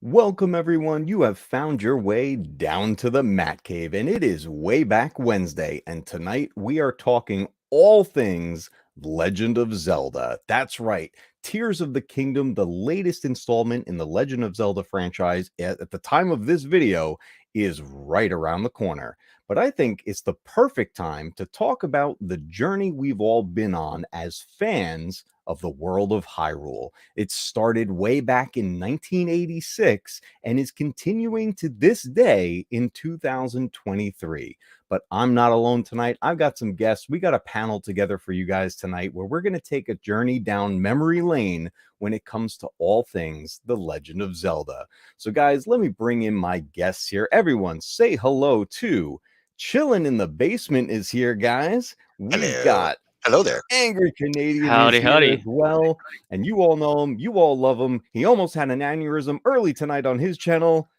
Welcome, everyone. You have found your way down to the Matcave, and it is Way Back Wednesday. And tonight we are talking all things Legend of Zelda. That's right, Tears of the Kingdom, the latest installment in the Legend of Zelda franchise at the time of this video, is right around the corner. But I think it's the perfect time to talk about the journey we've all been on as fans of the world of Hyrule. It started way back in 1986 and is continuing to this day in 2023. But I'm not alone tonight. I've got some guests. We got a panel together for you guys tonight where we're going to take a journey down memory lane when it comes to all things The Legend of Zelda. So guys, let me bring in my guests here. Everyone say hello to Chillin' in the Basement is here, guys. We've got Hello there. Angry Canadian Howdy, is here howdy. as well, and you all know him, you all love him. He almost had an aneurysm early tonight on his channel.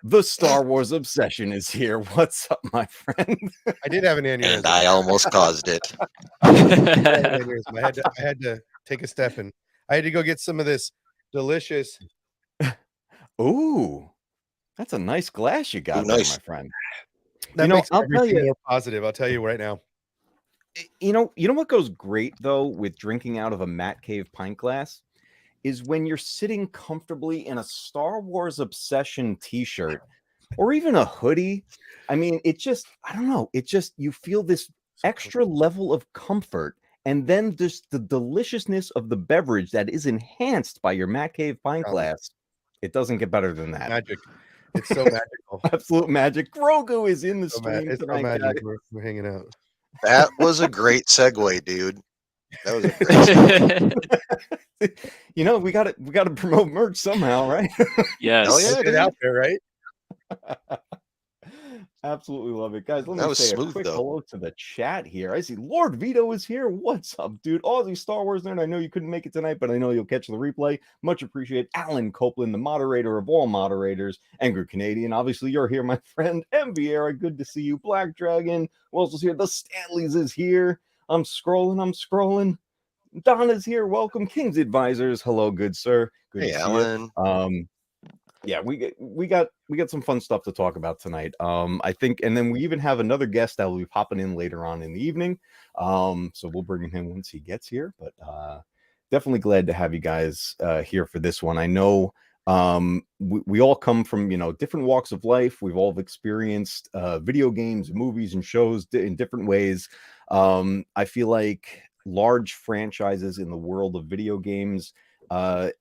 The Star Wars Obsession is here. What's up, my friend? I did have an aneurysm. And I almost caused it. I had an aneurysm. I had to take a step and I had to go get some of this delicious. Ooh, that's a nice glass you got there, nice. my friend. That know, makes I'll tell everything you- more positive. I'll tell you right now. You know what goes great though with drinking out of a Matcave pint glass is when you're sitting comfortably in a Star Wars Obsession t-shirt or even a hoodie. I mean, it just, I don't know, it just, you feel this extra level of comfort, and then just the deliciousness of the beverage that is enhanced by your Matcave pint glass. It doesn't get better than that. Magic. It's so magical. Absolute magic. Grogu is in the So stream it's so tonight, guys. magic. We're hanging out. That was a great segue, dude. That was a great segue. You know, we got to promote merch somehow, right? Yes. Hell yeah. Let's get out there, right? Absolutely love it, guys. Let That me was say a smooth, quick though. hello to the chat here. I see Lord Vito is here. What's up, dude? Aussie Star Wars nerd. I know you couldn't make it tonight, but I know you'll catch the replay. Much appreciated. Alan Copeland, the moderator of all moderators. Angry Canadian. Obviously, you're here, my friend. M. Vieira, good to see you. Black Dragon. Who else is here? The Stanleys is here. I'm scrolling. Donna's here. Welcome. King's Advisors. Hello, good sir. Good Hey, to see Alan. you. Yeah, we got some fun stuff to talk about tonight. I think, and then we even have another guest that will be popping in later on in the evening. So we'll bring him in once he gets here. But definitely glad to have you guys here for this one. I know we all come from, you know, different walks of life. We've all experienced video games, movies, and shows in different ways. I feel like large franchises in the world of video games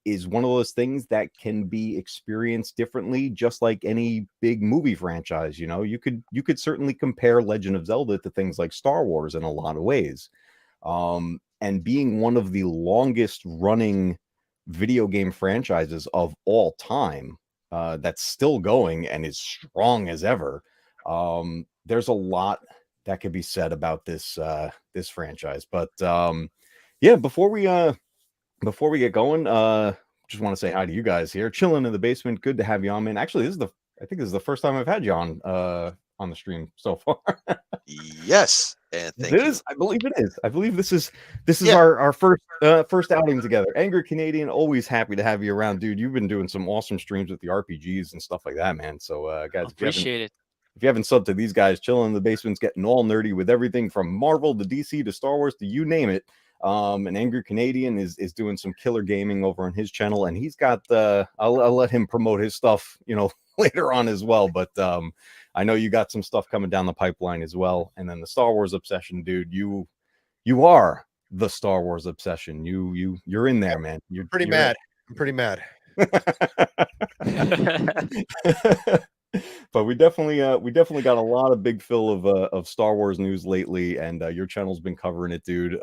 is one of those things that can be experienced differently, just like any big movie franchise. You know, you could certainly compare Legend of Zelda to things like Star Wars in a lot of ways. And being one of the longest running video game franchises of all time, that's still going and is strong as ever. There's a lot that could be said about this this franchise. But yeah, before we get going, just want to say hi to you guys here. Chilling in the basement. Good to have you on, man. Actually, I think this is the first time I've had you on the stream so far. Yes. And thank you. I believe it is. I believe this is Yeah. our first outing together. Angry Canadian, always happy to have you around, dude. You've been doing some awesome streams with the RPGs and stuff like that, man. So guys, if you haven't Appreciate it. if you haven't subbed to these guys, chilling in the basement's getting all nerdy with everything from Marvel to DC to Star Wars to you name it. An Angry Canadian is doing some killer gaming over on his channel, and he's got I'll let him promote his stuff, later on as well. But I know you got some stuff coming down the pipeline as well. And then the Star Wars obsession, dude, you are the Star Wars obsession. You're in there, man. You're pretty mad. I'm pretty mad. But we definitely got a lot of big fill of Star Wars news lately, and your channel's been covering it, dude.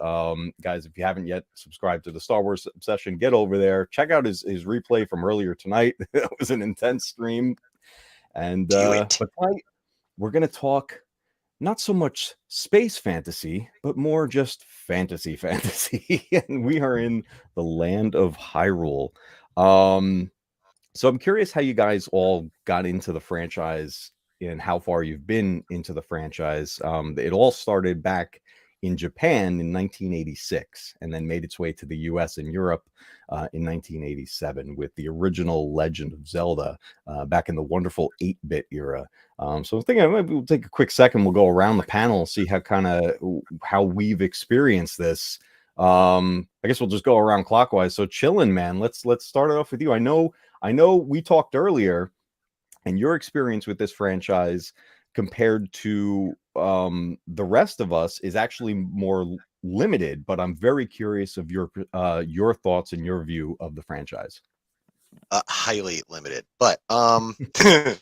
Guys, if you haven't yet subscribed to the Star Wars Obsession, get over there. Check out his replay from earlier tonight. It was an intense stream. And but tonight we're gonna talk not so much space fantasy, but more just fantasy. And we are in the land of Hyrule. So I'm curious how you guys all got into the franchise and how far you've been into the franchise. It all started back in Japan in 1986 and then made its way to the US and Europe in 1987 with the original Legend of Zelda back in the wonderful 8-bit era. So I'm thinking maybe we'll take a quick second. We'll go around the panel and see how we've experienced this. I guess we'll just go around clockwise. So Chillin', man, let's start it off with you. I know we talked earlier, and your experience with this franchise compared to the rest of us is actually more limited, but I'm very curious of your thoughts and your view of the franchise. Highly limited, but to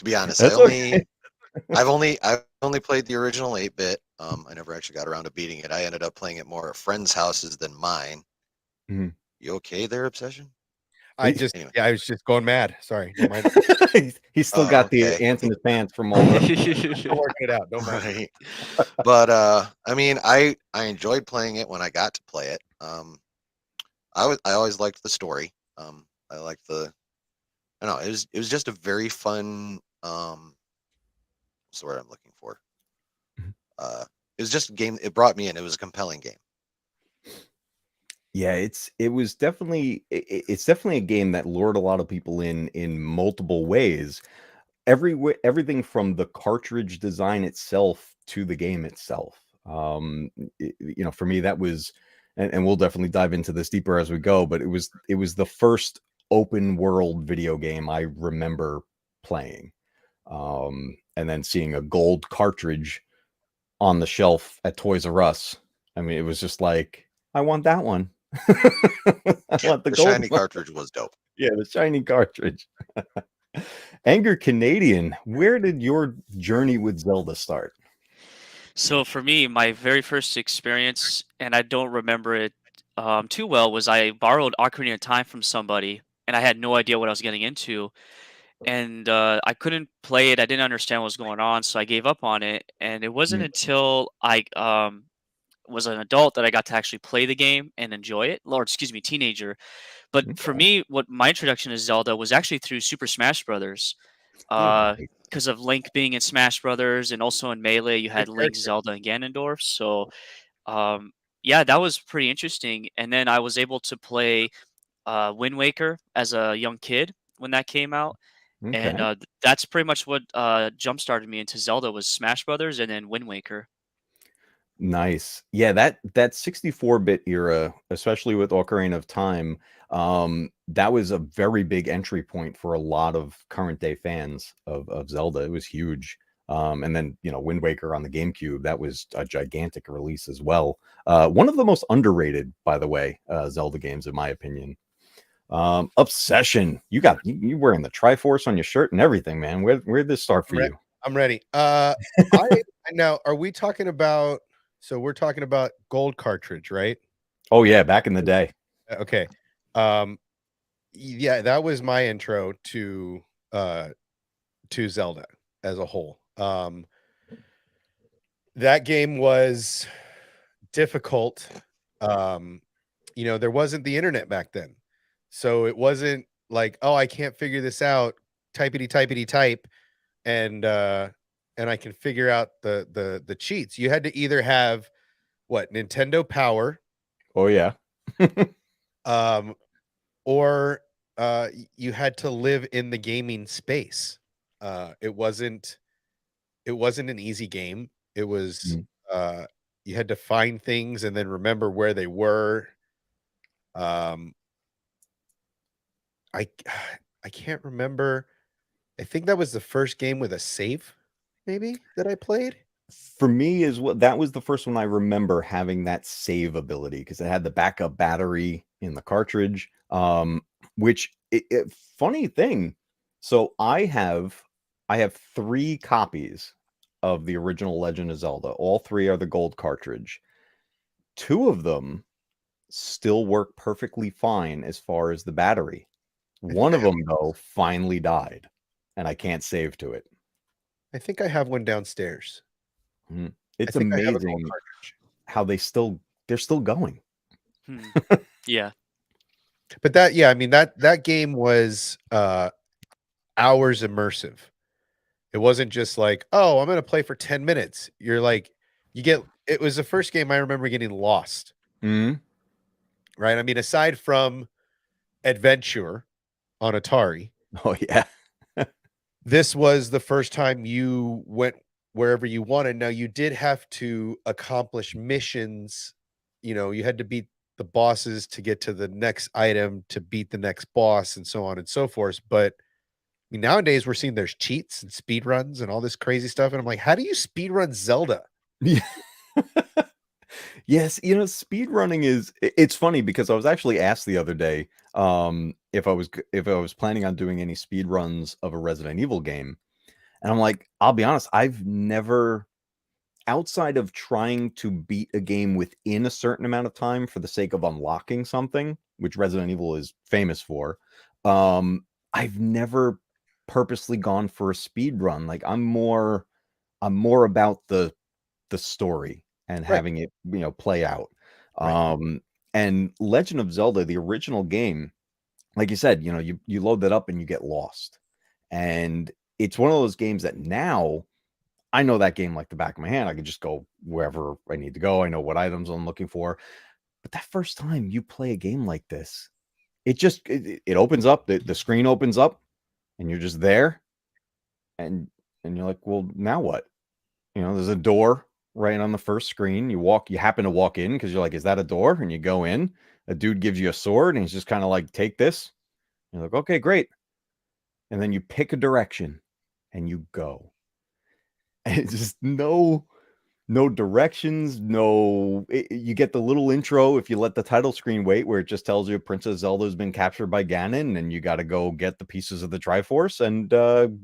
be honest, I've only played the original 8-bit. I never actually got around to beating it. I ended up playing it more at friends' houses than mine. Mm-hmm. You okay there, Obsession? I was just going mad. Sorry. Don't mind. He's still got the ants in his pants from all the I'm working it out. Don't mind. Right. But I mean, I enjoyed playing it when I got to play it. I always liked the story. I liked it was just a very fun what's the word I'm looking for? It was just a game. It brought me in. It was a compelling game. Yeah, it's definitely a game that lured a lot of people in multiple ways. Everything from the cartridge design itself to the game itself. For me, that was, and we'll definitely dive into this deeper as we go, but it was the first open world video game I remember playing. And then seeing a gold cartridge on the shelf at Toys R Us. I mean, it was just like, I want that one. I want the gold shiny cartridge was dope. Yeah, the shiny cartridge. Angry Canadian, where did your journey with Zelda start? So for me, my very first experience, and I don't remember it too well, was I borrowed Ocarina of Time from somebody, and I had no idea what I was getting into, and I couldn't play it. I didn't understand what was going on, so I gave up on it. And it wasn't until I was an adult that I got to actually play the game and enjoy it. Or excuse me, teenager. But for me, what my introduction to Zelda was actually through Super Smash Brothers. Because of Link being in Smash Brothers, and also in Melee, you had Link, Zelda, and Ganondorf. So, yeah, that was pretty interesting. And then I was able to play Wind Waker as a young kid when that came out, and that's pretty much what jump started me into Zelda was Smash Brothers and then Wind Waker. Nice. Yeah, that 64-bit era, especially with Ocarina of Time, that was a very big entry point for a lot of current day fans of Zelda. It was huge. And then, Wind Waker on the GameCube, that was a gigantic release as well. One of the most underrated, by the way, Zelda games, in my opinion. Obsession. You wearing the Triforce on your shirt and everything, man. Where did this start for you? I'm ready. Now, are we talking about? So we're talking about gold cartridge, right? Oh yeah, back in the day. Okay. Yeah, that was my intro to Zelda as a whole. That game was difficult. There wasn't the internet back then. So it wasn't like, oh, I can't figure this out. Typey type. And I can figure out the cheats. You had to either have Nintendo Power. Oh yeah. Or you had to live in the gaming space. It wasn't it wasn't an easy game. It was Mhm. you had to find things and then remember where they were. Um, I I can't remember. I think that was the first game with a save, maybe that I played. For me, is what that was the first one I remember having that save ability because it had the backup battery in the cartridge. Which funny thing. So I have 3 copies of the original Legend of Zelda. All 3 are the gold cartridge. 2 of them still work perfectly fine as far as the battery. I think One I of have them though finally died, and I can't save to it. I think I have one downstairs. Mhm. I It's think I have a gold amazing cartridge. how they're still going. Hmm. Yeah. But that yeah, I mean that game was hours immersive. It wasn't just like, "Oh, I'm going to play for 10 minutes." You're like it was the first game I remember getting lost, Mhm. right? I mean, aside from Adventure on Atari, Oh yeah. this was the first time you went wherever you wanted. Now you did have to accomplish missions. You had to beat the bosses to get to the next item, to beat the next boss, and so on and so forth. But I mean, nowadays we're seeing there's cheats and speed runs and all this crazy stuff. And I'm like, how do you speed run Zelda? Yeah. Yes, speed running it's funny because I was actually asked the other day, if I was planning on doing any speed runs of a Resident Evil game. And I'm like, I'll be honest, I've never, outside of trying to beat a game within a certain amount of time for the sake of unlocking something, which Resident Evil is famous for, I've never purposely gone for a speed run. Like I'm more about the story and Right, having it, play out. right, Um, and Legend of Zelda, the original game, like you said, you load that up and you get lost. And it's one of those games that now I know that game like the back of my hand. I can just go wherever I need to go. I know what items I'm looking for. But that first time you play a game like this, it opens up, the screen opens up, and you're just there, and you're like, well, now what? There's a door right on the first screen. You happen to walk in because you're like, is that a door? And you go in. A dude gives you a sword, and he's just kind of like, take this. You're like, okay, great. And then you pick a direction, and you go. And it's just no directions, you get the little intro if you let the title screen wait, where it just tells you Princess Zelda's been captured by Ganon, and you got to go get the pieces of the Triforce, and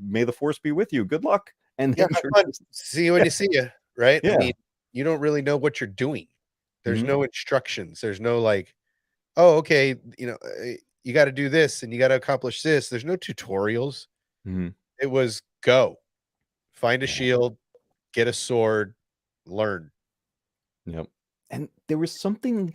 may the force be with you. Good luck. And yeah, then have you're fun. just, See you when yeah, you see you, right? I yeah. mean, you don't really know what you're doing. There's Mhm, no instructions. There's no like, oh, okay, you got to do this and you got to accomplish this. There's no tutorials. mhm. It was go, find a Yeah. shield, get a sword, learn. Yep. And there was something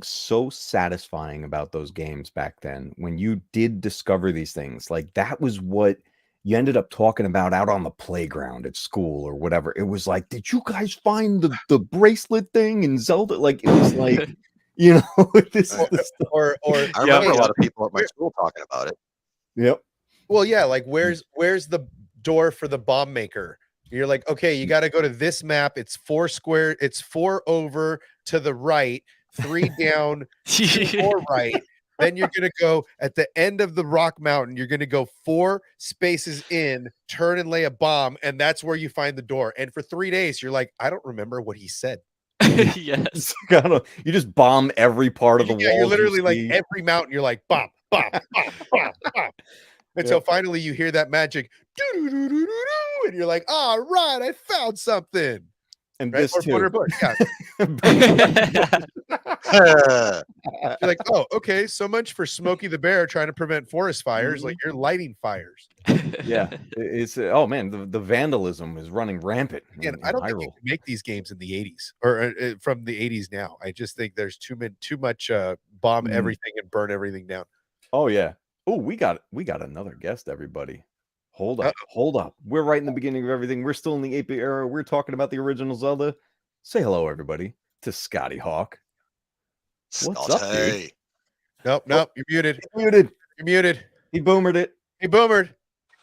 so satisfying about those games back then when you did discover these things. Like that was what you ended up talking about out on the playground at school or whatever. It was like, did you guys find the bracelet thing in Zelda? Like it was like, this is I, the stuff. Or I Yep. remember hey, a lot of people at my where, school talking about it. Yep. well, yeah, like where's the door for the bomb maker? You're like, okay, you got to go to this map. It's 4 square. It's 4 over to the right, 3 down, 2 more right. Then you're gonna go at the end of the rock mountain. You're gonna go 4 spaces in, turn and lay a bomb, and that's where you find the door. And for 3 days, you're like, I don't remember what he said. Yes. You just bomb every part of the Yeah, you're walls you literally like see. every mountain. You're like bomb, bomb, bomb, bomb, bomb. Until Yep. finally you hear that magic, doo-doo-doo-doo-doo-doo, and you're like, all right, I found something. And Right? this Or Butter too. Bush. Yeah. You're like, oh, okay. So much for Smokey the Bear trying to prevent forest fires. Like Mhm. you're lighting fires. Yeah. It's oh man, the vandalism is running rampant And in I don't think you Hyrule. can make these games in the 80s or from the 80s now. I just think there's too much bomb Mhm. everything and burn everything down. Oh yeah. Oh, we got another guest, everybody. Hold Uh, up, hold up. We're right in the beginning of everything. We're still in the 8-bit era. We're talking about the original Zelda. Say hello, everybody, to Scotty Hawk. What's up, dude? Scotty. nope, Oh, nope. You're muted. he's muted. You're muted. He boomered it. He boomered.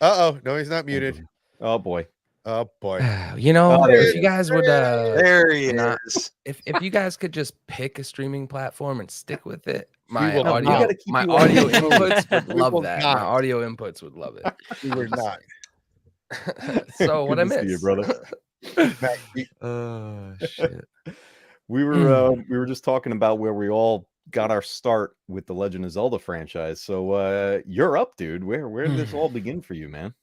Uh-oh. No, he's not muted. Oh boy. Oh boy. You know, Oh, there if he you is. guys would There he not- is. if you guys could just pick a streaming platform and stick with it, my will not. We audio gotta keep my you on audio the move. inputs would We love will that. not. My audio inputs would love it. We were not. So what I Good to see you, miss, brother. Matt, Oh shit. We were just talking about where we all got our start with the Legend of Zelda franchise. So you're up, dude. Where did this all begin for you, man?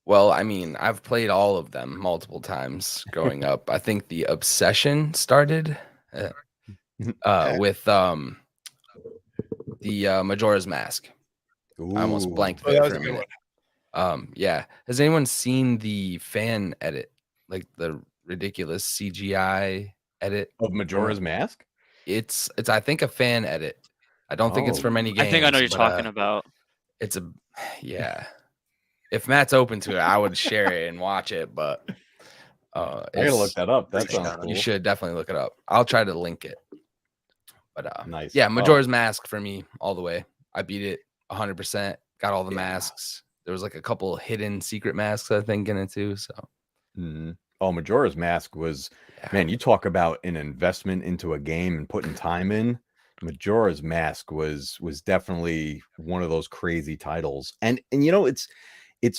Well, I mean, I've played all of them multiple times growing up. I think the obsession started with the Majora's Mask. I almost Ooh. blanked Oh, there that for was a a good minute. Yeah. Has anyone seen the fan edit, like the ridiculous CGI edit Of Majora's Mask? It's I think a fan edit. I don't think it's Oh. for many games. I think I know what you're but, talking about. It's a yeah. If Matt's open to it, I would share it and watch it. But I gotta look that up. That Reached sounds out. cool. you should definitely look it up. I'll try to link it. But Nice. yeah, Majora's Mask for me all the way. I beat it 100%. Got all the Yeah. masks. There was like a couple hidden secret masks I think in it too. So Mhm. Oh, Majora's Mask was, yeah. man, you talk about an investment into a game and putting time in. Majora's Mask was definitely one of those crazy titles. And you know, it's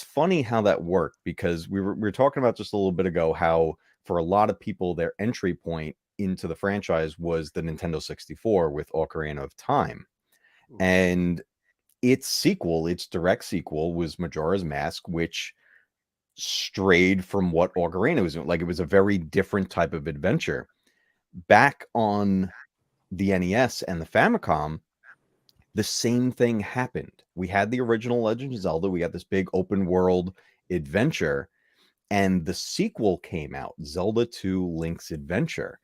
funny how that worked, because we were talking about just a little bit ago how for a lot of people their entry point into the franchise was the Nintendo 64 with Ocarina of Time. And its sequel, its direct sequel, was Majora's Mask, which strayed from what Ocarina was doing. Like, it was a very different type of adventure. Back on the NES and the Famicom, the same thing happened. We had the original Legend of Zelda, we got this big open world adventure, and the sequel came out, Zelda 2 Link's Adventure,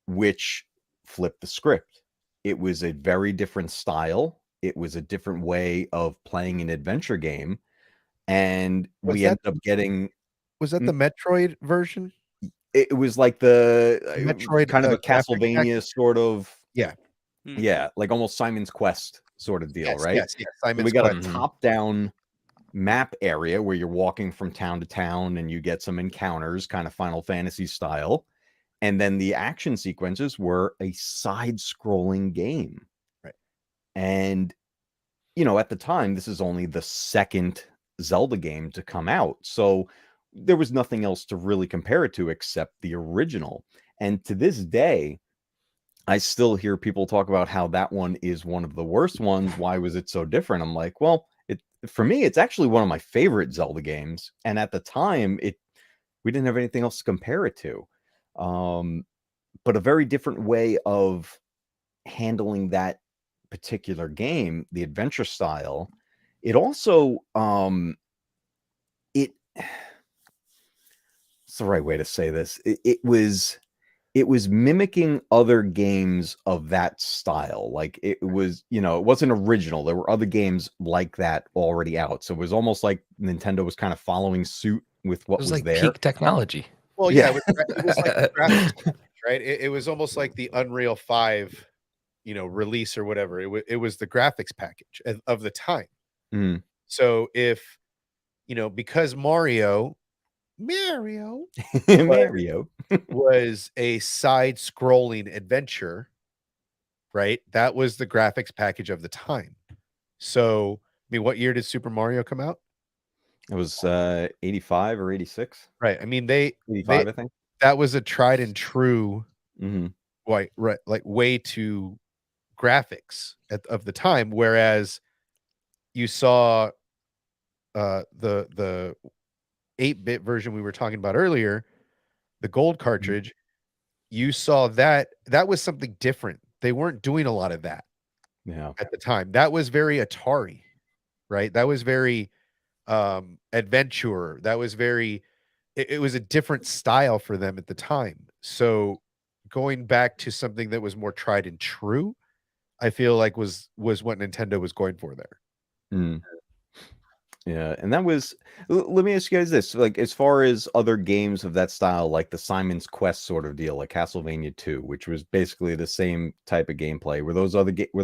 which flipped the script. It was a very different style. It was a different way of playing an adventure game. And Was we that ended up getting, Was that the Metroid version? it was like the Metroid, kind of a graphic Castlevania package? sort of, Hmm. yeah, like almost Simon's Quest sort of deal, Yes, right? yes. So Simon's we got Quest. a top-down map area where you're walking from town to town and you get some encounters, kind of Final Fantasy style. And then the action sequences were a side-scrolling game. Right. And, you know, at the time, this is only the second Zelda game to come out. So there was nothing else to really compare it to except the original. And to this day, I still hear people talk about how that one is one of the worst ones. Why was it so different? I'm like, well, for me, it's actually one of my favorite Zelda games. And at the time, we didn't have anything else to compare it to. But a very different way of handling that particular game, the adventure style. It also, it's the right way to say this. It was mimicking other games of that style. Like, it was, you know, it wasn't original. There were other games like that already out. So it was almost like Nintendo was kind of following suit with what it was was like there. peak technology. Well, Yeah. yeah, it was like the graphics package, right? It was almost like the Unreal 5, release or whatever. It was the graphics package of the time. Mm. So if, because Mario Mario. was a side-scrolling adventure, right? That was the graphics package of the time. So, I mean, what year did Super Mario come out? It was 85 or 86. Right. I mean, they 85, I think. that was a tried and true Mm-hmm. right, like way to graphics of the time, whereas you saw the 8-bit version we were talking about earlier, the gold cartridge, you saw that was something different. They weren't doing a lot of that at the time. That was very Atari, right? That was very adventure. That was very it was a different style for them at the time. So going back to something that was more tried and true, I feel like was what Nintendo was going for there. Mm. Yeah, and that was. Let me ask you guys this: like, as far as other games of that style, like the Simon's Quest sort of deal, like Castlevania 2, which was basically the same type of gameplay. Were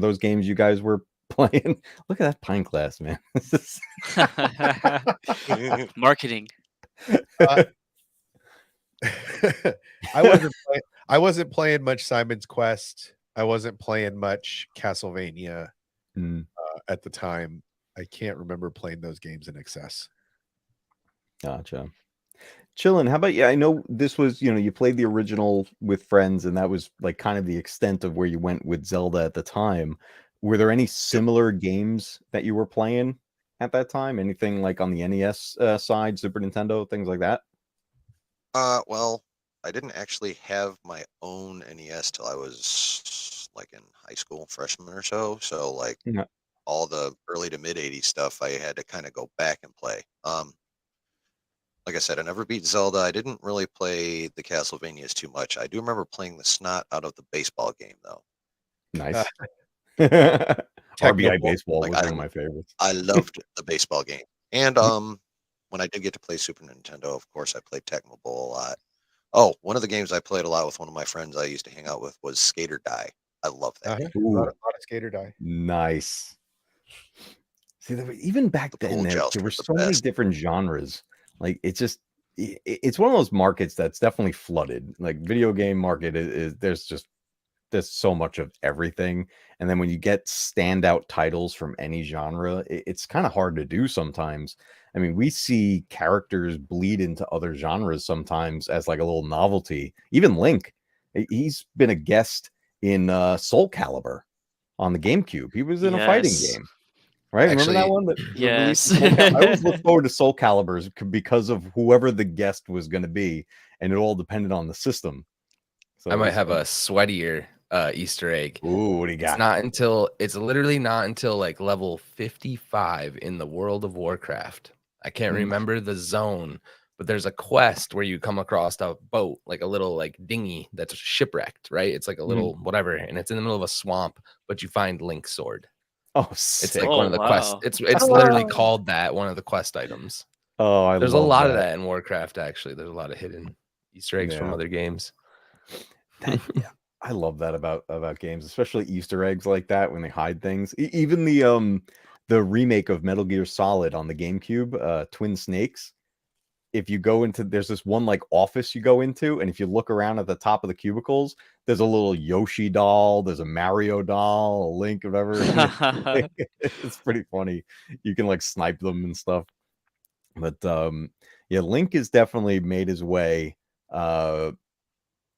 those games you guys were playing? Look at that pint glass, man. Marketing. Uh, I wasn't playing much Simon's Quest. I wasn't playing much Castlevania Mm, at the time. I can't remember playing those games in excess. gotcha. Chillin', how about you? I know this was, you played the original with friends, and that was like kind of the extent of where you went with Zelda at the time. Were there any similar games that you were playing at that time? Anything like on the NES side, Super Nintendo, things like that? Well, I didn't actually have my own NES till I was like in high school, freshman or so. So like Yeah. all the early to mid '80s stuff, I had to kind of go back and play. Like I said, I never beat Zelda. I didn't really play the Castlevanias too much. I do remember playing the snot out of the baseball game though. Nice. Techno RBI Ball. baseball Like was one of my favorites. I loved the baseball game. And when I did get to play Super Nintendo, of course, I played Tecmo Bowl a lot. Oh, one of the games I played a lot with one of my friends I used to hang out with was Skater Die. I love that game. A lot of Skater Die. Nice. See, even back The then, pool there joust were was the so many best. different genres. Like, it's one of those markets that's definitely flooded. Like, video game market is there's so much of everything. And then when you get standout titles from any genre, it's kind of hard to do sometimes. I mean, we see characters bleed into other genres sometimes as like a little novelty. Even Link, he's been a guest in Soul Calibur on the GameCube. He was in a fighting Yes. game, right? Remember that Actually, one? That released Yes. Soul I always look forward to Soul Caliburs because of whoever the guest was going to be, and it all depended on the system. So I it might was have fun. a sweatier Easter egg. Ooh, what do you got? It's literally not until like level 55 in the World of Warcraft. I can't Mhm. remember the zone, but there's a quest where you come across a boat, like a little like dinghy that's shipwrecked, right? It's like a little whatever, and it's in the middle of a swamp, but you find Link's sword. Oh, It's sick. like one Oh, of the quests. wow. It's literally called that, one of the quest items. Oh, I There's a love lot of that. that in Warcraft, actually. There's a lot of hidden Easter eggs from Yeah. other games. Yeah, I love that about games, especially Easter eggs like that when they hide things. Even the remake of Metal Gear Solid on the GameCube, Twin Snakes. If you go into, there's this one like office you go into, and if you look around at the top of the cubicles, there's a little Yoshi doll, there's a Mario doll, a Link, whatever. It's pretty funny. You can like snipe them and stuff. But yeah, Link has definitely made his way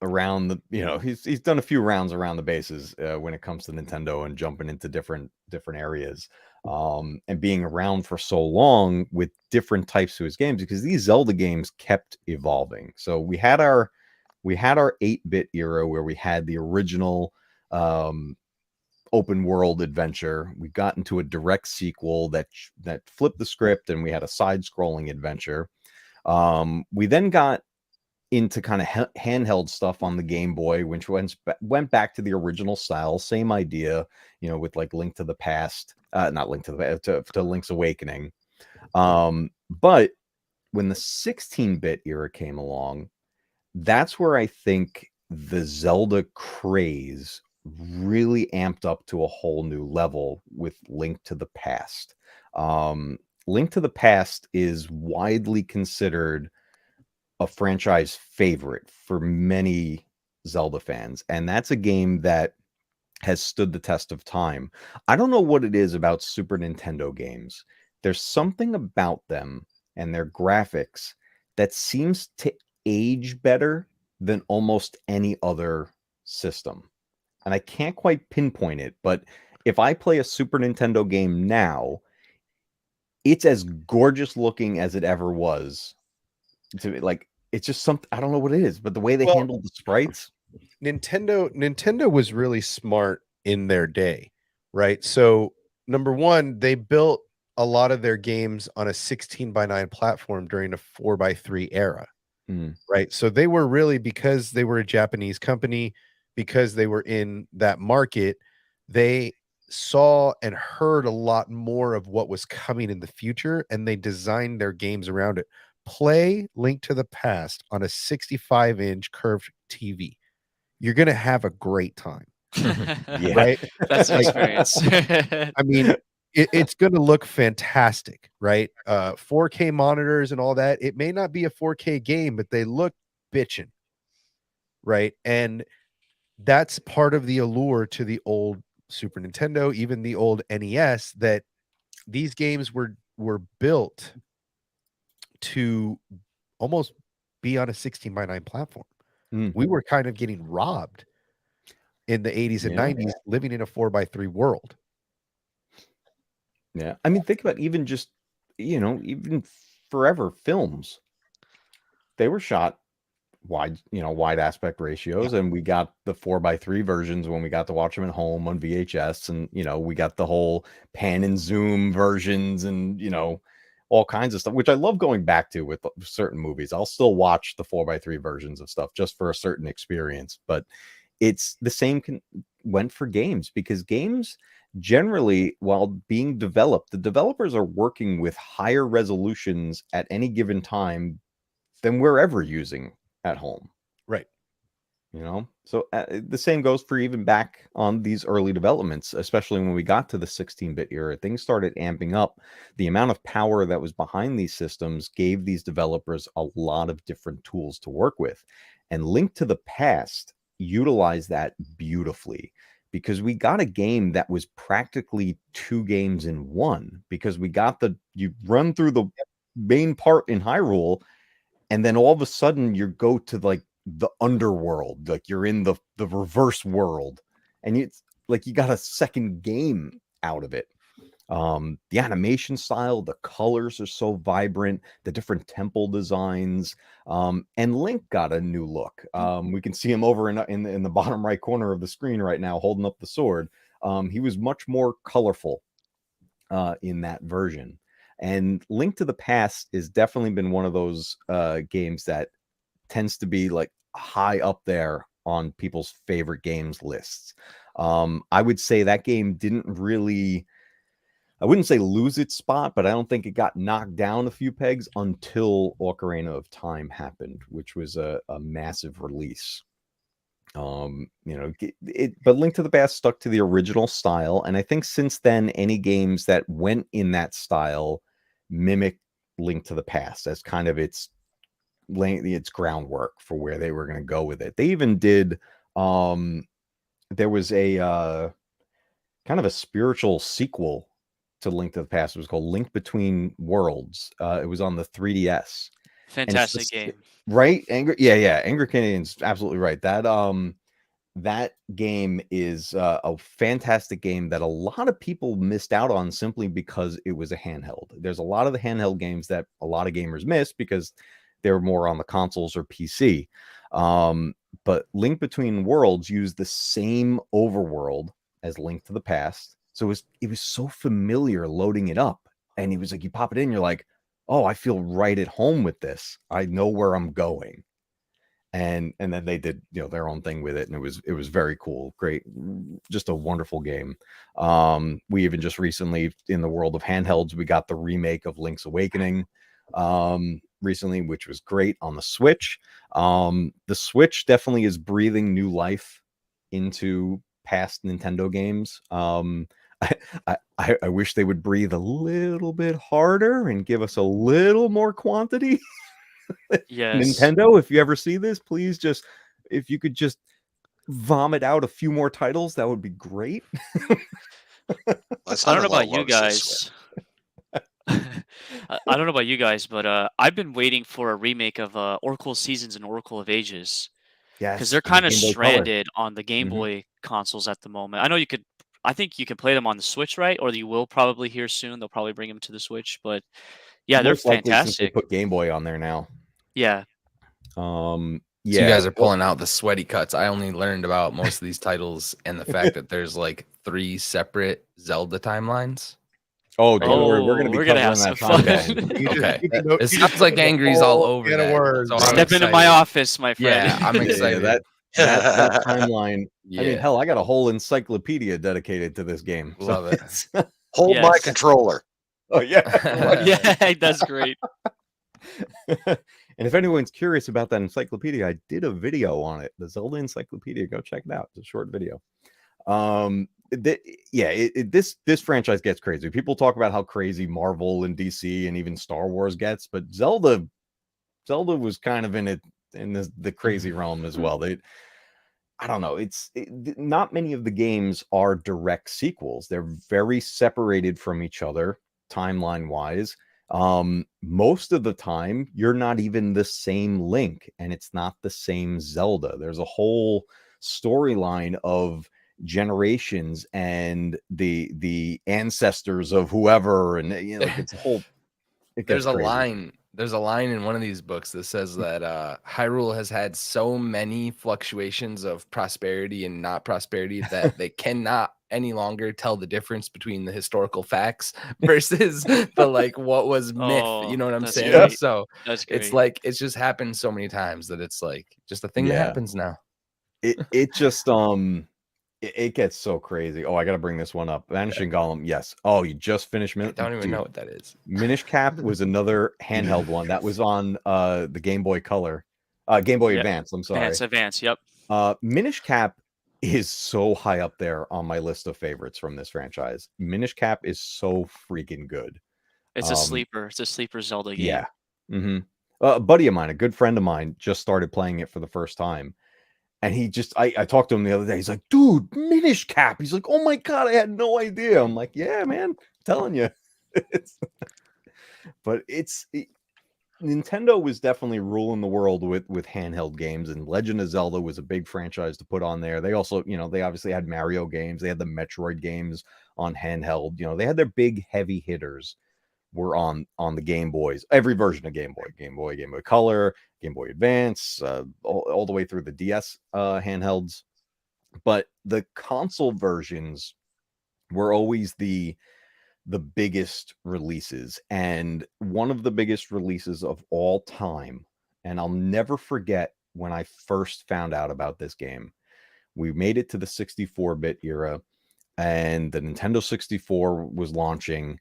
around the, he's done a few rounds around the bases when it comes to Nintendo and jumping into different areas, and being around for so long with different types of his games, because these Zelda games kept evolving. So we had our 8-bit era where we had the original open world adventure. We got into a direct sequel that flipped the script, and we had a side scrolling adventure. We then got into kind of handheld stuff on the Game Boy, which went back to the original style, same idea, with like Link to the Past, not Link to the to Link's Awakening. But when the 16-bit era came along, that's where I think the Zelda craze really amped up to a whole new level with Link to the Past. Link to the Past is widely considered a franchise favorite for many Zelda fans, and that's a game that has stood the test of time. I don't know what it is about Super Nintendo games. There's something about them and their graphics that seems to age better than almost any other system. And I can't quite pinpoint it, but if I play a Super Nintendo game now, it's as gorgeous looking as it ever was. To me, like, it's just something, I don't know what it is, but the way they Well, handled the sprites. Nintendo was really smart in their day, right? So number one, they built a lot of their games on a 16:9 platform during a 4:3 era, right? So they were really, because they were a Japanese company, because they were in that market, they saw and heard a lot more of what was coming in the future, and they designed their games around it. Play Link to the Past on a 65-inch curved TV. You're going to have a great time, Yeah. right? That's an Like, experience. I mean, it's going to look fantastic, right? 4K monitors and all that. It may not be a 4K game, but they look bitchin', right? And that's part of the allure to the old Super Nintendo, even the old NES, that these games were built to almost be on a 16:9 platform. We were kind of getting robbed in the 80s and 90s living in a 4:3 world. Yeah. I mean, think about even just, even forever films. They were shot wide aspect ratios, and we got the 4:3 versions when we got to watch them at home on VHS, and we got the whole pan and zoom versions, and all kinds of stuff, which I love going back to with certain movies. I'll still watch the 4:3 versions of stuff just for a certain experience, but it's the same went for games, because games generally, while being developed, the developers are working with higher resolutions at any given time than we're ever using at home. Right. So the same goes for even back on these early developments, especially when we got to the 16-bit era. Things started amping up. The amount of power that was behind these systems gave these developers a lot of different tools to work with. And Link to the Past utilized that beautifully, because we got a game that was practically two games in one, because you run through the main part in Hyrule, and then all of a sudden you go to like the underworld, like you're in the reverse world, and it's like you got a second game out of it. The animation style, the colors are so vibrant, the different temple designs, and Link got a new look. We can see him over in the bottom right corner of the screen right now, holding up the sword. He was much more colorful in that version. And Link to the Past has definitely been one of those games that tends to be like high up there on people's favorite games lists. I would say that game didn't really, I wouldn't say lose its spot, but I don't think it got knocked down a few pegs until Ocarina of Time happened, which was a massive release. But Link to the Past stuck to the original style, and I think since then any games that went in that style mimic Link to the Past as kind of its groundwork for where they were going to go with it. They even did there was a kind of a spiritual sequel to Link to the Past. It was called Link Between Worlds. It was on the 3DS. Fantastic game. Right? Angry Canadian's absolutely right. That game is a fantastic game that a lot of people missed out on simply because it was a handheld. There's a lot of the handheld games that a lot of gamers miss because they're more on the consoles or PC. But Link Between Worlds used the same overworld as Link to the Past. So it was so familiar loading it up. And it was like, you pop it in, you're like, oh, I feel right at home with this. I know where I'm going. And then they did, their own thing with it. And it was very cool. Great. Just a wonderful game. We even just recently, in the world of handhelds, we got the remake of Link's Awakening recently, which was great on the Switch. The Switch definitely is breathing new life into past Nintendo games. I wish they would breathe a little bit harder and give us a little more quantity. Yes. Nintendo, if you ever see this, please if you could just vomit out a few more titles, that would be great. I don't know about you guys. I don't know about you guys, but I've been waiting for a remake of Oracle Seasons and Oracle of Ages. Yes, because they're kind of Game Boy Color. stranded on the Game Boy consoles at the moment. I think you can play them on the Switch, right? Or you will probably here soon. They'll probably bring them to the Switch, but yeah, Most they're likely since they fantastic. put Game Boy on there now. Yeah. So you guys are pulling out the sweaty cuts. I only learned about most of these titles and the fact that there's like 3 separate Zelda timelines. Oh, don't worry, we're going to be covering that timeline. Okay. It sounds like Angry's all over that. So Step into my office, my friend. Yeah, I'm excited. that timeline. Yeah. I mean, hell, I got a whole encyclopedia dedicated to this game. Love it. Hold my controller. Oh, yeah. Yeah, that's great. And if anyone's curious about that encyclopedia, I did a video on it, the Zelda Encyclopedia. Go check it out. It's a short video. This franchise gets crazy. People talk about how crazy Marvel and DC and even Star Wars gets, but Zelda was kind of in the crazy realm as well. I don't know. Not many of the games are direct sequels. They're very separated from each other timeline wise. Most of the time, you're not even the same Link, and it's not the same Zelda. There's a whole storyline of generations and the ancestors of whoever, and like it's a whole. There's a line in one of these books that says that Hyrule has had so many fluctuations of prosperity and not prosperity that they cannot any longer tell the difference between the historical facts versus the like what was myth. You know what I'm saying? Great. So That's great. it's like it's just happened so many times that it's like just a thing that happens now. It just it gets so crazy. Oh, I gotta bring this one up. Vanishing Golem, yes. Oh, you just finished I don't even know what that is. Minish Cap was another handheld one that was on the Game Boy Color, Game Boy Advance. I'm sorry, Advance. Yep. Minish Cap is so high up there on my list of favorites from this franchise. Minish Cap is so freaking good. It's a sleeper. It's a sleeper Zelda game. Yeah. Mm-hmm. A buddy of mine, a good friend of mine, just started playing it for the first time. And he just, I talked to him the other day. He's like, dude, Minish Cap. He's like, oh my God, I had no idea. I'm like, yeah, man, I'm telling you. Nintendo was definitely ruling the world with handheld games, and Legend of Zelda was a big franchise to put on there. They also, they obviously had Mario games. They had the Metroid games on handheld. They had their big heavy hitters were on the Game Boys, every version of Game Boy, Game Boy Color, Game Boy Advance, all the way through the DS handhelds. But the console versions were always the biggest releases, and one of the biggest releases of all time. And I'll never forget when I first found out about this game. We made it to the 64-bit era, and the Nintendo 64 was launching,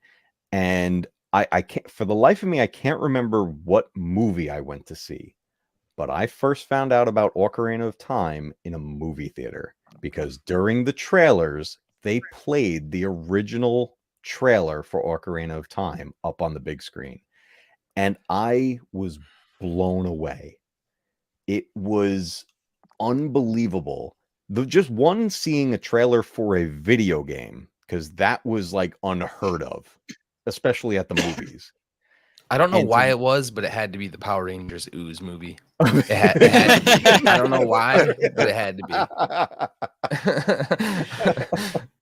and I can't, for the life of me, I can't remember what movie I went to see, but I first found out about Ocarina of Time in a movie theater, because during the trailers, they played the original trailer for Ocarina of Time up on the big screen, and I was blown away. It was unbelievable. Just one, seeing a trailer for a video game, because that was like unheard of, especially at the movies. I don't know why it was, but it had to be the Power Rangers Ooze movie. It had to be. I don't know why, but it had to be.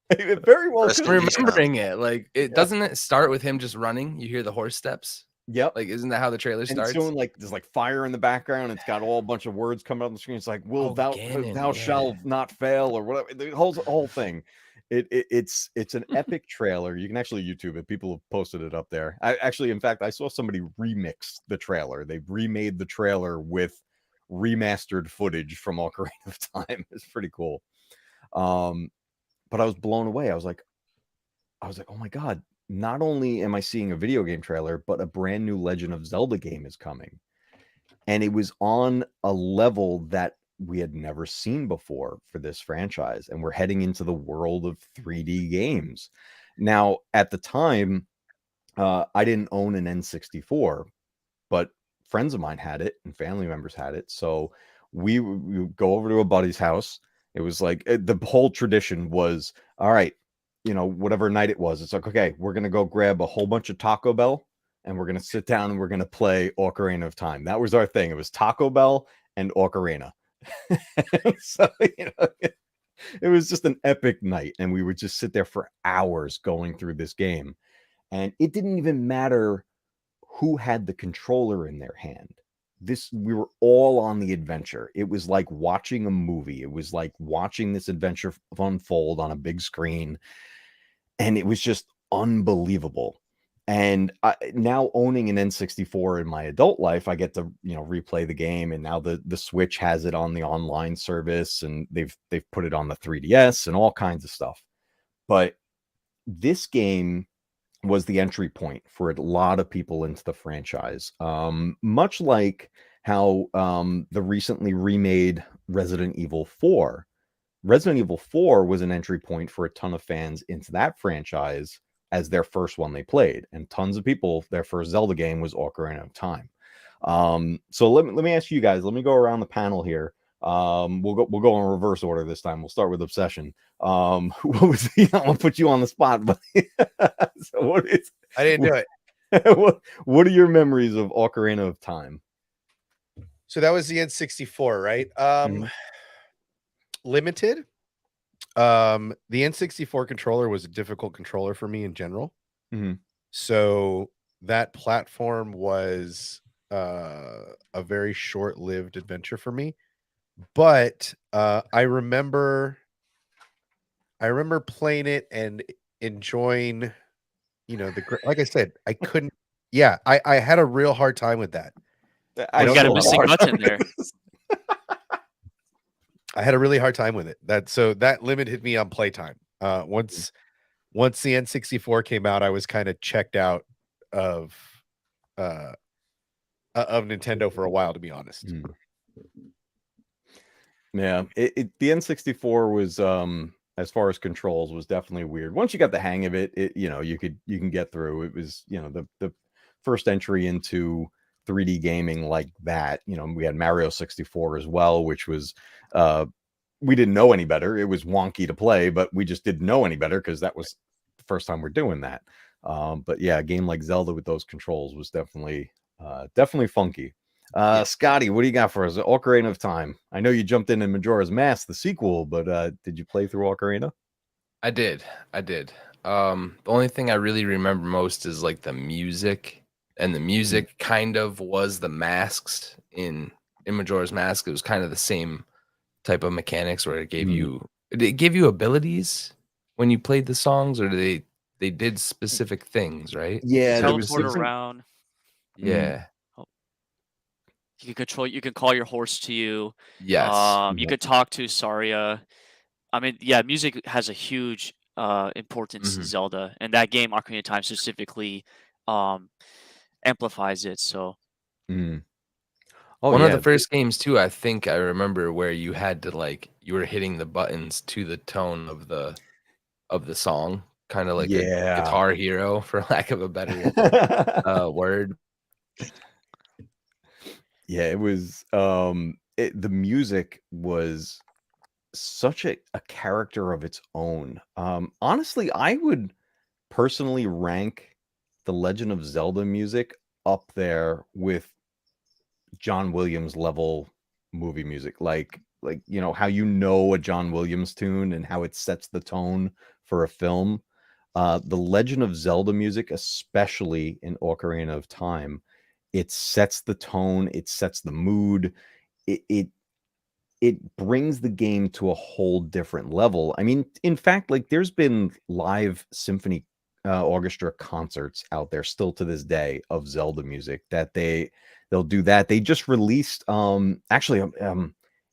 It very well Just remembering it, like doesn't it start with him just running? You hear the horse steps. Yep. Like, isn't that how the trailer starts? And it's doing like there's like fire in the background. It's got all a bunch of words coming up on the screen. It's like, "Will thou shall not fail," or whatever. The whole thing. It's an epic trailer. You can actually YouTube it. People have posted it up there. In fact, I saw somebody remix the trailer. They remade the trailer with remastered footage from Ocarina of Time. It's pretty cool. But I was blown away. I was like, oh my God, not only am I seeing a video game trailer, but a brand new Legend of Zelda game is coming. And it was on a level that we had never seen before for this franchise. And we're heading into the world of 3D games. Now, at the time, I didn't own an N64, but friends of mine had it and family members had it. So we would go over to a buddy's house. It was like the whole tradition was, all right, whatever night it was, it's like, okay, we're going to go grab a whole bunch of Taco Bell and we're going to sit down and we're going to play Ocarina of Time. That was our thing. It was Taco Bell and Ocarina. So, it was just an epic night. And we would just sit there for hours going through this game. And it didn't even matter who had the controller in their hand. We were all on the adventure. It was like watching a movie. It was like watching this adventure unfold on a big screen. And it was just unbelievable. And now owning an N64 in my adult life, I get to, replay the game. And now the Switch has it on the online service, and they've put it on the 3DS and all kinds of stuff. But this game was the entry point for a lot of people into the franchise. Much like how the recently remade Resident Evil 4 Resident Evil 4 was an entry point for a ton of fans into that franchise as their first one they played, and tons of people, their first Zelda game was Ocarina of Time. So let me ask you guys. Let me go around the panel here. We'll go in reverse order this time. We'll start with Obsession. What was I'm gonna put you on the spot, but so what is? I didn't do it. What are your memories of Ocarina of Time? So that was the N64, right? Limited. The N64 controller was a difficult controller for me in general. So that platform was a very short-lived adventure for me. But I remember playing it and enjoying, like I said, I couldn't. Yeah, I had a real hard time with that. I You got a missing button there. I had a really hard time with it. That limited me on playtime. Once the N64 came out, I was kind of checked out of Nintendo for a while, to be honest. Yeah, the N64 was as far as controls was definitely weird. Once you got the hang of it, you can get through. It was the first entry into 3D gaming like that. We had Mario 64 as well, which was we didn't know any better. It was wonky to play, but we just didn't know any better because that was the first time we're doing that. But yeah, a game like Zelda with those controls was definitely funky. Scotty, what do you got for us? Ocarina of Time. I know you jumped in Majora's Mask, the sequel, but did you play through Ocarina? I did. The only thing I really remember most is like the music, and the music kind of was the masks in Majora's Mask. It was kind of the same type of mechanics where it gave you abilities when you played the songs, or they did specific things, right? Yeah, there Teleport was around. Yeah. You can call your horse to you. Yes. You could talk to Saria. I mean, yeah, music has a huge importance in Zelda, and that game, Ocarina of Time specifically, amplifies it. So one of the first games too, I think I remember, where you had to you were hitting the buttons to the tone of the song, kind of like a Guitar Hero, for lack of a better word. Yeah, it was the music was such a character of its own. Honestly, I would personally rank the Legend of Zelda music up there with John Williams level movie music, like how a John Williams tune and how it sets the tone for a film. The Legend of Zelda music, especially in Ocarina of Time, it sets the tone, it sets the mood, it brings the game to a whole different level. I mean, in fact, there's been live symphony orchestra concerts out there still to this day of Zelda music that they'll do that. They just released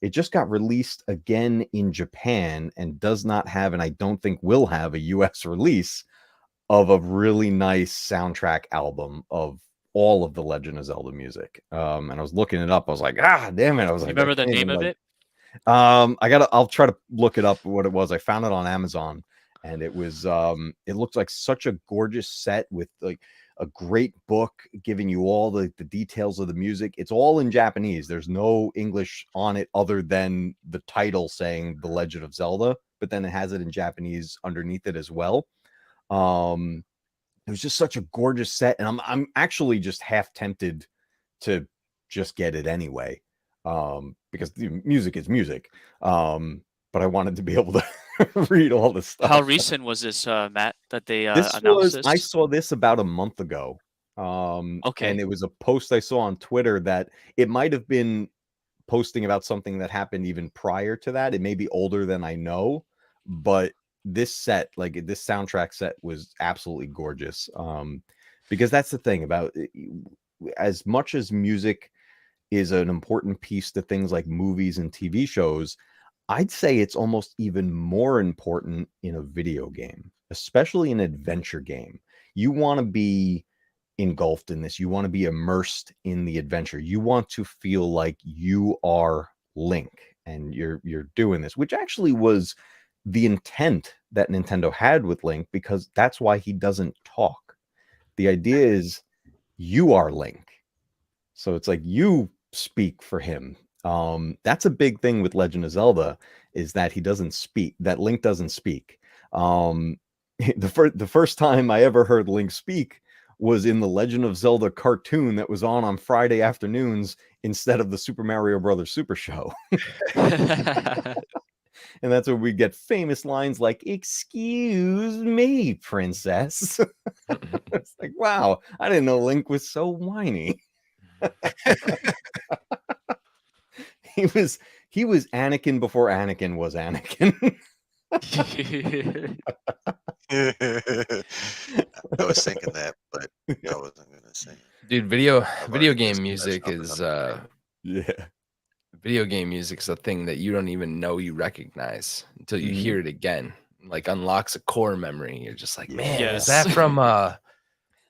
it just got released again in Japan and does not have, and I don't think will have, a US release of a really nice soundtrack album of all of the Legend of Zelda music. And I was looking it up. I was like, damn it. I was like, remember the name of it? I'll try to look it up what it was. I found it on Amazon, and it was it looked like such a gorgeous set with a great book giving you all the details of the music. It's all in Japanese. There's no English on it other than the title saying The Legend of Zelda, but then it has it in Japanese underneath it as well. It was just such a gorgeous set, and I'm actually just half tempted to just get it anyway, because the music is music. But I wanted to be able to read all the stuff. How recent was this, Matt, that they announced this? I saw this about a month ago. Okay. And it was a post I saw on Twitter that it might have been posting about something that happened even prior to that. It may be older than I know, but this set, this soundtrack set, was absolutely gorgeous. Because that's the thing about as much as music is an important piece to things like movies and TV shows, I'd say it's almost even more important in a video game, especially an adventure game. You want to be engulfed in this. You want to be immersed in the adventure. You want to feel like you are Link and you're doing this, which actually was the intent that Nintendo had with Link, because that's why he doesn't talk. The idea is you are Link. So it's like you speak for him. That's a big thing with Legend of Zelda, is that he doesn't speak, that Link doesn't speak. The first time I ever heard Link speak was in the Legend of Zelda cartoon that was on Friday afternoons instead of the Super Mario Brothers Super Show. And that's where we get famous lines like, "Excuse me, princess." It's like, wow, I didn't know Link was so whiny. He was Anakin before Anakin was Anakin. I was thinking that, but I wasn't gonna say it. Dude, video game music is Yeah. video game music is a thing that you don't even know you recognize until you hear it again. Like unlocks a core memory. You're just like, man, is that from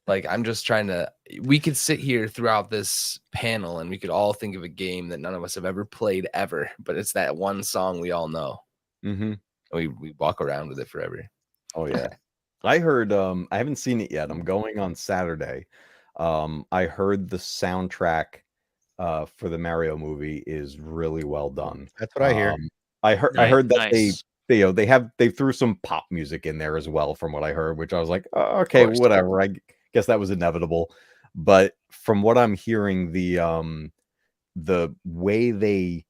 like, I'm just trying to, we could sit here throughout this panel and we could all think of a game that none of us have ever played ever, but it's that one song we all know. Mm-hmm. We walk around with it forever. Oh yeah. I heard I haven't seen it yet. I'm going on Saturday. I heard the soundtrack for the Mario movie is really well done. That's what I hear. I heard that Nice. they threw some pop music in there as well, from what I heard, which I was like, oh, okay, whatever. I guess that was inevitable. But from what I'm hearing, the way they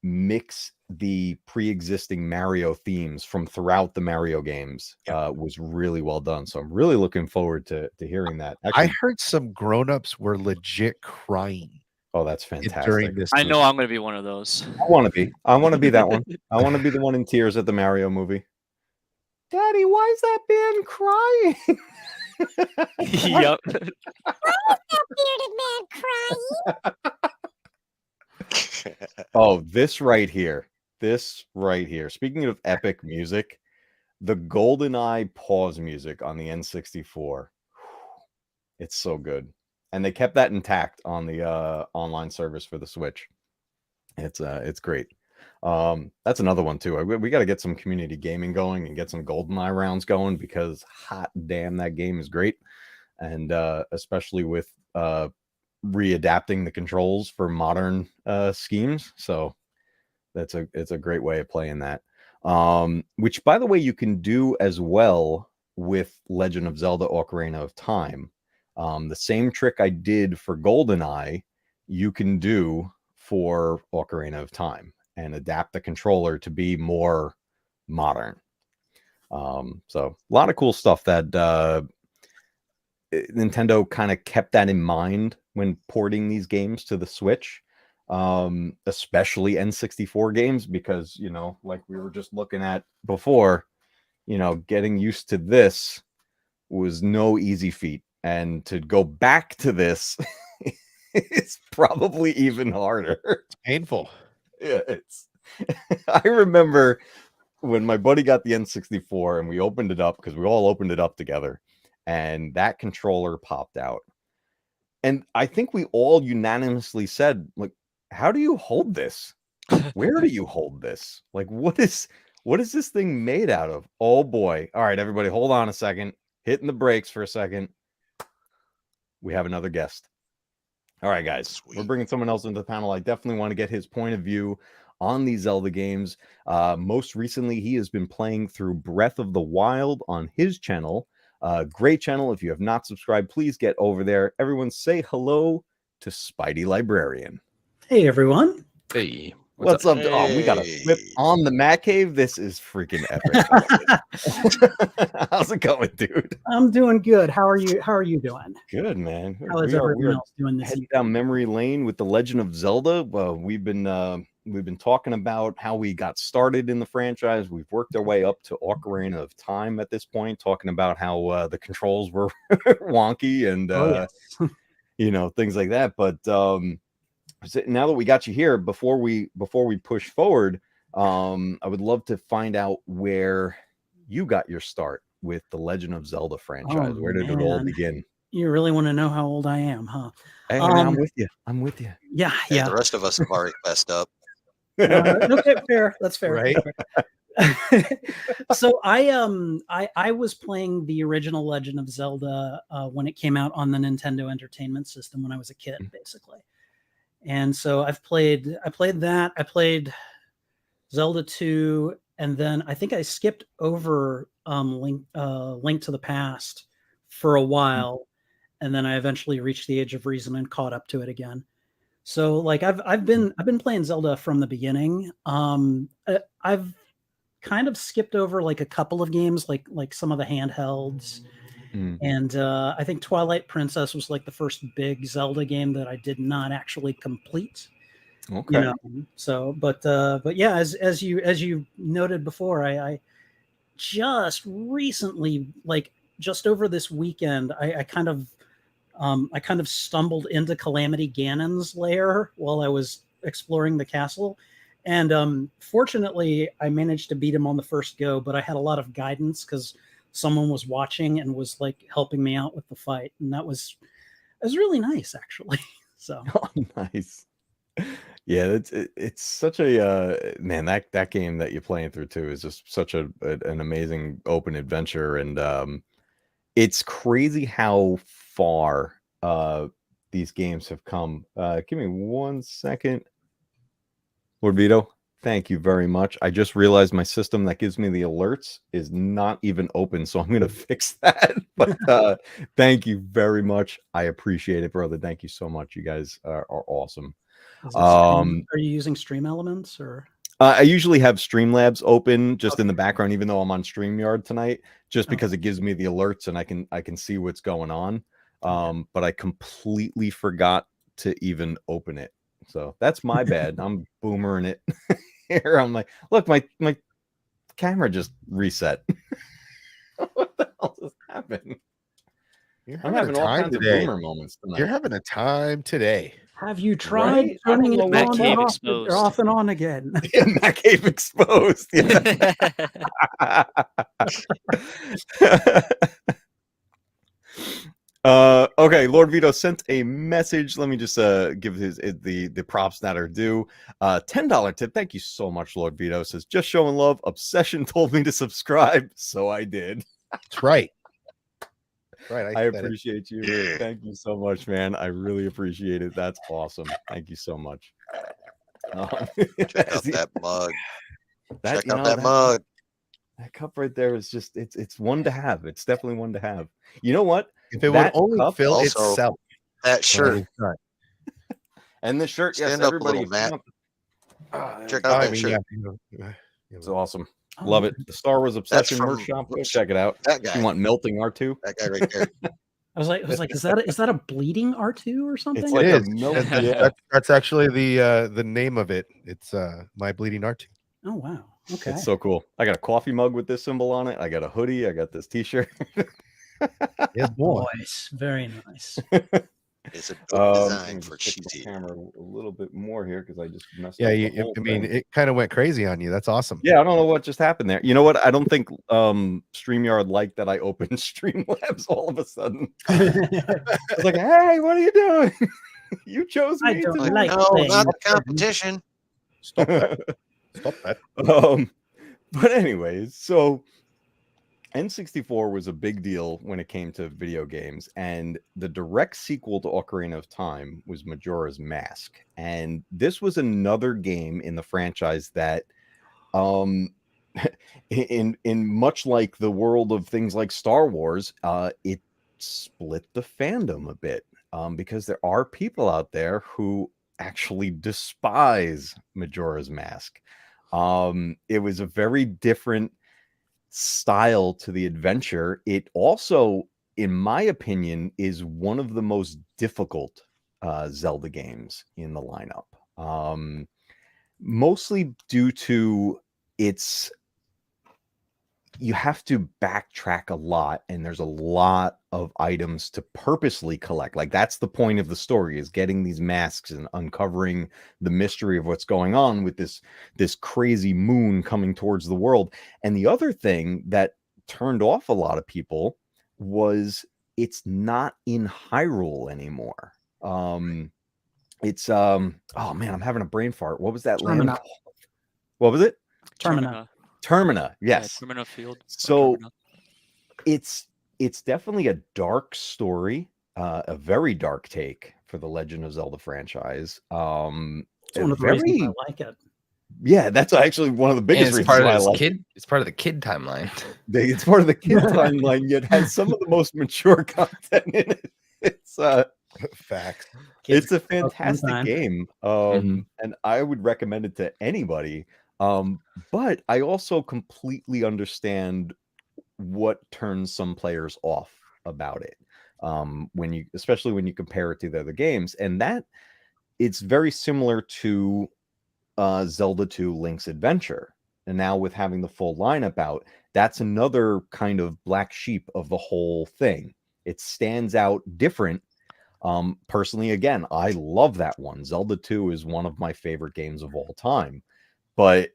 mix the pre-existing Mario themes from throughout the Mario games was really well done. So I'm really looking forward to hearing that. Actually, I heard some grown-ups were legit crying oh, that's fantastic. during this. I know I'm going to be one of those. I want to be that one. I want to be the one in tears at the Mario movie. Daddy, why is that band crying? Yep. Bearded man crying. Oh, this right here. Speaking of epic music, the GoldenEye pause music on the N64. It's so good. And they kept that intact on the online service for the Switch. It's great. That's another one too. We got to get some community gaming going and get some GoldenEye rounds going, because hot damn, that game is great. And especially with readapting the controls for modern schemes. So it's a great way of playing that. Which, by the way, you can do as well with Legend of Zelda Ocarina of Time. The same trick I did for GoldenEye, you can do for Ocarina of Time, and adapt the controller to be more modern. So a lot of cool stuff that Nintendo kind of kept that in mind when porting these games to the Switch, especially N64 games, because, you know, like we were just looking at before, you know, getting used to this was no easy feat. And to go back to this is probably even harder. It's painful. Yeah, I remember when my buddy got the N64 and we opened it up, because we all opened it up together, and that controller popped out. And I think we all unanimously said, like, how do you hold this? Where do you hold this? Like, what is this thing made out of? Oh boy. All right, everybody, hold on a second. Hitting the brakes for a second. We have another guest. All right, guys, Sweet. We're bringing someone else into the panel. I definitely want to get his point of view on these Zelda games. Most recently, he has been playing through Breath of the Wild on his channel. Great channel. If you have not subscribed, please get over there. Everyone say hello to Spidey Librarian. Hey, everyone. Hey, What's up? Oh, we got a flip Hey. on the Matcave. This is freaking epic. How's it going, dude? I'm doing good. How are you? How are you doing? Good, man. How is We are everyone else doing this heading evening? down memory lane with the Legend of Zelda. Well, we've been talking about how we got started in the franchise. We've worked our way up to Ocarina of Time at this point, talking about how the controls were wonky and Oh, yes. you know, things like that. But now that we got you here, before we push forward, I would love to find out where you got your start with the Legend of Zelda franchise. Oh, Where did it all man. begin? You really want to know how old I am, huh? Hey, I'm Um, with you. I'm with you. Yeah, Hey, yeah. the rest of us have already messed up. Okay, fair. That's fair. Right. So I was playing the original Legend of Zelda when it came out on the Nintendo Entertainment System when I was a kid, basically. And so I played that. I played Zelda 2, and then I think I skipped over Link to the Past for a while, and then I eventually reached the age of reason and caught up to it again. So like I've been playing Zelda from the beginning. I've kind of skipped over like a couple of games, like some of the handhelds. And I think Twilight Princess was like the first big Zelda game that I did not actually complete. Okay. You know, so but yeah, as you noted before, I just recently, like just over this weekend, I kind of stumbled into Calamity Ganon's lair while I was exploring the castle. And fortunately, I managed to beat him on the first go, but I had a lot of guidance because someone was watching and was like helping me out with the fight. And that was really nice, actually. So Oh, nice. Yeah, it's such a man, that game that you're playing through too is just such an amazing open adventure, and it's crazy how far these games have come. Give me 1 second. Lord Vito, thank you very much. I just realized my system that gives me the alerts is not even open, so I'm gonna fix that. But thank you very much. I appreciate it, brother. Thank you so much. You guys are awesome. are you using Stream Elements or? I usually have Streamlabs open just in the background, even though I'm on StreamYard tonight, just because it gives me the alerts and I can see what's going on. But I completely forgot to even open it. So that's my bad. I'm boomering it here. I'm like, look, my camera just reset. What the hell just happened? I'm having all kinds of boomer moments tonight. You're having a time today. Have you tried turning it off and on again? Yeah, Matcave exposed. Yeah. Okay, Lord Vito sent a message. Let me just give the props that are due. $10 tip. Thank you so much, Lord Vito. Says just showing love. Obsession told me to subscribe, so I did. That's right. Right. I appreciate you. Yeah. Thank you so much, man. I really appreciate it. That's awesome. Thank you so much. Check out that mug. Check out that mug. That cup right there is just it's one to have. It's definitely one to have. You know what? If it would only fill itself. That shirt. And the shirt, Stand yes, up everybody. A little, Matt. Check out that shirt. It's awesome. Love it. The Star Wars Obsession merch shop. Go check it out. That guy. You want melting R2? That guy right there. I was like, is that a bleeding R2 or something? It's like that's actually the name of it. It's my bleeding R2. Oh wow. Okay. It's so cool. I got a coffee mug with this symbol on it. I got a hoodie. I got this t-shirt. Yes, boys. Very nice. It's a good design for cheesy. Camera a little bit more here because I just messed up. Yeah, I mean, it kind of went crazy on you. That's awesome. Yeah, I don't know what just happened there. You know what? I don't think StreamYard liked that I opened Streamlabs all of a sudden. I was like, hey, what are you doing? You chose me. No, not the competition. Stop that. Stop that. But anyways, so N64 was a big deal when it came to video games, and the direct sequel to Ocarina of Time was Majora's Mask. And this was another game in the franchise that in much like the world of things like Star Wars, it split the fandom a bit, because there are people out there who actually despise Majora's Mask. It was a very different style to the adventure. It also, in my opinion, is one of the most difficult Zelda games in the lineup, mostly due to you have to backtrack a lot, and there's a lot of items to purposely collect. Like, that's the point of the story, is getting these masks and uncovering the mystery of what's going on with this crazy moon coming towards the world. And the other thing that turned off a lot of people was it's not in Hyrule anymore. It's oh man, I'm having a brain fart. What was that land Termina. called? What was it? Termina. Termina. Yeah, Yes. Termina Field. or So Termina. it's definitely a dark story, a very dark take for the Legend of Zelda franchise. It's one of the reasons I like it. Yeah, that's actually one of the And biggest it's reasons part of why I this like kid. It's part of the kid timeline. it's part of the kid timeline, yet has some of the most mature content in it. It's Facts. it's a Kids grow up fantastic sometime. game. Mhm. And I would recommend it to anybody. But I also completely understand what turns some players off about it. When you especially when you compare it to the other games, and that it's very similar to Zelda 2 Link's Adventure. And now with having the full lineup out, that's another kind of black sheep of the whole thing. It stands out different. Personally, again, I love that one. Zelda 2 is one of my favorite games of all time. But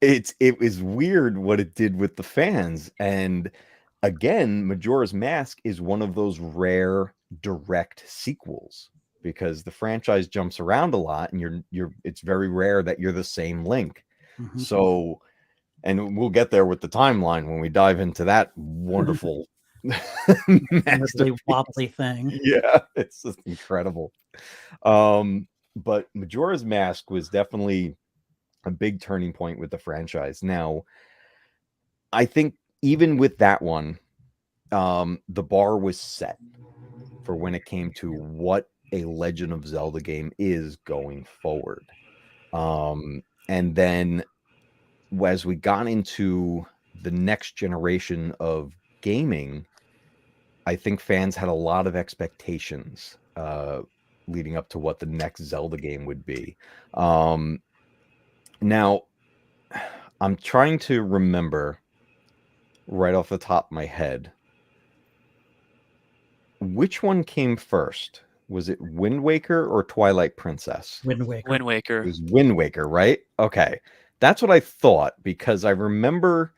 it was weird what it did with the fans. And again, Majora's Mask is one of those rare direct sequels because the franchise jumps around a lot and it's very rare that you're the same Link. Mhm. So, and we'll get there with the timeline when we dive into that wonderful Wibbly masterpiece. wobbly thing. Yeah, it's just incredible. But Majora's Mask was definitely a big turning point with the franchise. Now, I think even with that one, the bar was set for when it came to what a Legend of Zelda game is going forward. And then as we got into the next generation of gaming, I think fans had a lot of expectations leading up to what the next Zelda game would be. Now, I'm trying to remember right off the top of my head. Which one came first? Was it Wind Waker or Twilight Princess? Wind Waker. Wind It Waker. was Wind Waker, right? Okay. That's what I thought because I remember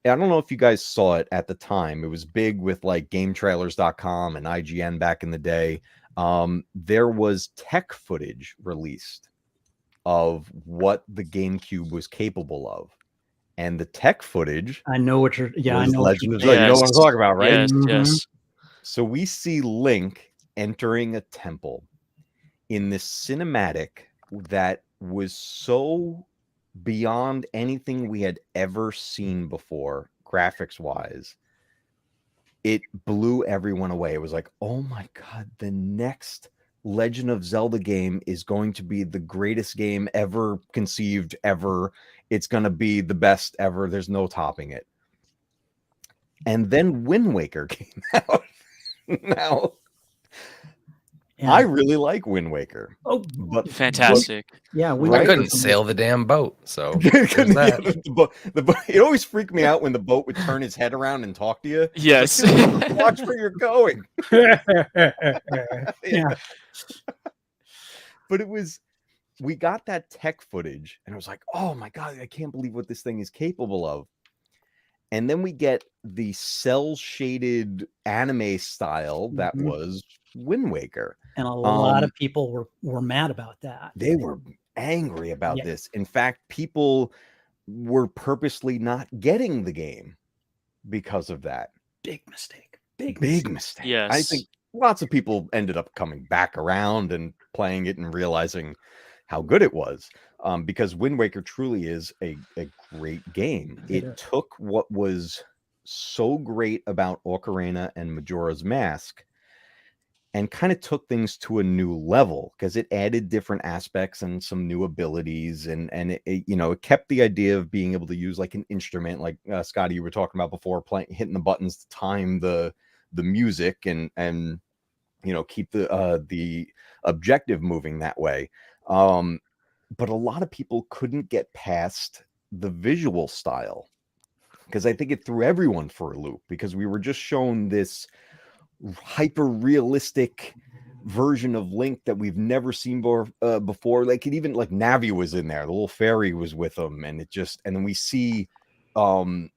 I don't know if you guys saw it at the time. It was big with like GameTrailers.com and IGN back in the day. There was tech footage released of what the GameCube was capable of. And the tech footage I know what you're. Yeah, I was know what Legend you're of Zelda. You know what I'm Yes. talking about, right? Yes, Mhm. yes. So we see Link entering a temple in this cinematic that was so beyond anything we had ever seen before, graphics wise. It blew everyone away. It was like, oh my God, the next Legend of Zelda game is going to be the greatest game ever conceived, ever. It's going to be the best ever. There's no topping it. And then Wind Waker came out. Now, Yeah. I really like Wind Waker. Oh, But Fantastic. yeah. We Right? I were- couldn't sail the damn boat, so Couldn't- there's that. the boat, it always freaked me out when the boat would turn his head around and talk to you. Yes. Like, watch where you're going. yeah. But we got that tech footage and I was like, oh my God, I can't believe what this thing is capable of. And then we get the cell shaded anime style that Mhm. was Wind Waker. And a lot of people were mad about that. They were angry about Yeah. this. In fact, people were purposely not getting the game because of that. Big mistake. Big Big mistake. mistake. I Yes. think lots of people ended up coming back around and playing it and realizing how good it was. Because Wind Waker truly is a great game. It It is. took what was so great about Ocarina and Majora's Mask and kind of took things to a new level because it added different aspects and some new abilities and it kept the idea of being able to use like an instrument like Scotty you were talking about before, hitting the buttons to time the music and keep the objective moving that way. But a lot of people couldn't get past the visual style because I think it threw everyone for a loop because we were just shown this hyper realistic version of Link that we've never seen before. Like it even like Navi was in there, the little fairy was with him, and then we see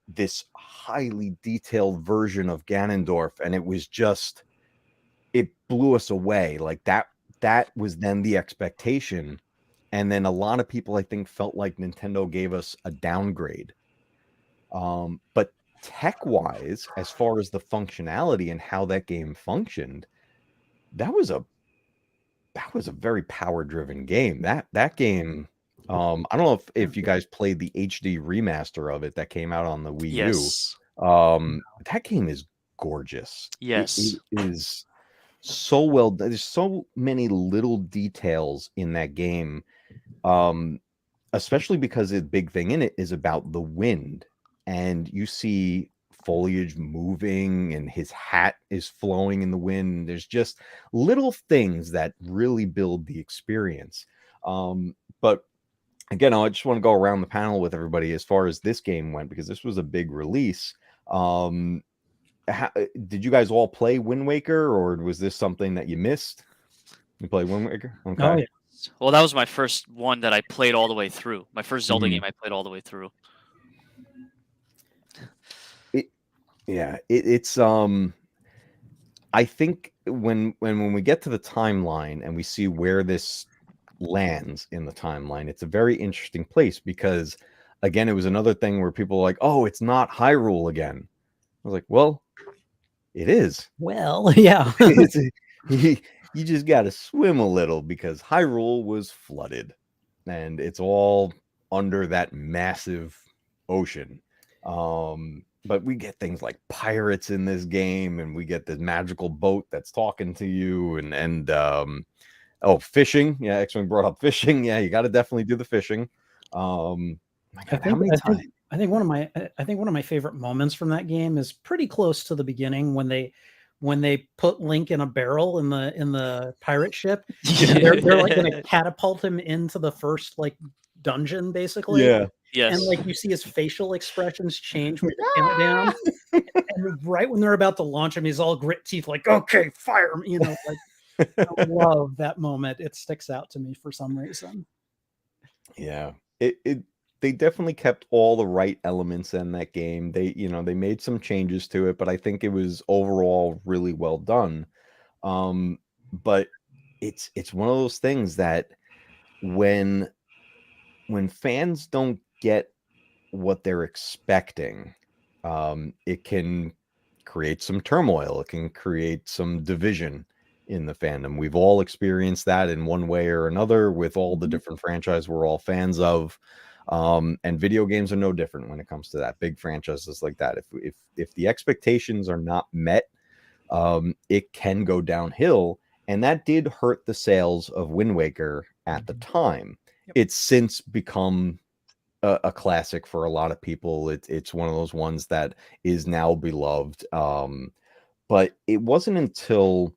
this highly detailed version of Ganondorf, and it blew us away. Like that was then the expectation. And then a lot of people, I think, felt like Nintendo gave us a downgrade. But tech-wise, as far as the functionality and how that game functioned, that was a very power-driven game. That game, I don't know if you guys played the HD remaster of it that came out on the Wii U. Yes. That game is gorgeous. Yes. It is so well done. There's so many little details in that game, especially because the big thing in it is about the wind, and you see foliage moving and his hat is flowing in the wind. There's just little things that really build the experience. But again, I just want to go around the panel with everybody as far as this game went, because this was a big release. Did you guys all play Wind Waker, or was this something that you missed? You played Wind Waker? Okay. Oh, yeah. Well, that was my first one that I played all the way through. My first Zelda game I played all the way through. It's I think when we get to the timeline and we see where this lands in the timeline, it's a very interesting place, because again, it was another thing where people were like, oh, it's not Hyrule again. I was like, well, it is. Well, yeah. You just got to swim a little, because Hyrule was flooded and it's all under that massive ocean. But we get things like pirates in this game, and we get this magical boat that's talking to you, and fishing. Yeah, X-Wing brought up fishing. Yeah, you got to definitely do the fishing. My God, how many times? I think one of my favorite moments from that game is pretty close to the beginning, when they put Link in a barrel in the pirate ship. They're like going to catapult him into the first like dungeon, basically. Yeah. Yes. And like you see his facial expressions change with the countdown. And right when they're about to launch him, he's all grit teeth, like, okay, fire me. Like I love that moment. It sticks out to me for some reason. Yeah. They definitely kept all the right elements in that game. They made some changes to it, but I think it was overall really well done. But it's one of those things that when fans don't get what they're expecting, it can create some turmoil. It can create some division in the fandom. We've all experienced that in one way or another with all the different franchises we're all fans of. And video games are no different when it comes to that. Big franchises like that, if the expectations are not met, it can go downhill, and that did hurt the sales of Wind Waker at the time. Yep. It's since become a classic for a lot of people. It's one of those ones that is now beloved. But it wasn't until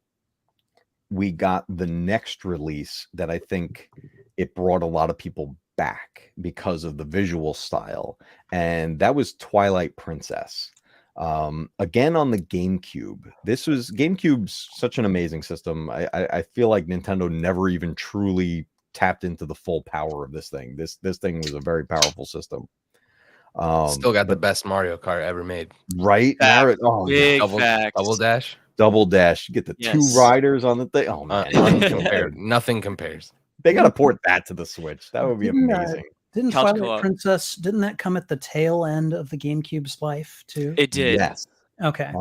we got the next release that I think it brought a lot of people back because of the visual style, and that was Twilight Princess. Again on the GameCube. GameCube's such an amazing system. I feel like Nintendo never even truly tapped into the full power of this thing. This thing was a very powerful system. Still got the best Mario Kart ever made. Right? Fact. Oh, Big Double dash. Double dash. You get the two riders on the thing. Oh man, Nothing compares. They got to port that to the Switch. That would be amazing. Didn't Couch Twilight co-op. Princess, didn't that come at the tail end of the GameCube's life too? It did. Yes. Okay.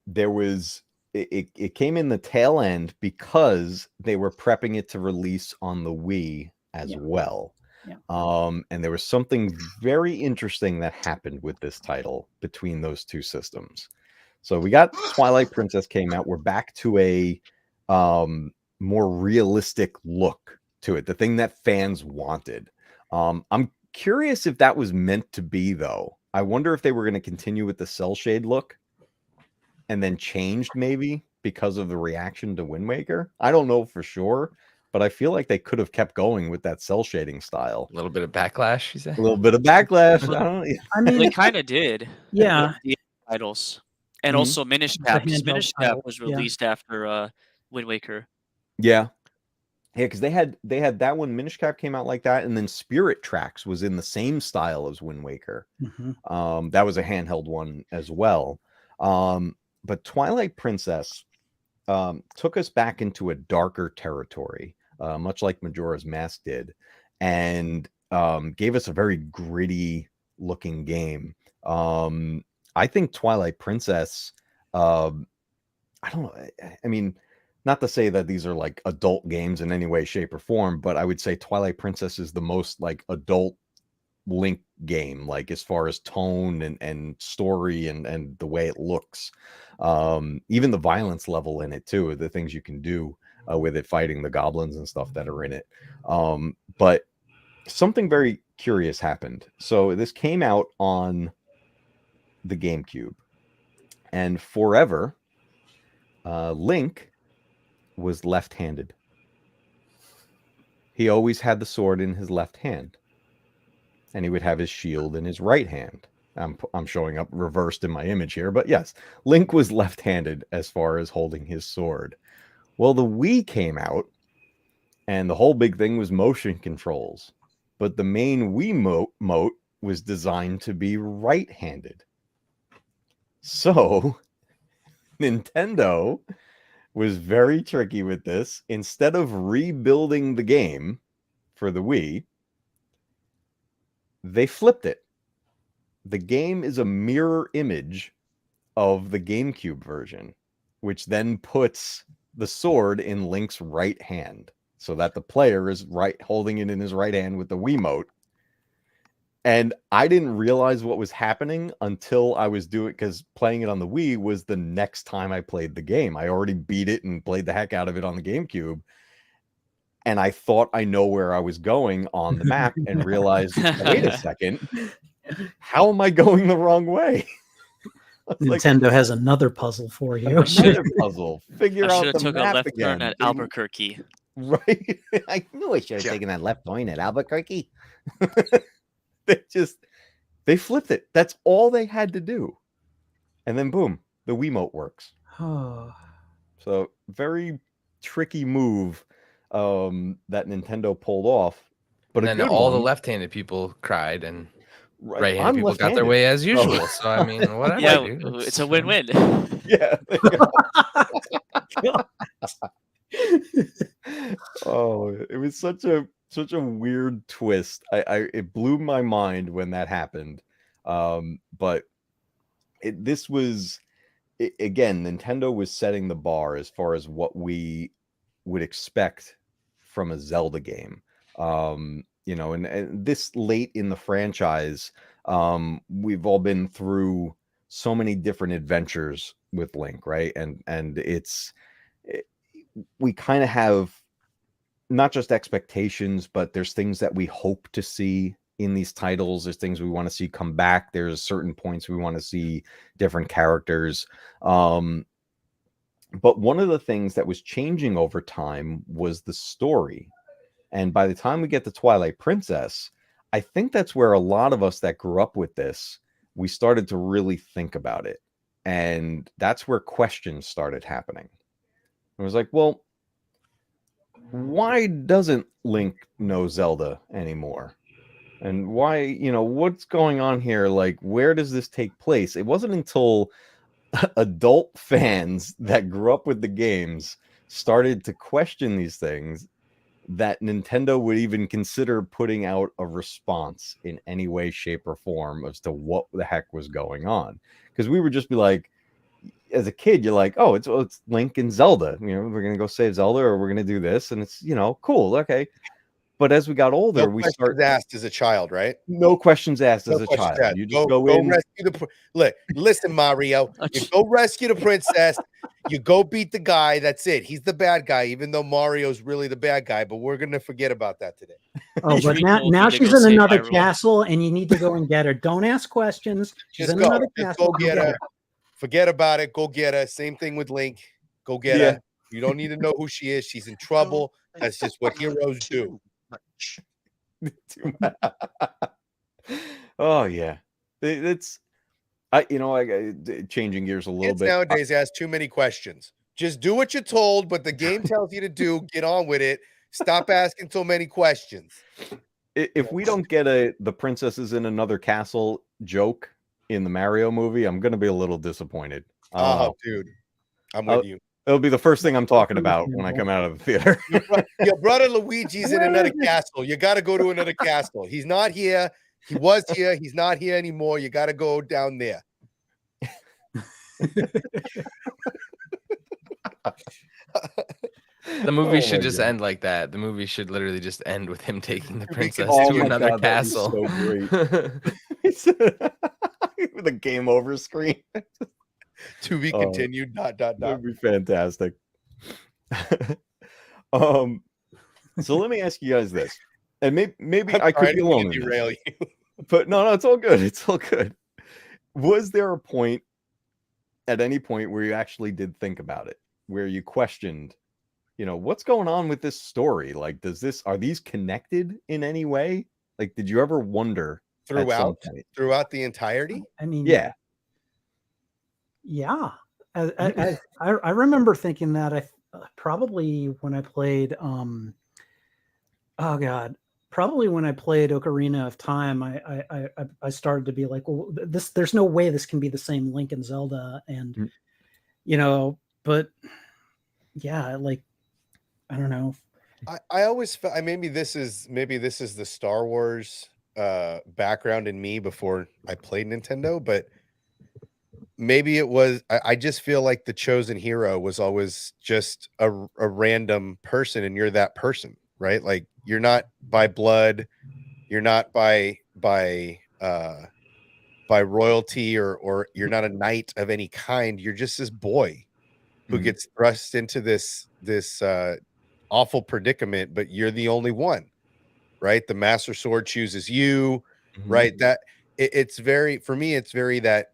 There was it came in the tail end because they were prepping it to release on the Wii as well. Yeah. And there was something very interesting that happened with this title between those two systems. So we got Twilight Princess came out. We're back to a more realistic look to it, the thing that fans wanted. I'm curious if that was meant to be, though. I wonder if they were going to continue with the cell shade look and then changed maybe because of the reaction to Wind Waker. I don't know for sure, but I feel like they could have kept going with that cell shading style. A little bit of backlash, you say? A little bit of backlash. I don't know. I mean, They kind of did. yeah. The titles. And Mhm. also Minish Cap. handheld Minish Cap title, was yeah. released after Wind Waker. Yeah. Yeah, because they had that one. Minish Cap came out like that, and then Spirit Tracks was in the same style as Wind Waker. Mhm. That was a handheld one as well. But Twilight Princess, took us back into a darker territory, much like Majora's Mask did, and gave us a very gritty looking game. I think Twilight Princess, I don't know. I mean, not to say that these are like adult games in any way, shape, or form, but I would say Twilight Princess is the most like adult Link game, like as far as tone and story and the way it looks. Even the violence level in it too, the things you can do with it, fighting the goblins and stuff that are in it. But something very curious happened. So this came out on the GameCube, and forever Link was left-handed. He always had the sword in his left hand, and he would have his shield in his right hand. I'm showing up reversed in my image here, but yes, Link was left-handed as far as holding his sword. Well, the Wii came out, and the whole big thing was motion controls, but the main Wii mote was designed to be right-handed. So Nintendo was very tricky with this. Instead of rebuilding the game for the Wii, they flipped it. The game is a mirror image of the GameCube version, which then puts the sword in Link's right hand, so that the player is holding it in his right hand with the Wiimote. And I didn't realize what was happening until I was doing, because playing it on the Wii was the next time I played the game. I already beat it and played the heck out of it on the GameCube. And I thought I know where I was going on the map and realized, wait a second, how am I going the wrong way? Nintendo has another puzzle for you. Another puzzle. Figure I out should have the took a map left again. turn at Albuquerque. Right? I knew I should have taken that left point at Albuquerque. They flipped it. That's all they had to do. And then boom, the Wiimote works. So very tricky move that Nintendo pulled off. But and then all the left-handed people cried, and right-handed people got their way as usual. So I mean, whatever. Yeah, dude. it's a win-win. Yeah. Oh, it was such a weird twist. It blew my mind when that happened. But this was again, Nintendo was setting the bar as far as what we would expect from a Zelda game. You know, and this late in the franchise, we've all been through so many different adventures with Link, right? And we kind of have not just expectations, but there's things that we hope to see in these titles. There's things we want to see come back. There's certain points we want to see different characters. But one of the things that was changing over time was the story. And by the time we get to Twilight Princess, I think that's where a lot of us that grew up with this, we started to really think about it. And that's where questions started happening. It was like, well, why doesn't Link know Zelda anymore? And why, you know, what's going on here? Like, where does this take place? It wasn't until adult fans that grew up with the games started to question these things that Nintendo would even consider putting out a response in any way, shape, or form as to what the heck was going on. Because we would just be like, as a kid, you're like, oh, it's Link and Zelda. You know, we're gonna go save Zelda, or we're gonna do this, and it's, you know, cool, okay. But as we got older, we start asked as a child, right? No questions asked as a child. You just go in. Rescue the listen, Mario. You go rescue the princess. You go beat the guy. That's it. He's the bad guy, even though Mario's really the bad guy. But we're gonna forget about that today. Oh, but now she's in another castle, and you need to go and get her. Don't ask questions. She's in another castle. Go get her. Forget about it. Go get her. Same thing with Link. Go get her. You don't need to know who she is. She's in trouble. That's just what heroes do. Oh yeah, it's changing gears a little bit. Nowadays ask too many questions. Just do what you're told, but the game tells you to do. Get on with it. Stop asking so many questions. If we don't get the princesses in another castle joke in the Mario movie, I'm gonna be a little disappointed. Oh, dude, I'm with you. It'll be the first thing I'm talking about when I come out of the theater. Your brother Luigi's in another castle. You got to go to another castle. He's not here. He was here. He's not here anymore. You got to go down there. The movie Oh should my just God. end like that. The movie should literally just end with him taking the To be princess Oh to my another God, that'd be castle. so great. With a game over screen. To be continued. ... That'd be fantastic. So let me ask you guys this, and maybe I could be alone in this. derail you. But no, it's all good. It's all good. Was there a point, at any point, where you actually did think about it, where you questioned, what's going on with this story? Like, are these connected in any way? Like, did you ever wonder throughout the entirety? I mean, Yeah. Yeah. I remember thinking that probably when I played probably when I played Ocarina of Time, I started to be like, well, there's no way this can be the same Link and Zelda, and but yeah, like, I don't know. I always felt maybe this is the Star Wars background in me before I played Nintendo, but maybe it was, I just feel like the chosen hero was always just a random person, and you're that person, right? Like, you're not by blood, you're not by royalty, or you're not a knight of any kind. You're just this boy who gets thrust into this awful predicament, but you're the only one, right? The Master Sword chooses you, right? That it's very, for me, it's very that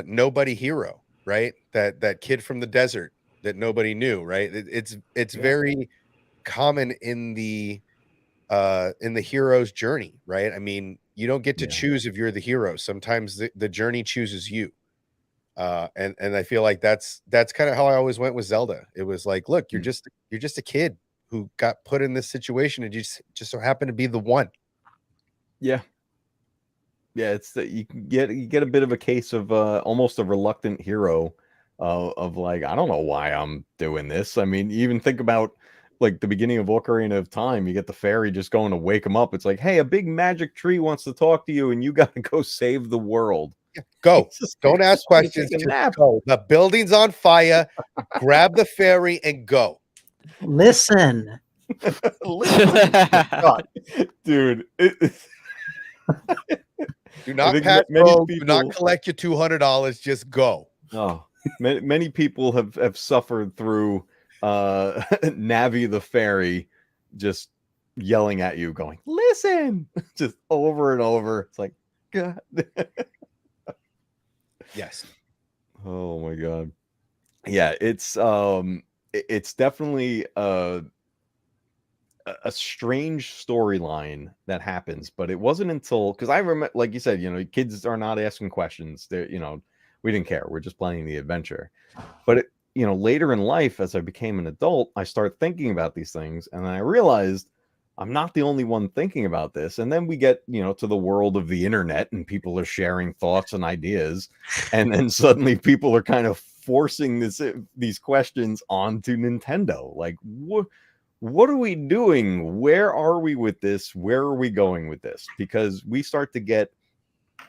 nobody hero, right? That kid from the desert that nobody knew, right? It's very common in the hero's journey, right? I mean, you don't get to choose if you're the hero. Sometimes the journey chooses you. And I feel like that's kind of how I always went with Zelda. It was like, look, you're just a kid who got put in this situation, and you just so happen to be the one. Yeah. It's that you get a bit of a case of almost a reluctant hero, of like, I don't know why I'm doing this. I mean, you even think about like the beginning of Ocarina of Time. You get the fairy just going to wake him up. It's like, hey, a big magic tree wants to talk to you, and you got to go save the world. Go. Don't ask questions. Just go. The building's on fire. Grab the fairy and go. Listen. God, dude. Do not pass go. Do not collect your $200. Just go. Oh, many people have suffered through Navi the fairy just yelling at you, going, listen, just over and over. It's like, God. Yes. Oh my God. Yeah, it's definitely a strange storyline that happens, but it wasn't until, because I remember, like you said, kids are not asking questions. They're, we didn't care. We're just playing the adventure. But later in life, as I became an adult, I started thinking about these things, and then I realized I'm not the only one thinking about this. And then we get, to the world of the internet, and people are sharing thoughts and ideas, and then suddenly people are kind of forcing these questions onto Nintendo. Like, what are we doing? Where are we with this? Where are we going with this? Because we start to get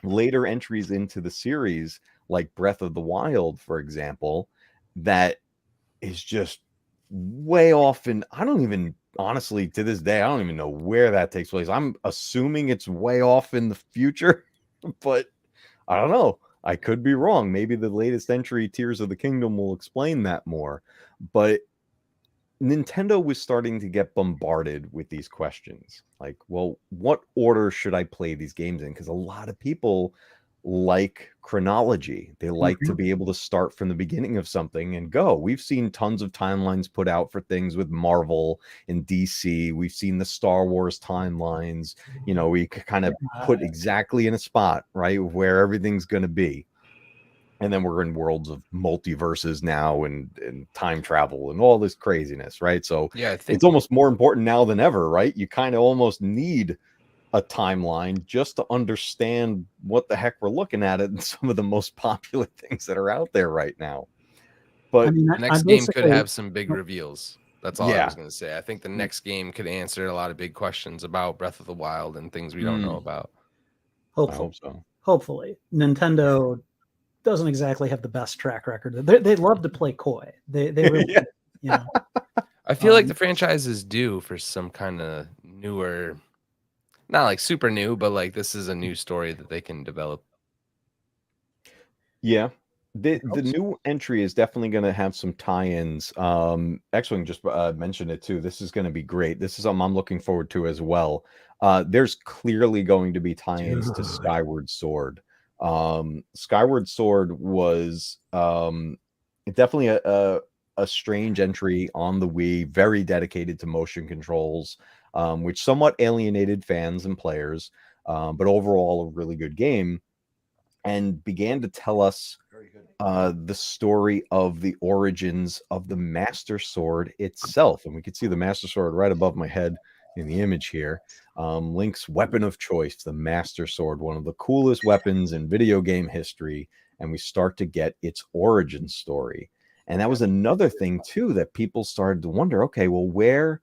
later entries into the series, like Breath of the Wild, for example, that is just way off. And I don't even, honestly, to this day, I don't even know where that takes place. I'm assuming it's way off in the future, but I don't know. I could be wrong. Maybe the latest entry, Tears of the Kingdom, will explain that more. But Nintendo was starting to get bombarded with these questions. Like, well, what order should I play these games in? Because a lot of people like chronology. They like to be able to start from the beginning of something and go. We've seen tons of timelines put out for things with Marvel and DC. We've seen the Star Wars timelines. We kind of put exactly in a spot, right, where everything's going to be. And then we're in worlds of multiverses now, and time travel and all this craziness, right? So yeah, it's almost more important now than ever, right? You kind of almost need a timeline just to understand what the heck we're looking at and some of the most popular things that are out there right now. But I mean, The next I'm game could basically- have some big reveals. That's all I Yeah. was going to say. I think the next game could answer a lot of big questions about Breath of the Wild and things we don't know about. I hopefully, hope so. hopefully, Nintendo doesn't exactly have the best track record. They love to play coy. They really, Yeah. you know. I feel like the franchise is due for some kind of newer, not like super new, but like this is a new story that they can develop. Yeah. The hope so. new entry is definitely going to have some tie-ins. X-Wing just mentioned it too. This is going to be great. This is something I'm looking forward to as well. There's clearly going to be tie-ins to Dude. Skyward Sword. Skyward Sword was definitely a strange entry on the Wii, very dedicated to motion controls, which somewhat alienated fans and players, but overall a really good game, and began to tell us the story of the origins of the Master Sword itself. And we can see the Master Sword right above my head in the image here. Link's weapon of choice, the Master Sword, one of the coolest weapons in video game history. And we start to get its origin story. And that was another thing too that people started to wonder, okay, well, where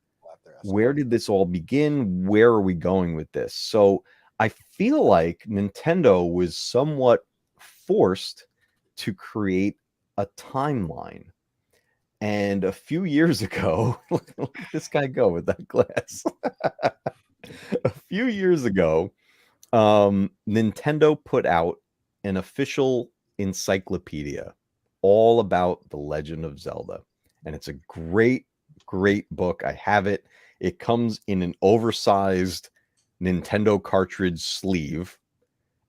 did this all begin? Where are we going with this? So I feel like Nintendo was somewhat forced to create a timeline. And a few years ago, look at this guy go with that glass. A few years ago, Nintendo put out an official encyclopedia all about the Legend of Zelda. And it's a great, great book. I have it. It comes in an oversized Nintendo cartridge sleeve,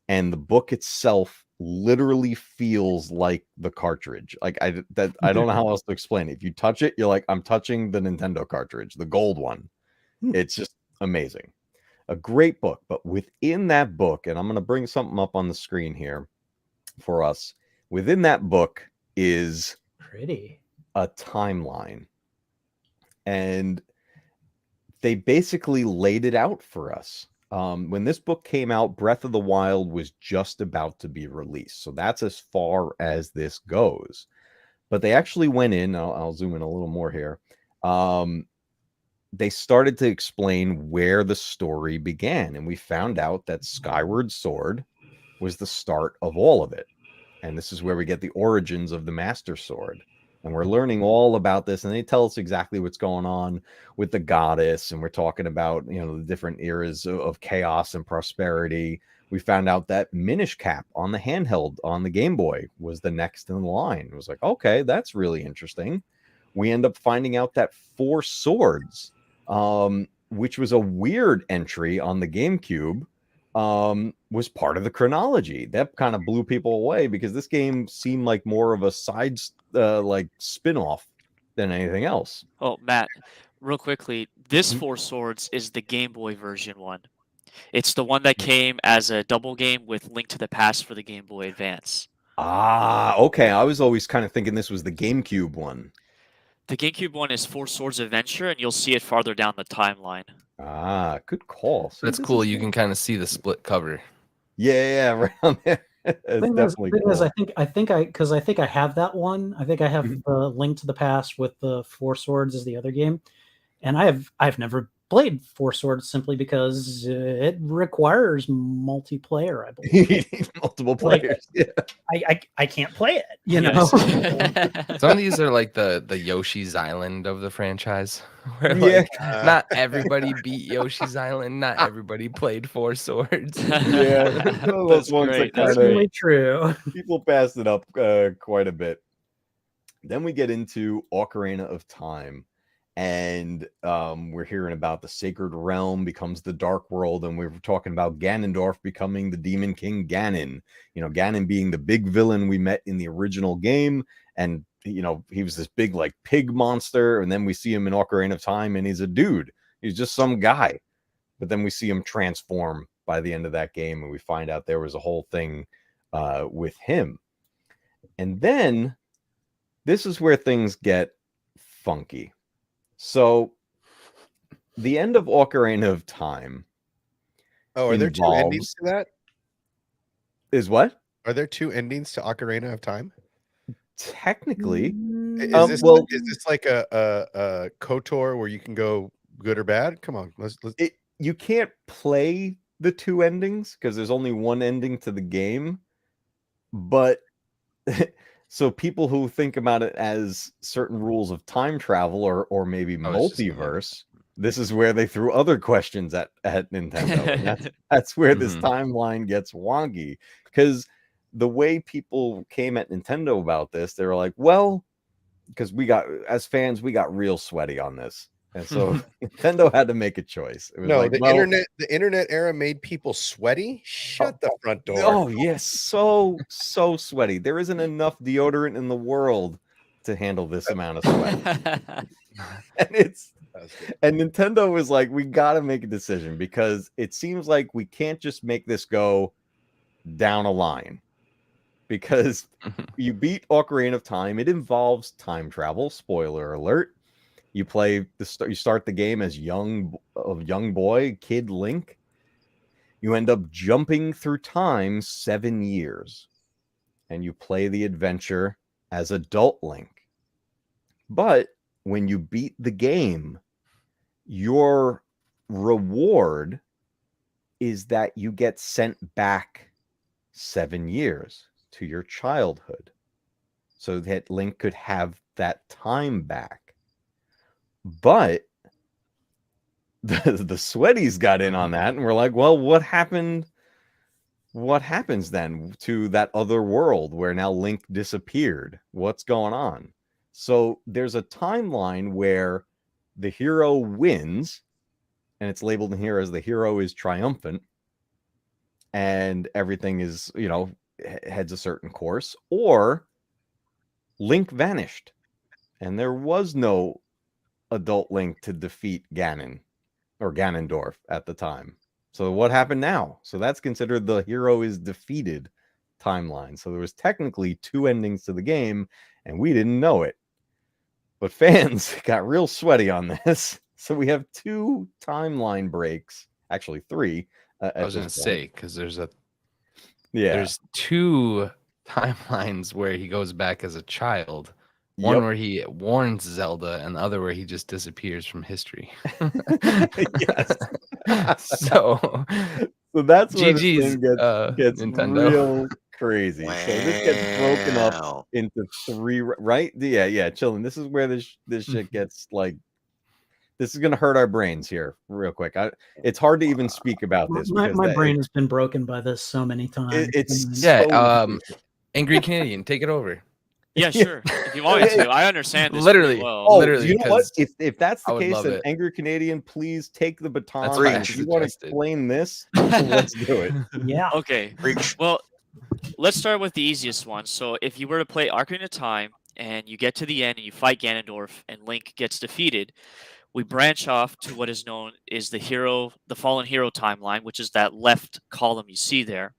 and the book itself literally feels like the cartridge. Like I don't know how else to explain it. If you touch it, you're like, I'm touching the Nintendo cartridge, the gold one. It's just amazing. A great book. But within that book, and I'm going to bring something up on the screen here for us. Within that book is Pretty. a timeline. And they basically laid it out for us. When this book came out, Breath of the Wild was just about to be released. So that's as far as this goes. But they actually went in, I'll zoom in a little more here. They started to explain where the story began. And we found out that Skyward Sword was the start of all of it. And this is where we get the origins of the Master Sword. And we're learning all about this, and they tell us exactly what's going on with the goddess. And we're talking about, the different eras of chaos and prosperity. We found out that Minish Cap on the handheld on the Game Boy was the next in the line. It was like, okay, that's really interesting. We end up finding out that Four Swords, which was a weird entry on the GameCube, was part of the chronology. That kind of blew people away because this game seemed like more of a side like spin-off than anything else. Oh, Matt, real quickly, this Mhm. Four Swords is the Game Boy version one. It's the one that came as a double game with Link to the Past for the Game Boy Advance. Okay. I was always kind of thinking this was the GameCube one. The GameCube one is Four Swords Adventure, and you'll see it farther down the timeline. Good call. See, That's this cool. is You can kind of see the split cover. Yeah, right on there. It's definitely Thing is, cool. I think I have that one. I think I have the Link to the Past with the Four Swords as the other game, and I've never played Four Swords simply because it requires multiplayer. I believe Multiple Like, players. Yeah. I can't play it. Yes. Some of these are like the Yoshi's Island of the franchise. Where Yeah. like not everybody beat Yoshi's Island, not everybody played Four Swords. Yeah, it's one of those That's ones that great. kind That's of Certainly true. people passed it up quite a bit. Then we get into Ocarina of Time, and we're hearing about the Sacred Realm becomes the Dark World, and we were talking about Ganondorf becoming the Demon King Ganon. Ganon being the big villain we met in the original game, and he was this big like pig monster, and then we see him in Ocarina of Time, and he's a dude. He's just some guy, but then we see him transform by the end of that game, and we find out there was a whole thing with him. And then this is where things get funky. So the end of Ocarina of Time Oh, are there two endings to that? is what? Are there two endings to Ocarina of Time? Technically, Is this like a KOTOR where you can go good or bad? Come on, let's you can't play the two endings because there's only one ending to the game. But so people who think about it as certain rules of time travel or maybe multiverse, this is where they threw other questions at Nintendo. And that's where this timeline gets wonky. Because the way people came at Nintendo about this, they were like, well, because as fans, we got real sweaty on this. And so Nintendo had to make a choice. It was the internet era made people sweaty. Shut the front door. Oh yes, so sweaty. There isn't enough deodorant in the world to handle this amount of sweat. And Nintendo was like, we got to make a decision because it seems like we can't just make this go down a line. Because you beat Ocarina of Time, it involves time travel. Spoiler alert. You start the game as young boy, kid Link. You end up jumping through time 7 years, and you play the adventure as adult Link. But when you beat the game, your reward is that you get sent back 7 years to your childhood so that Link could have that time back. But the sweaties got in on that and we're like, well, what happens then to that other world where now Link disappeared? What's going on? So there's a timeline where the hero wins, and it's labeled in here as the hero is triumphant, and everything is, heads a certain course, or Link vanished, and there was no adult Link to defeat Ganon or Ganondorf at the time. So what happened now? So that's considered the hero is defeated timeline. So there was technically two endings to the game, and we didn't know it. But fans got real sweaty on this. So we have two timeline breaks, actually three. I was going to say, because there's two timelines where he goes back as a child. One where he warns Zelda, and the other where he just disappears from history. Yes. so that's where GG's, gets Nintendo. Real crazy. Wow. So this gets broken up into three, right? Yeah, chilling. This is where this shit gets like. This is gonna hurt our brains here, real quick. It's hard to even speak about this. My brain has been broken by this so many times. Angry Canadian, take it over. Yeah, sure. If you want me to, I understand this literally. well. Literally, you know what? If that's the case, then it. Angry Canadian, please take the baton. If you want to explain this, let's do it. Yeah. Okay. Well, let's start with the easiest one. So if you were to play Ocarina of Time and you get to the end and you fight Ganondorf and Link gets defeated, we branch off to what is known as the fallen hero timeline, which is that left column you see there.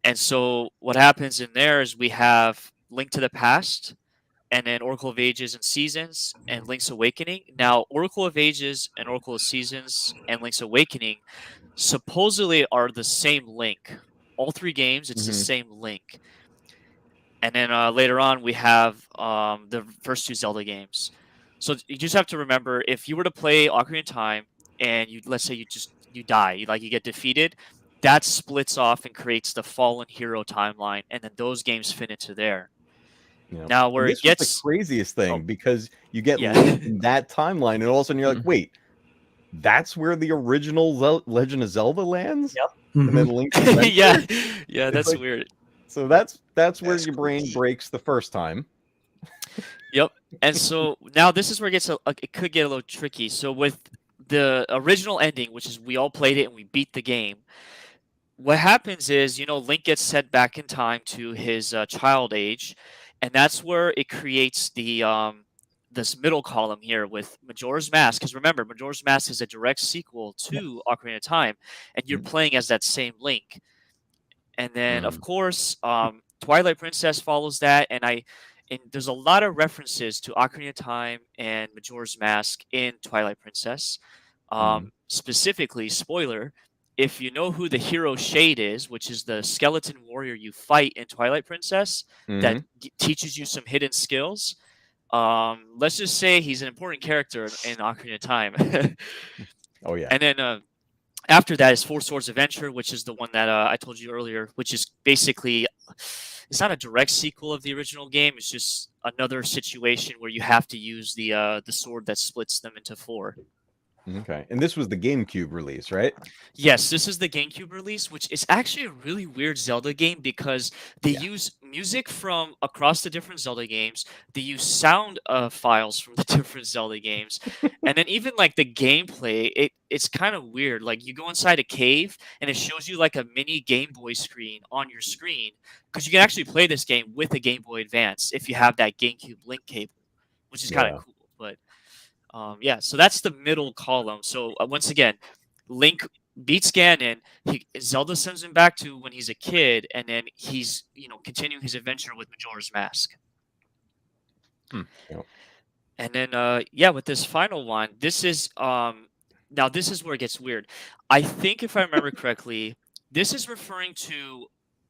And so what happens in there is we have Link to the Past, and then Oracle of Ages and Seasons, and Link's Awakening. Now, Oracle of Ages and Oracle of Seasons and Link's Awakening supposedly are the same Link. All three games, it's the same Link. And then later on, we have the first two Zelda games. So you just have to remember, if you were to play Ocarina of Time, and let's say you die, you get defeated, that splits off and creates the Fallen Hero timeline, and then those games fit into there. Now, where it gets the craziest thing, because you get Link in that timeline, and all of a sudden you're like, wait, that's where the original Legend of Zelda lands? Yep. And then Link yeah, that's weird. So that's where your brain breaks the first time. Yep. And so now this is where it could get a little tricky. So with the original ending, which is we all played it and we beat the game, what happens is, Link gets sent back in time to his child age, and that's where it creates the this middle column here with Majora's Mask. Because remember, Majora's Mask is a direct sequel to Ocarina of Time, and you're playing as that same Link. And then, of course, Twilight Princess follows that, and there's a lot of references to Ocarina of Time and Majora's Mask in Twilight Princess. Specifically, spoiler, if you know who the hero Shade is, which is the skeleton warrior you fight in Twilight Princess that teaches you some hidden skills, Let's just say he's an important character in Ocarina of Time. Oh yeah. And then after that is Four Swords Adventure, which is the one that I told you earlier, which is basically, it's not a direct sequel of the original game. It's just another situation where you have to use the sword that splits them into four. Okay. And this was the GameCube release, right? Yes, this is the GameCube release, which is actually a really weird Zelda game because they Yeah. use music from across the different Zelda games. They use sound files from the different Zelda games, and then even like the gameplay, it's kind of weird. Like you go inside a cave and it shows you like a mini Game Boy screen on your screen because you can actually play this game with a Game Boy Advance if you have that GameCube link cable, which is kind Yeah. of cool. But yeah, so that's the middle column. So once again, Link beats Ganon. Zelda sends him back to when he's a kid, and then he's continuing his adventure with Majora's Mask. Yep. And then yeah, with this final one, this is now this is where it gets weird. I think if I remember correctly, this is referring to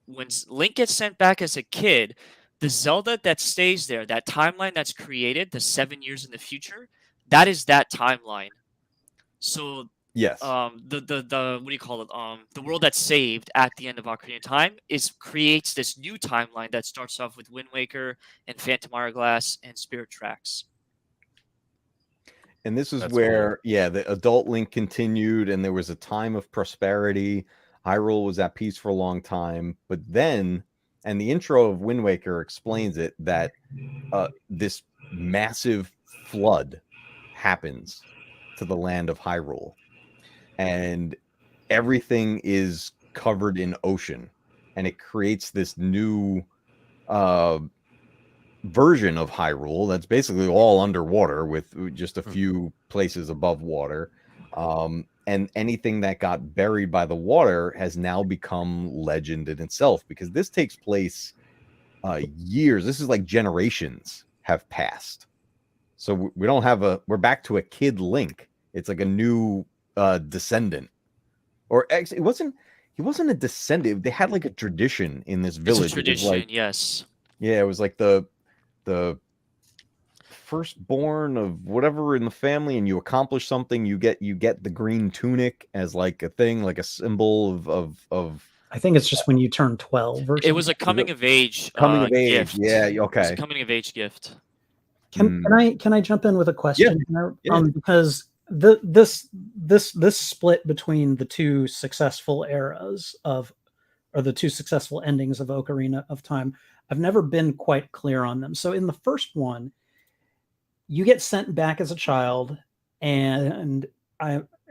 when Link gets sent back as a kid. The Zelda that stays there, that timeline that's created, the 7 years in the future, that is that timeline. So Yes. the what do you call it? The world that's saved at the end of Ocarina of Time creates this new timeline that starts off with Wind Waker and Phantom Hourglass and Spirit Tracks. And this is That's where, yeah, the adult Link continued, and there was a time of prosperity. Hyrule was at peace for a long time, but then, and the intro of Wind Waker explains it, that this massive flood happens to the land of Hyrule, and everything is covered in ocean, and it creates this new version of Hyrule that's basically all underwater with just a few places above water. And anything that got buried by the water has now become legend in itself, because this takes place years. This is like generations have passed. So we don't have we're back to a kid Link. It's like a new descendant. Or actually, he wasn't a descendant. They had like a tradition in this village. It's a tradition, like, yes. yeah, it was like the firstborn of whatever in the family, and you accomplish something, you get the green tunic as like a thing, like a symbol of I think it's just when you turn 12 or It was a something. coming of age age. gift. Yeah, It was a okay. coming of age gift. Can I jump in with a question here? Yeah. Because this split between the two successful eras or the two successful endings of Ocarina of Time, I've never been quite clear on them. So in the first one, you get sent back as a child, and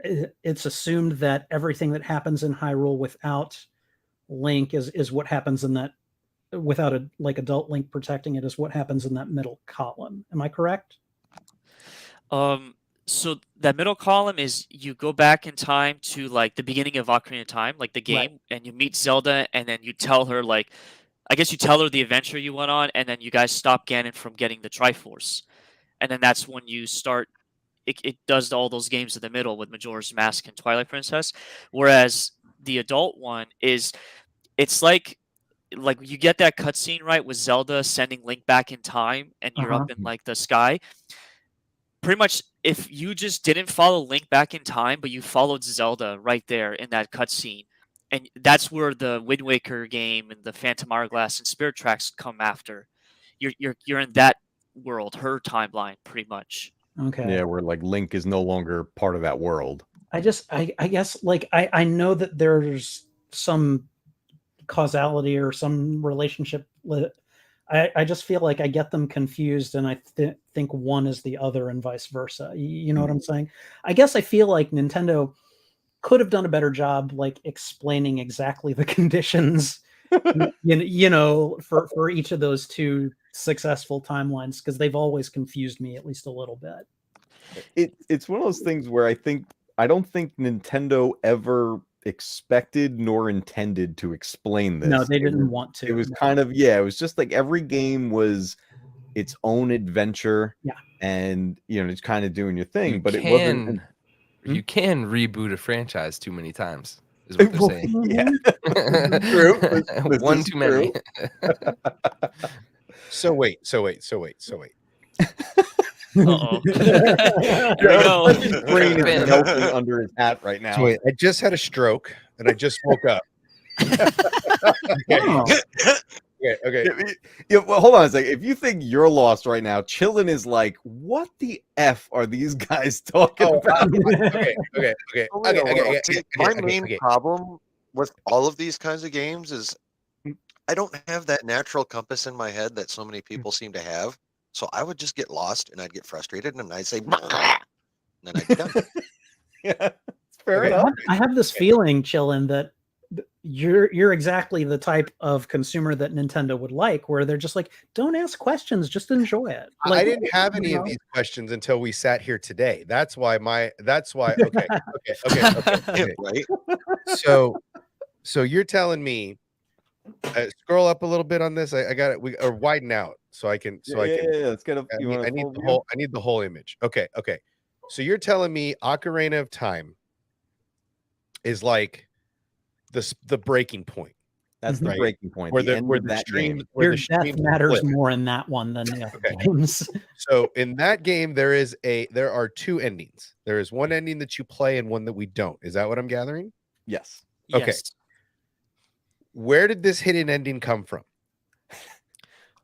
it's assumed that everything that happens in Hyrule without Link is what happens in that, without adult Link protecting it, is what happens in that middle column. Am I correct? So that middle column is you go back in time to like the beginning of Ocarina of Time, like the game, and you meet Zelda, and then you tell her I guess you tell her the adventure you went on, and then you guys stop Ganon from getting the Triforce. And then that's when you start, it does all those games in the middle with Majora's Mask and Twilight Princess. Whereas the adult one it's like you get that cutscene, right, with Zelda sending Link back in time, and you're up in like the sky. Pretty much, if you just didn't follow Link back in time, but you followed Zelda right there in that cutscene, and that's where the Wind Waker game and the Phantom Hourglass and Spirit Tracks come after. You're in that world, her timeline, pretty much. Okay. Yeah, where like Link is no longer part of that world. I guess like I know that there's some causality or some relationship. I just feel like I get them confused, and I think one is the other and vice versa. You know what I'm saying? I guess I feel like Nintendo could have done a better job like explaining exactly the conditions for each of those two successful timelines, because they've always confused me at least a little bit. It's one of those things where I don't think Nintendo ever expected nor intended to explain this. No, they didn't want to. It was kind of, it was just like every game was its own adventure. Yeah. And it's kind of doing your thing, but you can reboot a franchise too many times, is what they're saying. Yeah. True. This One is too many. true. So wait. Uh-oh. Here we go. His brain is melting under his hat right now. So wait, I just had a stroke and I just woke up. Wow. Okay. Yeah, well, hold on a second. If you think you're lost right now, Chillin is like, what the F are these guys talking about? Okay. See, my main problem with all of these kinds of games is I don't have that natural compass in my head that so many people seem to have. So I would just get lost and I'd get frustrated and I'd say, and then I'd be done. Yeah, it's fair Okay. enough. I have this feeling, Chillin, that you're exactly the type of consumer that Nintendo would like, where they're just like, don't ask questions, just enjoy it. I didn't have any of these questions until we sat here today. That's why okay. Right? So you're telling me scroll up a little bit on this. I got it. Or widen out so I can Yeah, let's get a. I need the whole image. Okay. So you're telling me Ocarina of Time is like the breaking point. That's the Right. breaking point. Where the the end where of the that stream game. where Your the death stream matters flip. more in that one than the other Okay. games. So in that game, there are two endings. There is one ending that you play and one that we don't. Is that what I'm gathering? Yes. Okay. Yes. Where did this hidden ending come from?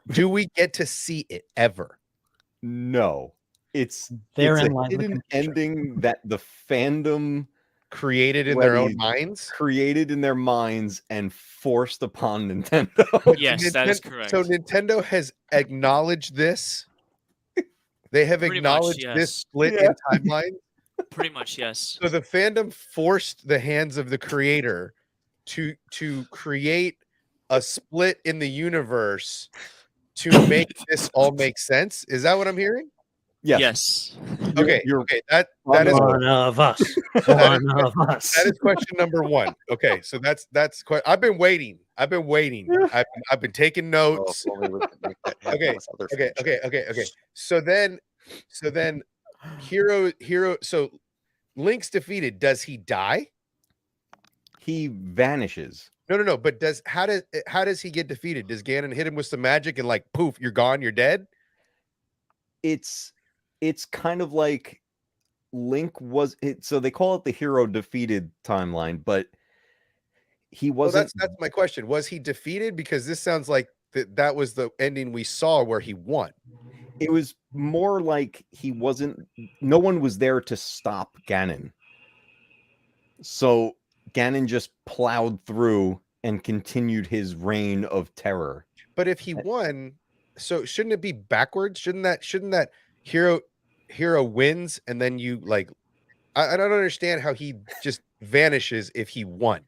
Do we get to see it ever? No. It's Therein a lies the hidden confusion. ending that the fandom Created in their own Letty minds? created in their minds and forced upon Nintendo. Yes, that is correct. So Nintendo has acknowledged this. They have Pretty much, acknowledged this yes. split in timeline. Pretty much, yes. So the fandom forced the hands of the creator to create a split in the universe to make this all make sense. Is that what I'm hearing? Yes. Yes. Okay. You're Okay. That is One of us. One of us. that is question number one. Okay, so that's I've been waiting. I've been taking Oh, notes. if only we could make that happen Okay, with other Okay. franchises. So then hero. So Link's defeated. Does he die? He vanishes. No. But how does he get defeated? Does Ganon hit him with some magic and like poof, you're gone, you're dead? It's kind of like Link was so they call it the hero defeated timeline, but he Well, wasn't. that's my question. Was he defeated? Because this sounds like that was the ending we saw where he won. It was more like he wasn't. No one was there to stop Ganon, so Ganon just plowed through and continued his reign of terror. But if he won, so shouldn't it be backwards? Shouldn't that hero wins and then you like I don't understand how he just vanishes if he won.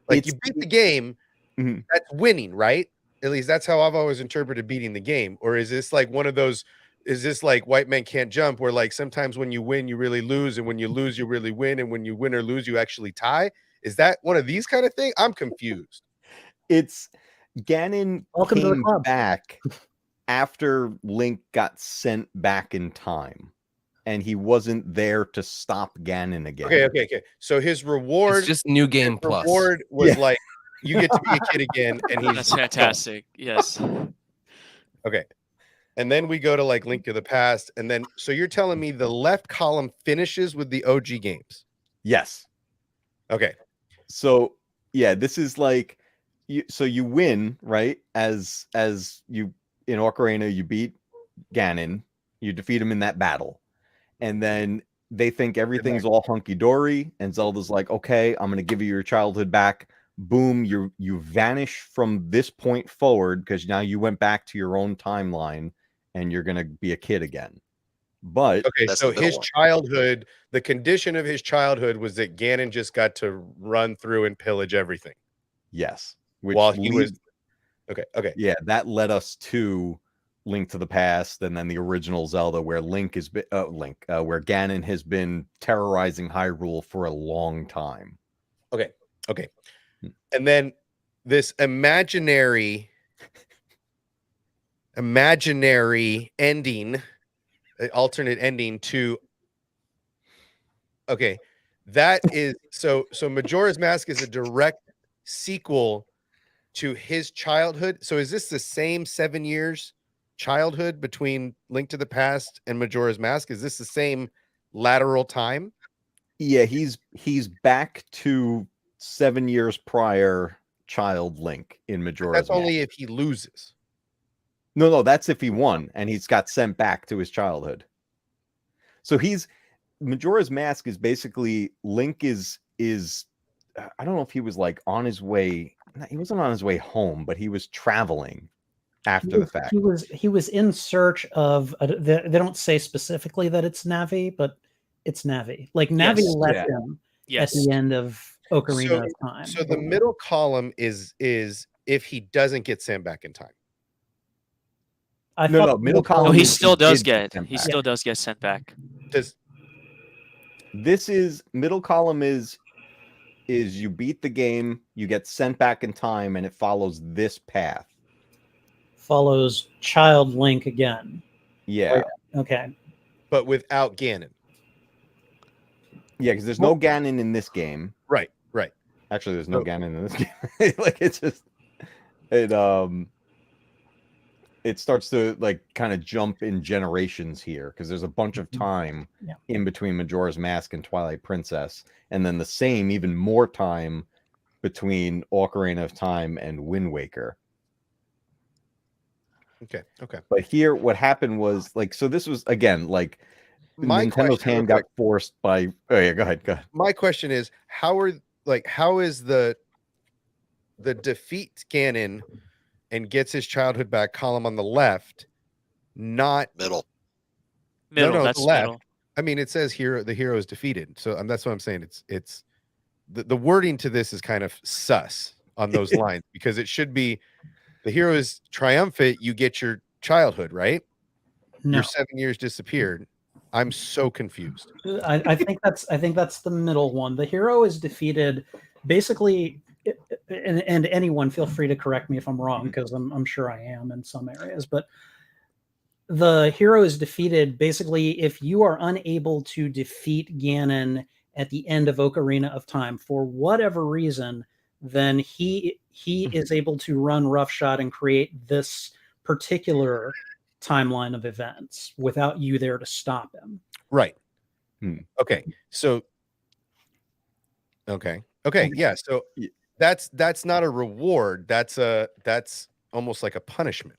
Like you beat the game, Mhm. that's winning, right? At least that's how I've always interpreted beating the game. Or is this like one of those, is this like White Man Can't Jump, where like sometimes when you win, you really lose, and when you lose, you really win, and when you win or lose, you actually tie? Is that one of these kind of things? I'm confused. It's Ganon Welcome to the came club. back after Link got sent back in time, and he wasn't there to stop Ganon again. Okay. So his reward, It's just new game plus. reward was Yeah. like you get to be a kid again, and he's That's fantastic. Yes. okay. And then we go to like Link to the Past, and then so you're telling me the left column finishes with the OG games. Yes. Okay. So yeah, this is like you win, right? As you in Ocarina, you beat Ganon, you defeat him in that battle, and then they think everything's all hunky dory, and Zelda's like, okay, I'm gonna give you your childhood back. Boom, you vanish from this point forward because now you went back to your own timeline and you're gonna be a kid again. But Okay, That's so the middle his one. childhood, the condition of his childhood was that Ganon just got to run through and pillage everything yes, which while he was leads- okay. yeah, that led us to Link to the Past, and then the original Zelda, where where Ganon has been terrorizing Hyrule for a long time. Okay. And then this imaginary ending, alternate ending to okay, that is so Majora's Mask is a direct sequel to his childhood. So is this the same 7 years childhood between Link to the Past and Majora's Mask? Is this the same lateral time? Yeah, he's back to 7 years prior child Link in Majora's That's Mask. only if he loses. No, that's if he won and he's got sent back to his childhood. So Majora's Mask is basically Link is I don't know if he was like on his way. He wasn't on his way home, but he was traveling after the fact. He was in search of. They don't say specifically that it's Navi, but it's Navi. Like Navi left him at the end of Ocarina of Time. So the middle column is if he doesn't get sent back in time. No, middle column. Oh, he is still does did get. He back. still does get sent back. This is middle column is you beat the game, you get sent back in time, and it follows this path. Follows child Link again. Yeah. Okay. But without Ganon. Yeah, because there's no Ganon in this game. Right. Actually, there's no Ganon in this game. Like it's just it starts to like kind of jump in generations here because there's a bunch of time in between Majora's Mask and Twilight Princess, and then the same, even more time between Ocarina of Time and Wind Waker. Okay. But here, what happened was like, so this was again like Nintendo's hand got forced by. Oh yeah, go ahead. My question is, how is the defeat Ganon and gets his childhood back column on the left, not Middle. No, That's the left. middle. I mean, it says here the hero is defeated. So that's what I'm saying. It's the wording to this is kind of sus on those lines because it should be the hero is triumphant. You get your childhood, right? No. Your 7 years disappeared. I'm so confused. I think that's the middle one. The hero is defeated basically, and anyone feel free to correct me if I'm wrong because I'm sure I am in some areas, but the hero is defeated basically if you are unable to defeat Ganon at the end of Ocarina of Time for whatever reason, then he is able to run roughshod and create this particular timeline of events without you there to stop him. Right. Okay. So okay. Yeah. So that's not a reward. That's almost like a punishment.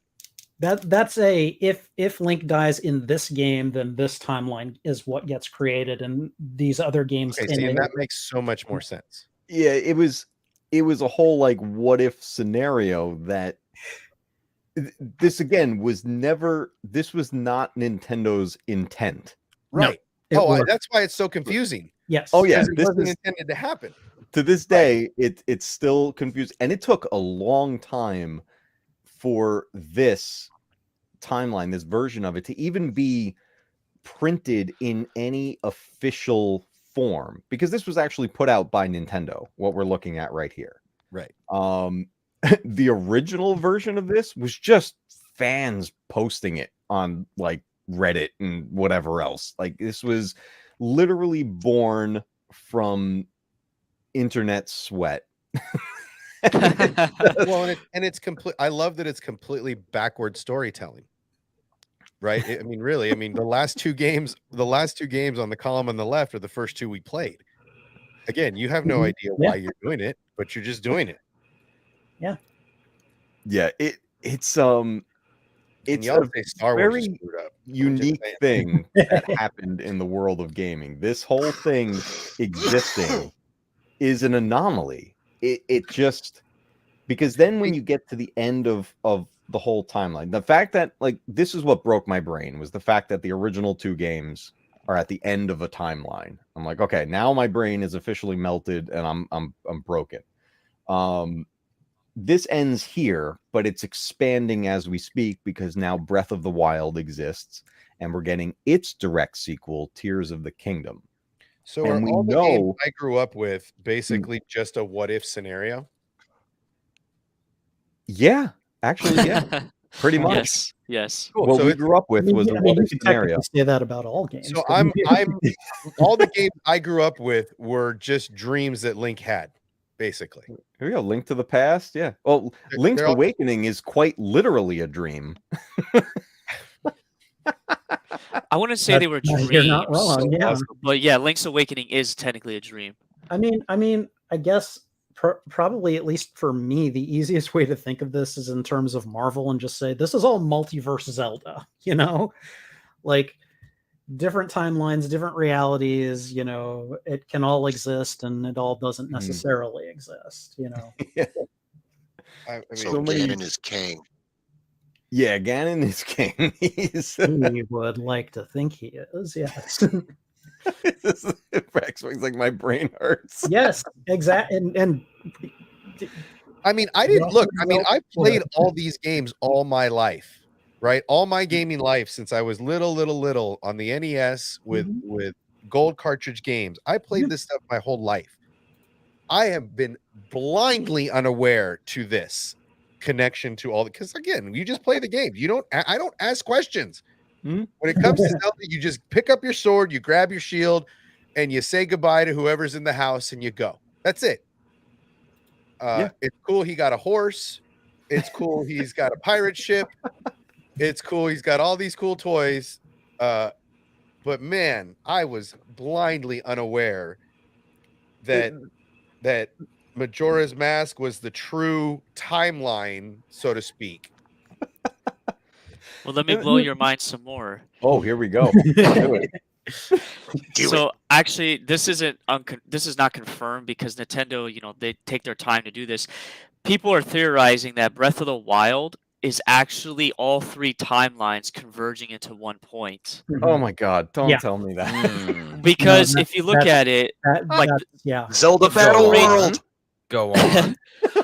That's if Link dies in this game, then this timeline is what gets created, and these other games. Okay, see, and that makes so much more sense. Yeah, it was a whole like what if scenario that this again was never. This was not Nintendo's intent. Right. No, that's why it's so confusing. Yes. Oh yeah, it wasn't intended to happen. To this day, it's still confused, and it took a long time for this timeline, this version of it, to even be printed in any official form, because this was actually put out by Nintendo. What we're looking at right here, right? The original version of this was just fans posting it on like Reddit and whatever else. Like this was literally born from internet sweat. Well, and it's complete. I love that it's completely backward storytelling, right? I mean, really. I mean, the last two games on the column on the left are the first two we played. Again, you have no idea why you're doing it, but you're just doing it. Yeah. It's a very unique thing that happened in the world of gaming. This whole thing existing is an anomaly. It just, because then when you get to the end of the whole timeline, the fact that like this is what broke my brain was the fact that the original two games are at the end of a timeline. I'm like, okay, now my brain is officially melted and I'm broken. This ends here, but it's expanding as we speak because now Breath of the Wild exists and we're getting its direct sequel, Tears of the Kingdom. So are all the games I grew up with basically just a what if scenario? Yeah, actually, yeah, pretty much. Yes. Cool. What So we grew up with was a what if scenario. Say that about all games. So I'm all the games I grew up with were just dreams that Link had, basically. Here we go. Link to the Past. Yeah. Well, Link's Awakening is quite literally a dream. I wouldn't say they were dreams. You're not wrong. So Yeah. awesome. But yeah, Link's Awakening is technically a dream. I mean, I guess probably, at least for me, the easiest way to think of this is in terms of Marvel and just say this is all multiverse Zelda. You know, like different timelines, different realities. You know, it can all exist, and it all doesn't necessarily exist. You know. Yeah. I mean, So so many- Ganon is king. Yeah, Ganon is king. He's He would like to think he is. Yes. Rex was like my brain hurts. Yes. Exactly. And I mean, I didn't look. I mean, I Well, played all these games all my life, right? All my gaming life since I was little on the NES with gold cartridge games. I played this stuff my whole life. I have been blindly unaware to this connection to all the, because again, you just play the game. I don't ask questions. Mhm. When it comes to Zelda, you just pick up your sword, you grab your shield, and you say goodbye to whoever's in the house and you go. That's it. It's cool he got a horse. It's cool he's got a pirate ship. It's cool he's got all these cool toys. But man, I was blindly unaware that Majora's Mask was the true timeline, so to speak. Well, let me blow your mind some more. Oh, here we go. Do it. So actually, this isn't this is not confirmed because Nintendo, you know, they take their time to do this. People are theorizing that Breath of the Wild is actually all three timelines converging into one point. Oh my God! Don't Yeah. tell me that. Because No, if you look at it, like yeah. Zelda the Battle rate- World. Go on.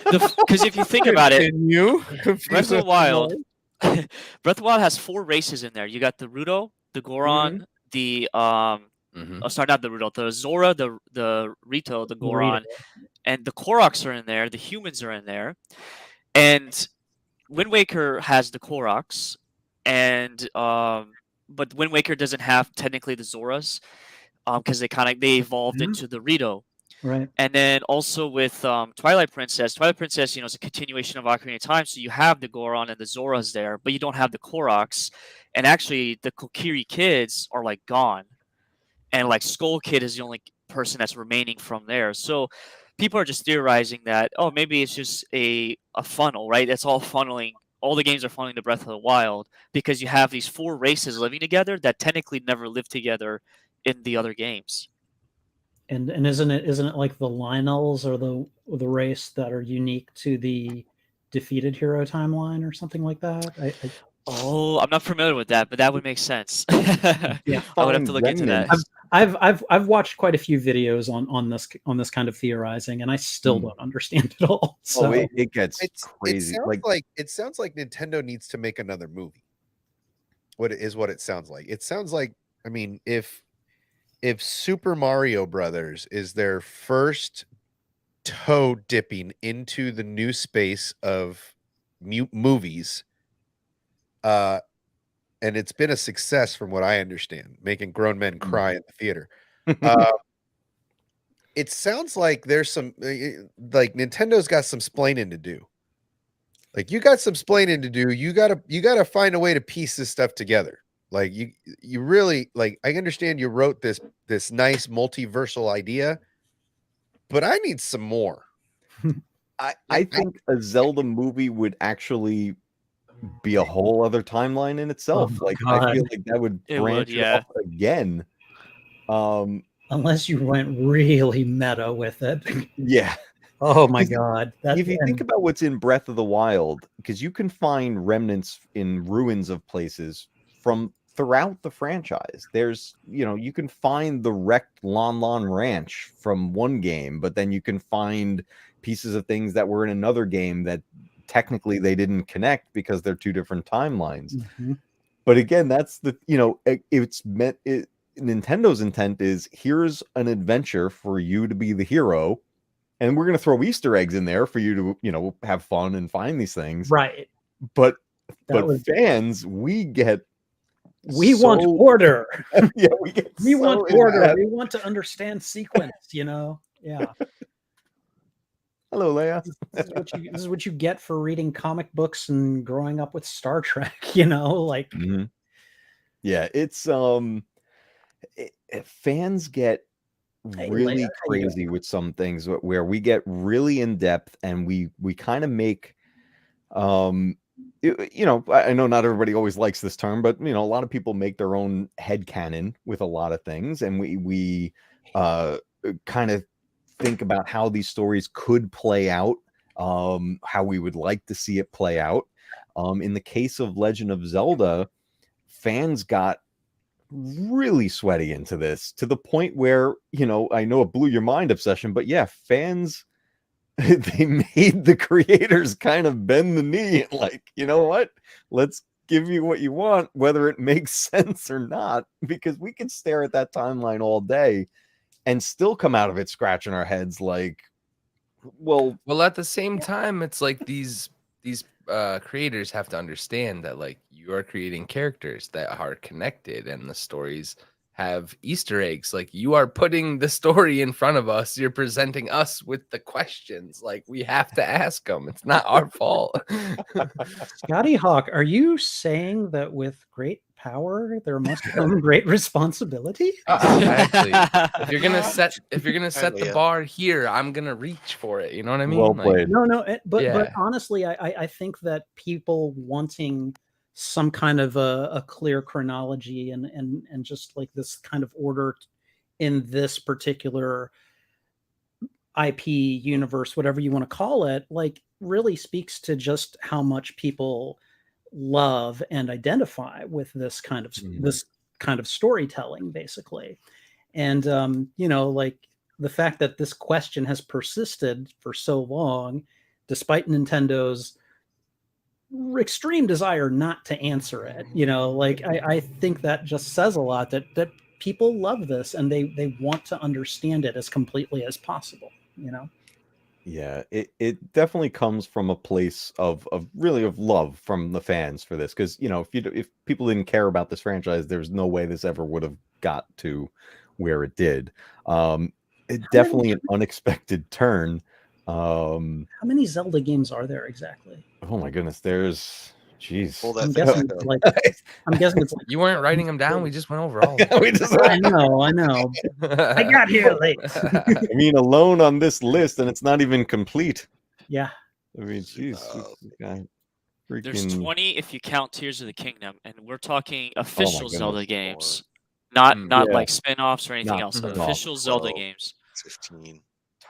because if you think about it, Continue. Breath of the Wild, Breath of the Wild has 4 races in there. You got the Ruto, the Goron, the Mhm. sorry, not the Ruto, the Zora, the Rito, the Goron, and the Koroks are in there. The humans are in there, and Wind Waker has the Koroks, and but Wind Waker doesn't have technically the Zoras, because they evolved into the Rito. Right. And then also with Twilight Princess, you know, is a continuation of Ocarina of Time. So you have the Goron and the Zoras there, but you don't have the Koroks. And actually, the Kokiri kids are like gone, and like Skull Kid is the only person that's remaining from there. So people are just theorizing that, oh, maybe it's just a funnel, right? It's all funneling. All the games are funneling to Breath of the Wild because you have these 4 races living together that technically never lived together in the other games. And isn't it like the Lionels or the race that are unique to the defeated hero timeline or something like that? Oh, I'm not familiar with that, but that would make sense. Yeah. I would have to look into that. I've watched quite a few videos on this kind of theorizing, and I still don't understand it all. So Oh, it gets crazy. It sounds like Nintendo needs to make another movie. What it sounds like. It sounds like, I mean, if Super Mario Brothers is their first toe dipping into the new space of movies, and it's been a success from what I understand, making grown men cry in the theater. It sounds like there's some like Nintendo's got some splaining to do. Like you got some splaining to do. You gotta find a way to piece this stuff together. Like you really, like, I understand you wrote this nice multiversal idea, but I need some more. I think a Zelda movie would actually be a whole other timeline in itself. Oh my Like I feel God. like that would It branch would, yeah. off again. unless you went really meta with it. Yeah. Oh my God. If you think about what's in Breath of the Wild, because you can find remnants in ruins of places from throughout the franchise. There's, you know, you can find the wrecked Lon Lon Ranch from one game, but then you can find pieces of things that were in another game that technically they didn't connect because they're 2 different timelines. But again, that's the, you know, it's meant, Nintendo's intent is, here's an adventure for you to be the hero, and we're going to throw Easter eggs in there for you to, you know, have fun and find these things. right. But That was- fans, we want order. Yeah, we Want order. We want to understand sequence, you know? Yeah. Hello, Leia. This is what you get for reading comic books and growing up with Star Trek, you know? Like, Yeah, it's fans get Hey, really Leia, how you doing? crazy with some things where we get really in depth and we kind of make you know, I know not everybody always likes this term, but you know, a lot of people make their own headcanon with a lot of things, and we kind of think about how these stories could play out, how we would like to see it play out. In the case of Legend of Zelda, fans got really sweaty into this to the point where, you know, I know it blew your mind, Obsession, but yeah, fans they made the creators kind of bend the knee, like, you know what? Let's give you what you want, whether it makes sense or not, because we could stare at that timeline all day and still come out of it scratching our heads like, well, Well, at the same time, it's like these creators have to understand that like you are creating characters that are connected, and the stories have Easter eggs. Like you are putting the story in front of us. You're presenting us with the questions. Like we have to ask them. It's not our fault. Scotty Hawk, are you saying that with great power there must come great responsibility? Exactly. If you're gonna set the Yeah. bar here, I'm gonna reach for it. You know what I mean? well Like, played. No, but Yeah. honestly, I think that people wanting some kind of a clear chronology and just like this kind of order in this particular IP universe, whatever you want to call it, like really speaks to just how much people love and identify with this kind of storytelling, basically. And you know, like the fact that this question has persisted for so long, despite Nintendo's extreme desire not to answer it, you know, like I think that just says a lot that people love this and they want to understand it as completely as possible, you know. Yeah, it definitely comes from a place of really of love from the fans for this, because you know, if people didn't care about this franchise, there's no way this ever would have got to where it did. It definitely an unexpected turn. How many Zelda games are there exactly? Oh my goodness, there's Pull jeez. that I'm thing guessing back it's up. like I'm guessing it's like You weren't writing them down. We just went over all. Of We just- I know. I got here late. I mean, alone on this list, and it's not even complete. Yeah. I mean, jeez, There's freaking 20 if you count Tears of the Kingdom, and we're talking oh my official Zelda goodness. games, not Mm. Yeah. like spin-offs or anything Not else. spin-offs. Official Zelda 12. games. 15.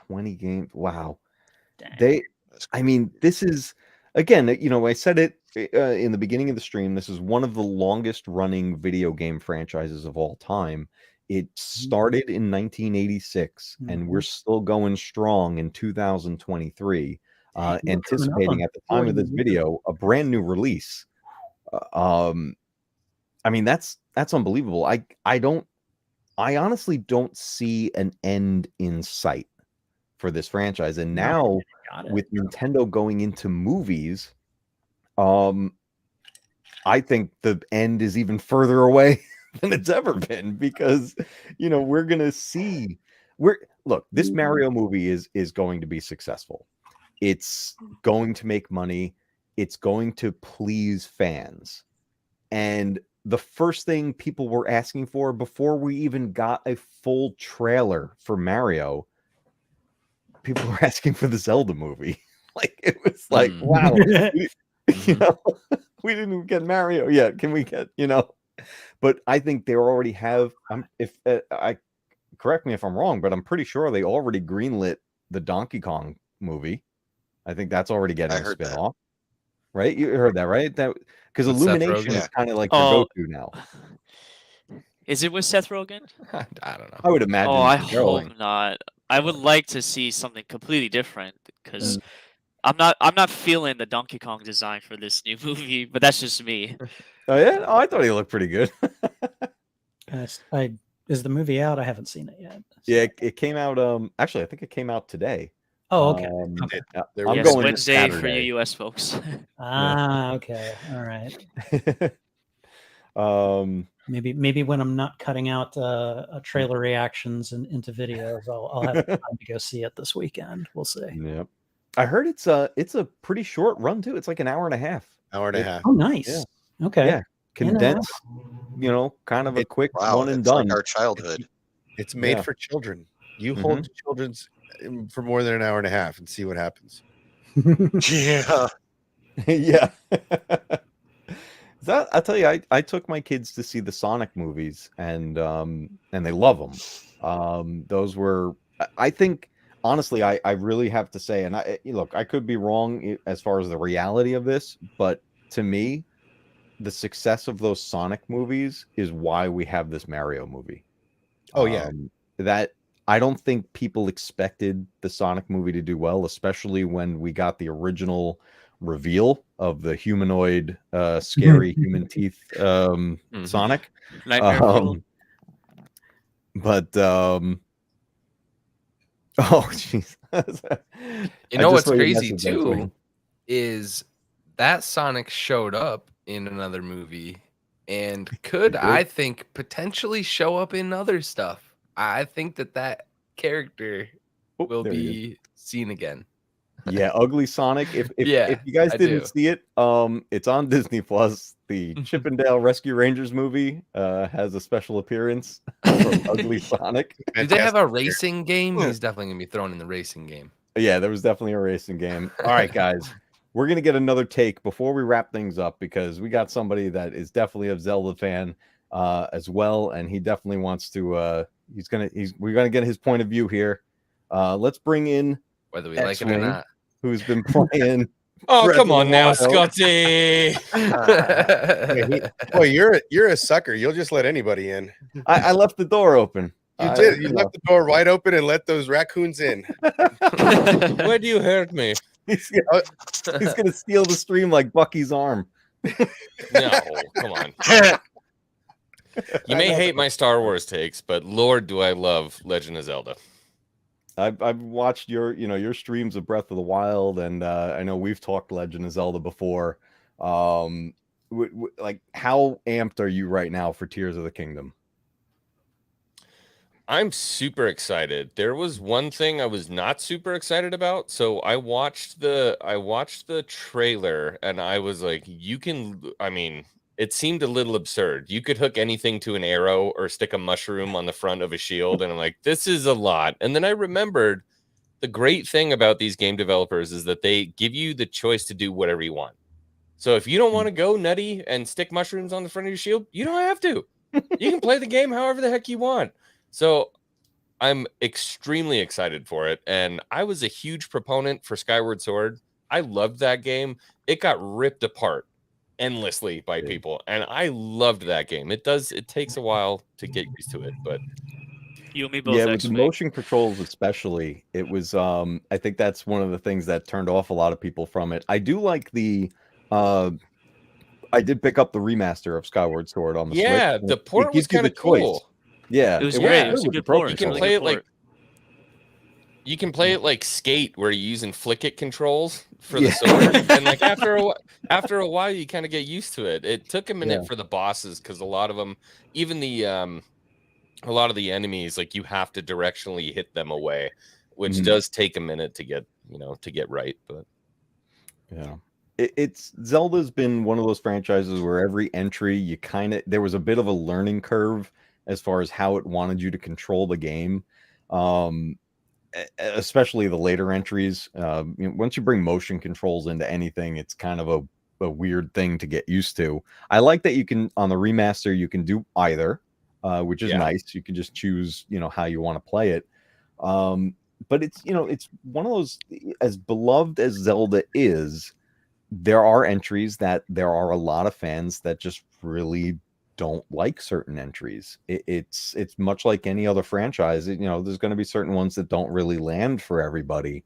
20 games. Wow. Dang. They That's I mean, this is again, you know, I said it in the beginning of the stream. This is one of the longest running video game franchises of all time. It started in 1986, and we're still going strong in 2023. Dang, we're coming up Anticipating on at the time of 40 this years. video a brand new release. I mean, that's unbelievable. I honestly don't see an end in sight for this franchise. And No, now got it. with Nintendo going into movies, I think the end is even further away than it's ever been, because you know, we're gonna see look, this Mario movie is going to be successful. It's going to make money, it's going to please fans. And the first thing people were asking for before we even got a full trailer for Mario, people were asking for the Zelda movie. Like it was like, wow, you know, we didn't even get Mario yet. Can we get, you know? But I think they already have. If I correct me if I'm wrong, but I'm pretty sure they already greenlit the Donkey Kong movie. I think that's already getting a heard that. spin-off. Right? You heard that, right? That because With Seth Illumination Rogen? is kind of like your Oh, go-to now. is it with Seth Rogen? I don't know. I would imagine. Oh, I it's going. hope not. I would like to see something completely different because Mm. I'm not feeling the Donkey Kong design for this new movie, but that's just me. Oh yeah, oh, I thought he looked pretty good. Is the movie out? I haven't seen it yet. so- Yeah, it came out. Actually, I think it came out today. Oh, okay. Okay. There I'm Yes, going Wednesday for you Saturday. US folks. Ah, okay. All right. Maybe when I'm not cutting out trailer reactions and into videos, I'll have time to go see it this weekend. We'll see. Yep. I heard it's a pretty short run too. It's like an hour and a half. Hour and a half. Oh, nice. Okay. Yeah. condense, kind of a quick Wow, one and it's like done. our childhood. It's made Yeah. for children. You hold children's for more than an hour and a half and see what happens. Yeah. Yeah. I tell you, I took my kids to see the Sonic movies, and they love them. Those were, I think, honestly, I really have to say, and look, I could be wrong as far as the reality of this, but to me, the success of those Sonic movies is why we have this Mario movie. Oh yeah, that I don't think people expected the Sonic movie to do well, especially when we got the original reveal of the humanoid, scary human teeth Sonic. Nightmare Fuel. But oh jeez, You know what's crazy too is that Sonic showed up in another movie and could, I think, potentially show up in other stuff. I think that character will be seen again. Yeah, Ugly Sonic. If you guys didn't see it, it's on Disney Plus. The Chippendale Rescue Rangers movie has a special appearance from Ugly Sonic. Do they have a racing game? He's definitely gonna be thrown in the racing game. Yeah, there was definitely a racing game. All right, guys, we're gonna get another take before we wrap things up because we got somebody that is definitely a Zelda fan as well, and he definitely wants to. We're gonna get his point of view here. Let's bring in whether we like it or not. Who's been playing? Oh, come on now, Scotty. Boy, you're a sucker. You'll just let anybody in. I left the door open. You did. You left the door wide open and let those raccoons in. Why do you hurt me? He's gonna steal the stream like Bucky's arm. No, come on. You may hate my Star Wars takes, but Lord, do I love Legend of Zelda. I've watched your streams of Breath of the Wild, and I know we've talked Legend of Zelda before. Like, how amped are you right now for Tears of the Kingdom? I'm super excited. There was one thing I was not super excited about. So I watched the trailer, and I was like, it seemed a little absurd. You could hook anything to an arrow or stick a mushroom on the front of a shield. And I'm like, this is a lot. And then I remembered the great thing about these game developers is that they give you the choice to do whatever you want. So if you don't want to go nutty and stick mushrooms on the front of your shield, you don't have to. You can play the game however the heck you want. So I'm extremely excited for it. And I was a huge proponent for Skyward Sword. I loved that game. It got ripped apart endlessly by people, and I loved that game. It takes a while to get used to it, but you and me both. Yeah, with the motion controls especially, it was I think that's one of the things that turned off a lot of people from it. I do like the I did pick up the remaster of Skyward Sword on the Switch. The port was kind of cool. Yeah, it was great. It was a good port. You can play it like you can play it like Skate, where you're using flick-it controls for the sword, and like after a while, you kind of get used to it. It took a minute for the bosses because a lot of them, even a lot of the enemies, like you have to directionally hit them away, which does take a minute to get right. But yeah, it's Zelda's been one of those franchises where every entry there was a bit of a learning curve as far as how it wanted you to control the game. Especially the later entries. Once you bring motion controls into anything, it's kind of a weird thing to get used to. I like that you can, on the remaster, you can do either, which is nice. You can just choose, how you want to play it. But it's one of those, as beloved as Zelda is, there are entries that there are a lot of fans that just really don't like certain entries. It's much like any other franchise. There's going to be certain ones that don't really land for everybody,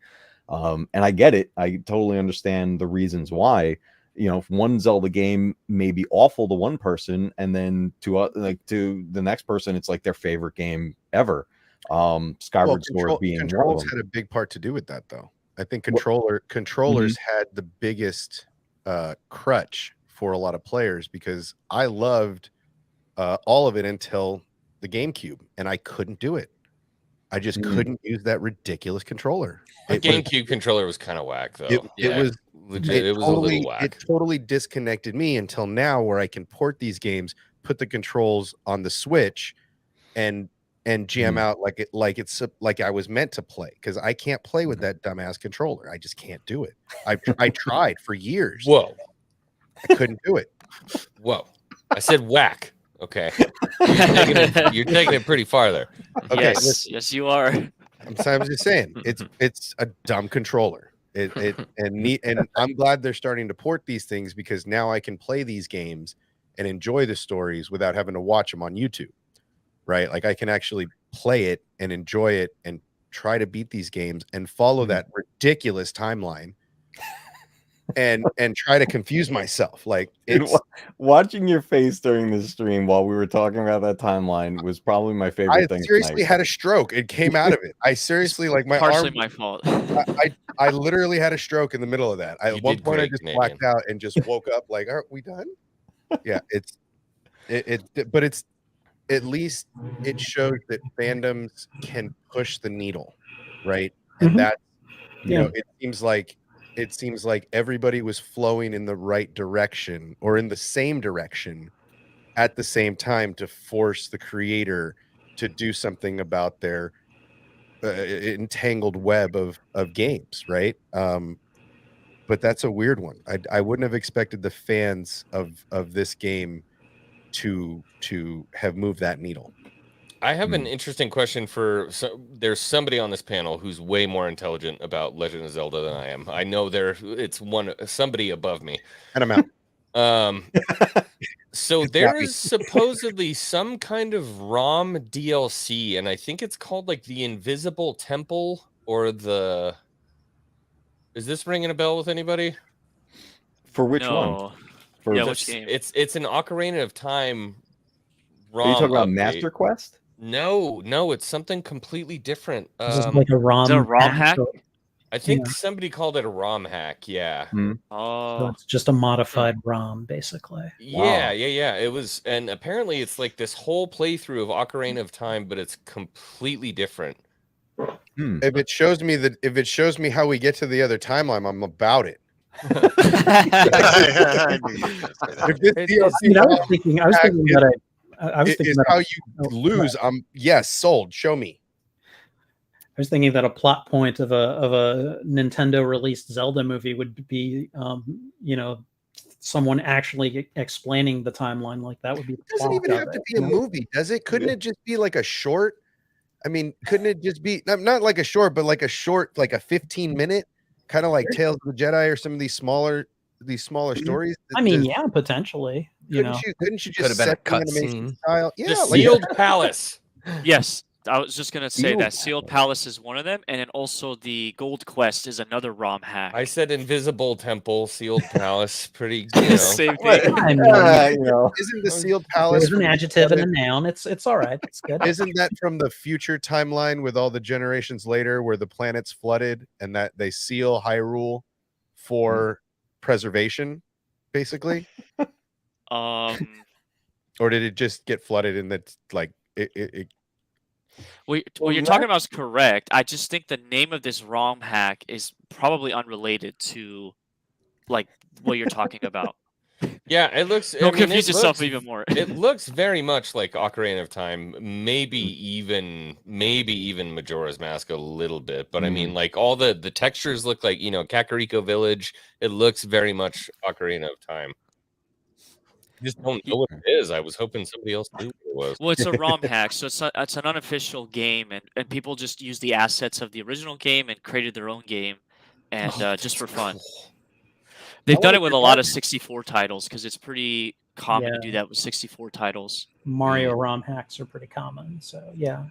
and I get it. I totally understand the reasons why. If one Zelda game may be awful to one person, and then to the next person, it's like their favorite game ever. Skyward Sword being controls had a big part to do with that, though. I think controllers had the biggest crutch for a lot of players, because I loved all of it until the GameCube, and I couldn't do it. I just couldn't use that ridiculous controller. The GameCube controller was kind of whack, though. It was legit. It was a little whack. It totally disconnected me until now, where I can port these games, put the controls on the Switch, and jam out like I was meant to play, because I can't play with that dumbass controller. I just can't do it. I tried for years. Whoa, I couldn't do it. whoa! I said whack. Okay, you're taking it pretty far there. Okay, Yes, yes, you are. I'm just saying it's a dumb controller. And I'm glad they're starting to port these things, because now I can play these games and enjoy the stories without having to watch them on YouTube. Right? Like I can actually play it and enjoy it and try to beat these games and follow that ridiculous timeline and try to confuse myself. Like Watching your face during the stream while we were talking about that timeline was probably my favorite thing. I seriously had a stroke. It came out of it. I seriously, like, my Partially arm, my fault. I literally had a stroke in the middle of that. At one point I just blacked out and just woke up like, aren't we done? Yeah, but it's, at least it shows that fandoms can push the needle, right? And that, you know, it seems like everybody was flowing in the right direction, or in the same direction at the same time, to force the creator to do something about their entangled web of games, right? But that's a weird one. I wouldn't have expected the fans of this game to have moved that needle. I have an interesting question there's somebody on this panel who's way more intelligent about Legend of Zelda than I am. I know it's somebody above me. And I'm out. So there is supposedly some kind of ROM DLC, and I think it's called like the Invisible Temple, or is this ringing a bell with anybody? For which No. one? For which game? It's an Ocarina of Time ROM. Are you talking about update. Master Quest? No, it's something completely different. Is this like a ROM? Is it a ROM hack? I think somebody called it a ROM hack. Yeah. So Oh, it's just a modified ROM, basically. Yeah. It was, and apparently it's like this whole playthrough of Ocarina of Time, but it's completely different. If it shows me how we get to the other timeline, I'm about it. I knew you were gonna say that. If this DLC I was thinking that I was thinking is that how you lose. Yes, sold. Show me. I was thinking that a plot point of a Nintendo released Zelda movie would be, someone actually explaining the timeline. Like that would be. It doesn't even have to be a movie, does it? Couldn't it just be like a short? I mean, couldn't it just be not like a short, but like a 15-minute, kind of like Tales of the Jedi or some of these smaller stories? I mean, yeah, potentially. Couldn't you just Could have been a set the animation cutscene. style? Yeah, The like Sealed Palace. yes. I was just gonna say Sealed that Sealed Palace is one of them, and then also the Gold Quest is another ROM hack. I said Invisible Temple, Sealed Palace. Pretty, Same thing. I mean, isn't the Sealed Palace there's an adjective and a noun. It's all right. It's good. Isn't that from the future timeline with all the generations later, where the planet's flooded and that they seal Hyrule for preservation, basically? Um, Or did it just get flooded and that's like it what Well, you're talking about is correct. I just think the name of this ROM hack is probably unrelated to like what you're talking about. Yeah, it looks. Don't confuse yourself even more. It looks very much like Ocarina of Time, maybe even Majora's Mask a little bit, but I mean, like all the textures look like Kakariko Village. It looks very much Ocarina of Time. I just don't know what it is. I was hoping somebody else knew what it was. Well, it's a ROM hack, so it's an unofficial game, and people just use the assets of the original game and created their own game, and just for fun. They've done it with a lot of 64 titles because it's pretty common to do that with 64 titles. Mario ROM hacks are pretty common, so yeah.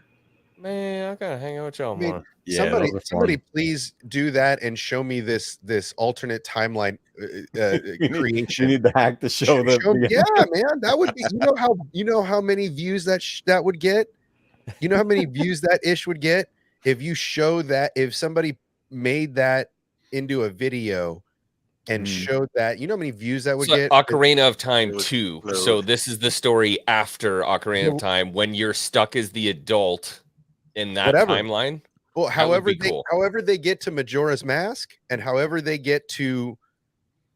Man, I gotta hang out with y'all more. somebody please do that and show me this alternate timeline creation. You need the hack to show them. Yeah, man, that would be. You know how many views that would get. You know how many views that ish would get if you show that. If somebody made that into a video and showed that, you know how many views that would get. Ocarina of Time 2. So this is the story after Ocarina of Time when you're stuck as the adult in that timeline. Well, however they get to Majora's Mask and however they get to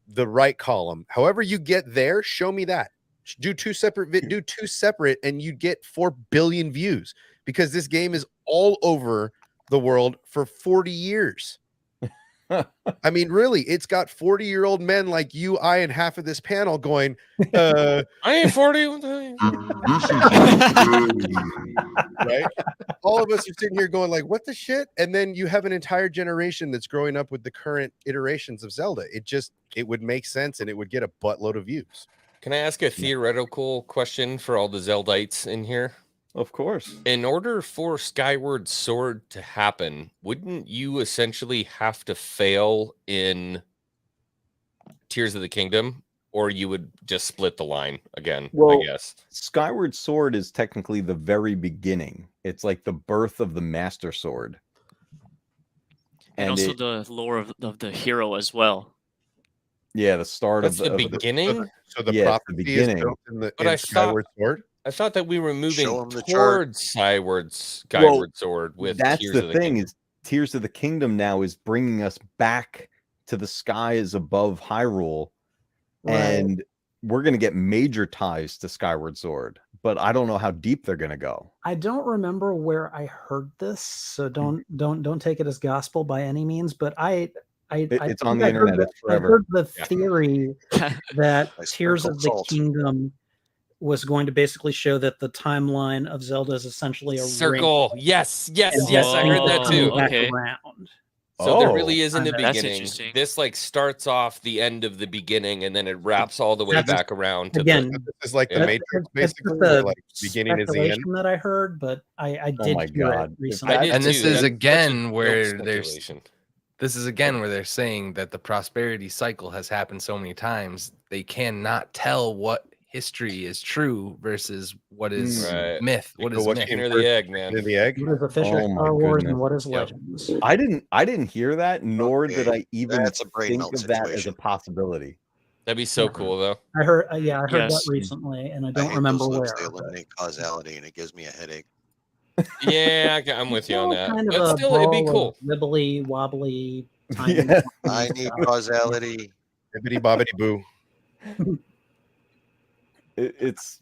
the right column. However you get there, show me that. Do two separate, and you get 4 billion views because this game is all over the world for 40 years. I mean, really, it's got 40-year-old men like you, I, and half of this panel going, I ain't 40. right? All of us are sitting here going like, what the shit? And then you have an entire generation that's growing up with the current iterations of Zelda. It would make sense and it would get a buttload of views. Can I ask a theoretical question for all the Zeldites in here? Of course. In order for Skyward Sword to happen, wouldn't you essentially have to fail in Tears of the Kingdom? Or you would just split the line again, Well, I guess. Skyward Sword is technically the very beginning. It's like the birth of the Master Sword. And also the lore of the hero as well. Yeah, the start That's of the beginning? So the Yeah, it's the prophecy beginning. is built in But in I Skyward Sword. I thought that we were moving Show 'em the chart. towards Skyward Sword with that's Tears the of the thing Kingdom. is Tears of the Kingdom now is bringing us back to the skies above Hyrule, and we're going to get major ties to Skyward Sword, but I don't know how deep they're going to go. I don't remember where I heard this, so don't take it as gospel by any means. But It's on think the I heard internet. that- It's I forever. heard the Yeah. theory that I Tears of sprinkled the salt. Kingdom was going to basically show that the timeline of Zelda is essentially a Circle. ring, Yes, and yes, that yes. I heard things are that coming too. back Okay. around. So there Oh, really isn't a That's beginning. interesting. This like starts off the end of the beginning and then it wraps all the way That's- back around to Again, This is like the Yeah. Matrix, it's basically, just where a like beginning is the end. speculation that I heard, but I Oh did my hear God. it If recently. I did And this too. is That's such a again dope where speculation. this is again where they're saying that the prosperity cycle has happened so many times they cannot tell what history is true versus what is Right. myth. What So is what myth? came Chicken or first, the egg, chicken man. or the egg? What is official Oh my Star Wars goodness. and what is Yep. Legends? I didn't hear that, nor did Okay, I even that's a brain think melt of that as a situation. possibility. That'd be so cool though. I heard, I heard Yes. that recently, and I I don't hate remember those where. lips. They but- eliminate causality, and it gives me a headache. Yeah, I'm with you on Well, that. kind of But a still, it'd be brawl of cool. wibbly wobbly. Tiny Yeah. I need stuff. causality. Bibbidi bobbidi boo. It's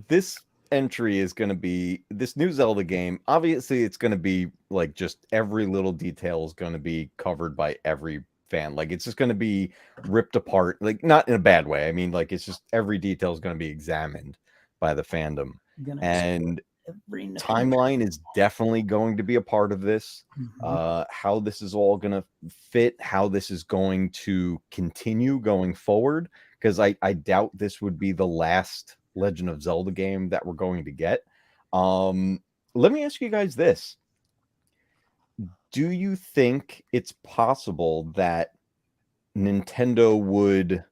this entry is going to be this new Zelda game. Obviously, it's going to be like just every little detail is going to be covered by every fan. Like it's just going to be ripped apart, like not in a bad way. I mean, like it's just every detail is going to be examined by the fandom, Gonna and every nook and timeline is definitely going to be a part of this. Mhm. How this is all going to fit, how this is going to continue going forward, because I doubt this would be the last Legend of Zelda game that we're going to get. Let me ask you guys this. Do you think it's possible that Nintendo would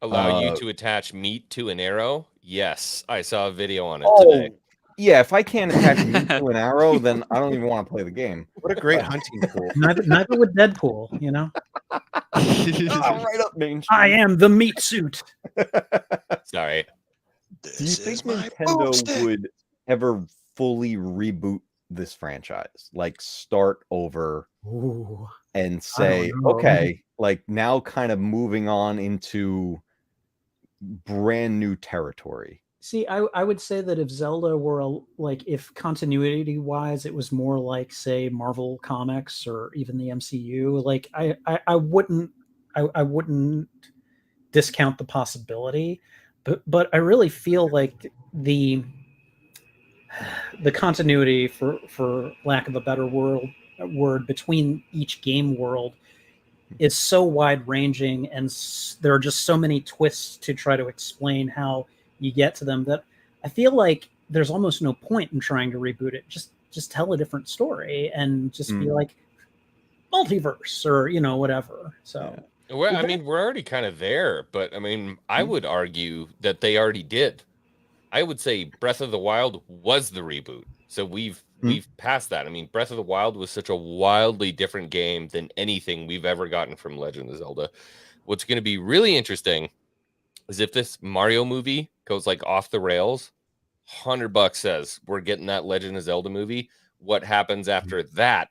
Allow you to attach meat to an arrow? Yes, I saw a video on it Oh, today. yeah, if I can't attach meat to an arrow, then I don't even want to play the game. What a great hunting pool. Neither would Deadpool, you know. Right up Main Street. I am the meat suit. Sorry. Do you This think is my Nintendo boomstick. would ever fully reboot this franchise? Like start over Ooh. and say, know. okay, like now kind of moving on into brand new territory. See, I would say that if Zelda were like, if continuity wise, it was more like, say, Marvel Comics or even the MCU. Like, I wouldn't discount the possibility, but I really feel like the continuity, for lack of a better word, between each game world is so wide ranging, and there are just so many twists to try to explain how you get to them that I feel like there's almost no point in trying to reboot it. Just tell a different story and just be like multiverse or whatever. So Well, I mean, we're already kind of there, but I mean, I would argue that they already did. I would say Breath of the Wild was the reboot. So we've passed that. I mean, Breath of the Wild was such a wildly different game than anything we've ever gotten from Legend of Zelda. What's going to be really interesting is if this Mario movie goes like off the rails, $100 says we're getting that Legend of Zelda movie. What happens after that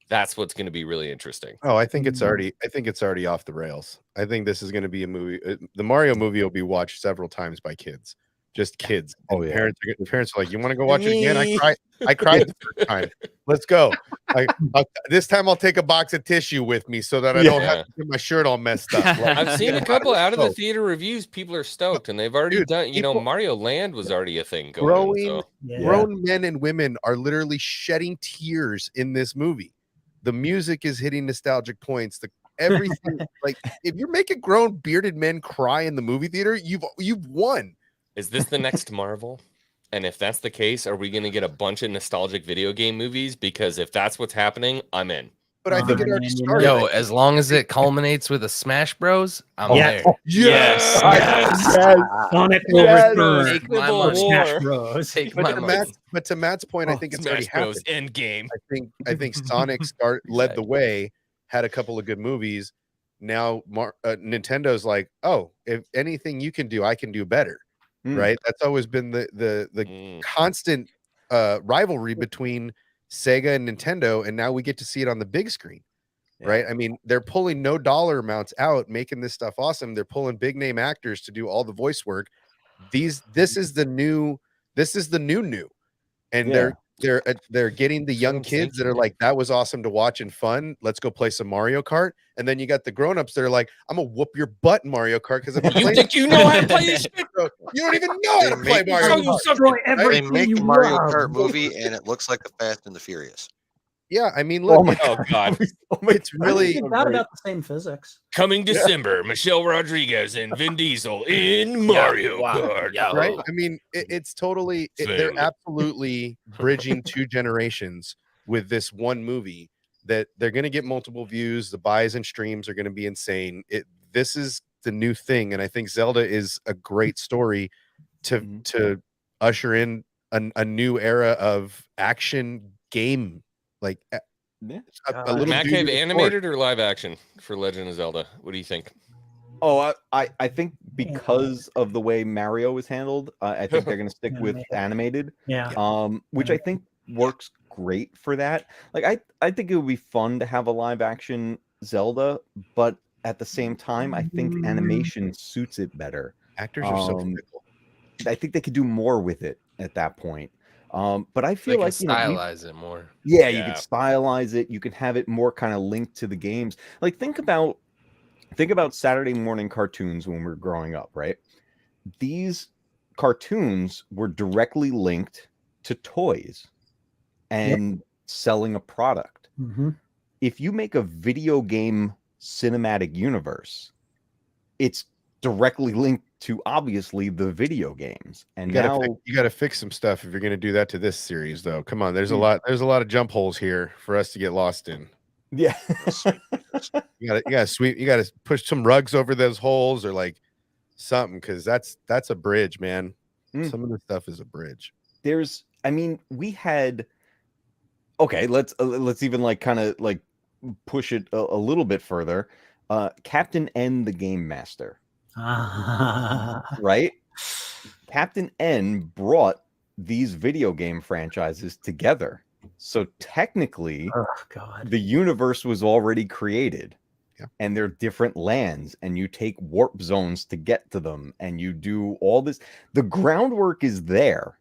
That's what's going to be really interesting. Oh, I think it's already off the rails. I think this is going to be a movie. The Mario movie will be watched several times by kids, just kids. Oh, And yeah. parents are like, "You want to go watch it again?" Me. I cried the first time. Let's go. This time I'll take a box of tissue with me so that I don't have to get my shirt all messed up. Like, I've seen a couple out of the So, theater reviews. People are stoked, and they've already Dude, done. You know, people- Mario Land was already a thing going. So. grown men and women are literally shedding tears in this movie. The music is hitting nostalgic points. Everything, like, if you're making grown bearded men cry in the movie theater, you've won. Is this the next Marvel? And if that's the case, are we going to get a bunch of nostalgic video game movies? Because if that's what's happening, I'm in. But I think it already started. Yo, as long as it culminates with a Smash Bros, I'm there. Yes. Sonic will return. Take my for money. Smash Bros. Take my money. But to Matt's point, I think it's already Smash Bros. happened. Endgame. I think Sonic led the way, had a couple of good movies. Now Nintendo's like, oh, if anything you can do, I can do better. Right? That's always been the constant rivalry between Sega and Nintendo, and now we get to see it on the big screen. Right? I mean, they're pulling no dollar amounts out, making this stuff awesome. They're pulling big name actors to do all the voice work. This is the new, and they're getting the young kids that are like, that was awesome to watch and fun. Let's go play some Mario Kart. And then you got the grown-ups that are like, I'm gonna whoop your butt in Mario Kart because You think you know how to play this shit? You don't even know how to play Mario Kart. They make the Mario Kart movie, and it looks like the Fast and the Furious. Yeah, I mean, look, Oh God! it's really It's not about the same physics. Coming December, Michelle Rodriguez and Vin Diesel in Mario Kart. right. I mean, it's totally. They're absolutely bridging two generations with this one movie. That they're going to get multiple views. The buys and streams are going to be insane. This is the new thing, and I think Zelda is a great story to usher in a new era of action game. Like a little Matcave animated or live action for Legend of Zelda? What do you think? Oh, I think because of the way Mario is handled, I think they're going to stick with animated. Yeah. Which I think works great for that. Like I think it would be fun to have a live action Zelda, but at the same time, I think animation suits it better. Actors are so fickle. I think they could do more with it at that point. But I feel They like can stylize it more. Yeah, you can stylize it. You can have it more kind of linked to the games. Like think about Saturday morning cartoons when we were growing up, right? These cartoons were directly linked to toys and selling a product. If you make a video game cinematic universe, it's directly linked to obviously the video games. And you got to fix some stuff if you're going to do that to this series, though. Come on, there's a lot of jump holes here for us to get lost in. Yeah, you got to push some rugs over those holes or like something, because that's a bridge, man. Some of the stuff is a bridge. We had. Okay, let's even like kind of like push it a little bit further. Captain N, the Game Master. Right? Captain N brought these video game franchises together. So technically, the universe was already created. And they're different lands, and you take warp zones to get to them, and you do all this. The groundwork is there.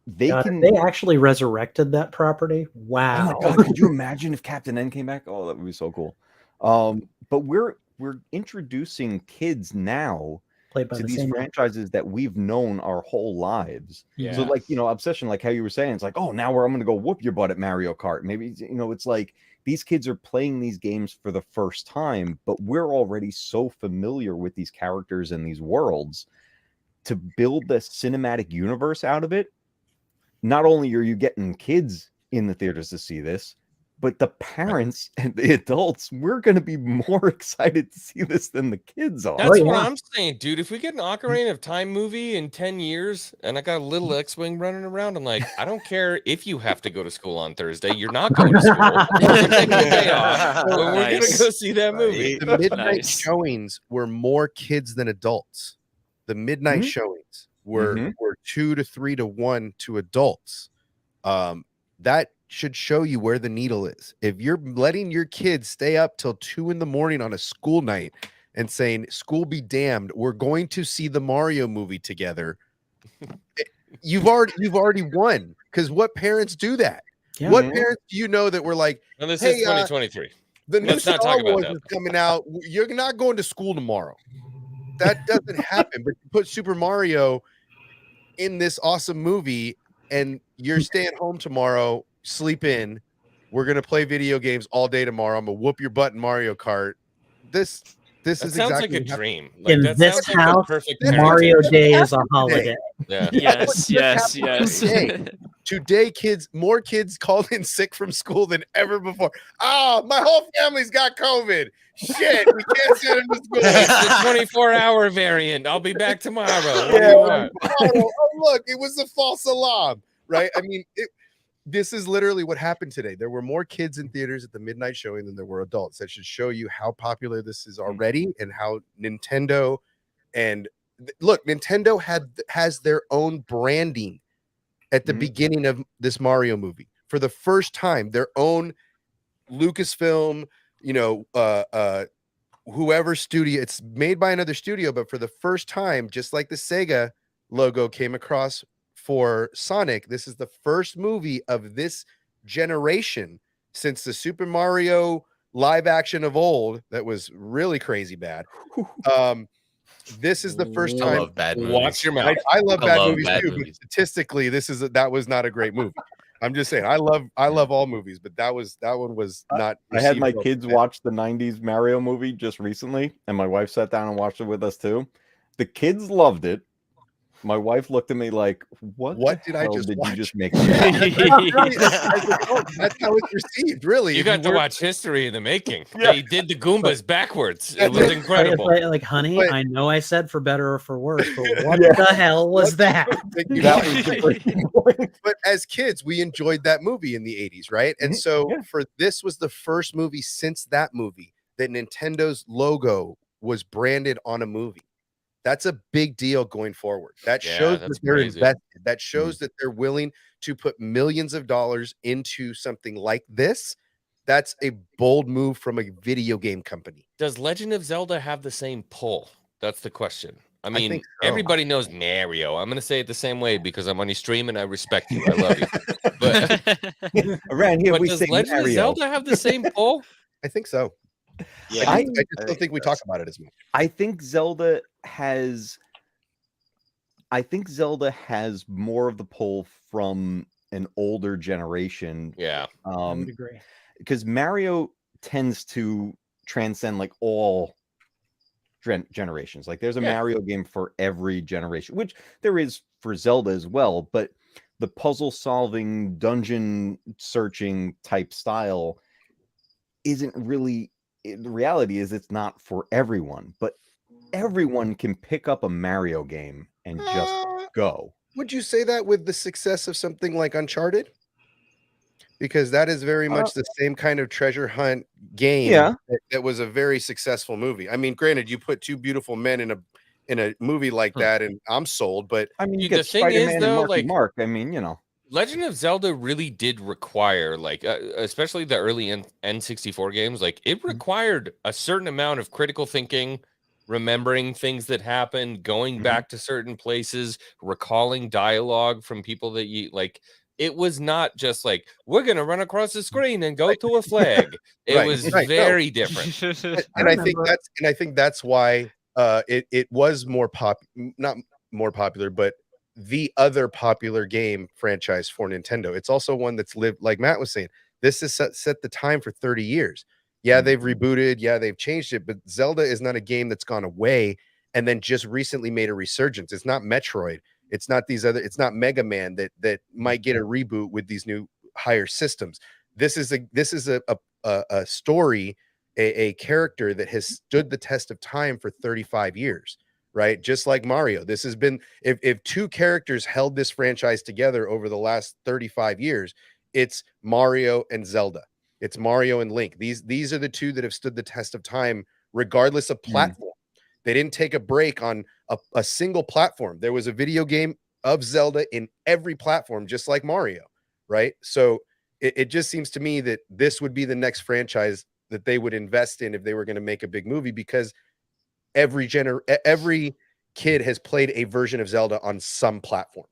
They actually resurrected that property. Wow. Oh my God, could you imagine if Captain N came back? Oh, that would be so cool. But we're introducing kids now to these franchises that we've known our whole lives. Yeah. So like, Obsession, like how you were saying, it's like, oh, now I'm going to go whoop your butt at Mario Kart. Maybe, it's like these kids are playing these games for the first time, but we're already so familiar with these characters and these worlds. To build the cinematic universe out of it, not only are you getting kids in the theaters to see this, but the parents and the adults, we're going to be more excited to see this than the kids are. That's what I'm saying, dude. If we get an Ocarina of Time movie in 10 years and I got a little X-Wing running around, I'm like, I don't care if you have to go to school on Thursday. You're not going to school. We're taking the day off. We're going to go see that movie. The midnight showings were more kids than adults. The midnight showings were 2 to 3 to 1 to adults. That should show you where the needle is. If you're letting your kids stay up till 2 a.m. on a school night and saying, school be damned, we're going to see the Mario movie together, you've already won. Because what parents do that? Yeah. What parents do you know that were like, And this hey, is 2023. the new Let's not Star talk about Wars that. is coming out. You're not going to school tomorrow. That doesn't happen. But you put Super Mario in this awesome movie and you're staying home tomorrow, sleep in. We're going to play video games all day tomorrow. I'm going to whoop your butt in Mario Kart. This That is sounds exactly like a what dream. Like, In that this sounds like the house, perfect Mario parenting. Day is a happened holiday. Yeah. Yes, yes, happened yes. today. Today, more kids called in sick from school than ever before. Oh, my whole family's got COVID. Shit, we can't send them to school. It's the 24-hour variant. I'll be back tomorrow. What do Yeah, you want? oh, look, it was a false alarm, right? I mean, this is literally what happened today. There were more kids in theaters at the midnight showing than there were adults. That should show you how popular this is already and how Nintendo and look, Nintendo has their own branding at the beginning of this Mario movie. For the first time, their own Lucasfilm, whoever studio, it's made by another studio, but for the first time, just like the Sega logo came across for Sonic, this is the first movie of this generation since the Super Mario live action of old that was really crazy bad. This is the first I time. love bad movies. Watch your mouth. I love bad movies bad too, movies. but statistically, that was not a great movie. I'm just saying, I love all movies, but that one was not. I had my received kids well. watch the 90s Mario movie just recently, and my wife sat down and watched it with us too. The kids loved it. My wife looked at me like, what did I just did watch? you just make? Really, that's how it's received, really. You If got to were- watch history in the making. Yeah. They did the Goombas backwards. It That's was it. incredible. Like, honey, But- I know I said for better or for worse, but what Yeah. the hell was that? Thank you. That was the breaking point. But as kids, we enjoyed that movie in the 80s, right? And Mhm. so Yeah. this was the first movie since that movie that Nintendo's logo was branded on a movie. That's a big deal going forward. That Yeah, shows that's that they're crazy. invested. That shows that they're willing to put millions of dollars into something like this. That's a bold move from a video game company. Does Legend of Zelda have the same pull? That's the question. I mean, think so. everybody knows Mario. I'm going to say it the same way because I'm on your stream and I respect you. I love you. But, Around here, but we does say Legend of Mario. Zelda have the same pull? I think so. Yeah, I just don't think we it talk does. about it as much. I think Zelda has more of the pull from an older generation. Yeah. I would agree. Because Mario tends to transcend like all generations. Like there's a Yeah. Mario game for every generation, which there is for Zelda as well. But the puzzle solving, dungeon searching type style isn't really. The reality is it's not for everyone, but everyone can pick up a Mario game and just go. Would you say that with the success of something like Uncharted? Because that is very much the same kind of treasure hunt game. Yeah. That was a very successful movie. I mean, granted, you put two beautiful men in a movie like that, and I'm sold. But I mean, you The get thing is, Spider-Man though, and like- Mark. I mean, Legend of Zelda really did require, like, especially the early N64 games, like, it required a certain amount of critical thinking, remembering things that happened, going back to certain places, recalling dialogue from people that you like. It was not just like, we're going to run across the screen and go to a flag. It Right, was right, no. very different. and I think that's why it was not more popular, but the other popular game franchise for Nintendo. It's also one that's lived, like Matt was saying, this has set the time for 30 years. Yeah, they've rebooted, yeah, they've changed it, but Zelda is not a game that's gone away and then just recently made a resurgence. It's not Metroid. It's not it's not Mega Man that might get a reboot with these new higher systems. This is a story, a character that has stood the test of time for 35 years. Right, just like Mario. This has been, if two characters held this franchise together over the last 35 years, it's Mario and Zelda. It's Mario and Link. These are the two that have stood the test of time, regardless of platform. They didn't take a break on a single platform. There was a video game of Zelda in every platform, just like Mario. Right, so it just seems to me that this would be the next franchise that they would invest in if they were going to make a big movie, because every kid has played a version of Zelda on some platform.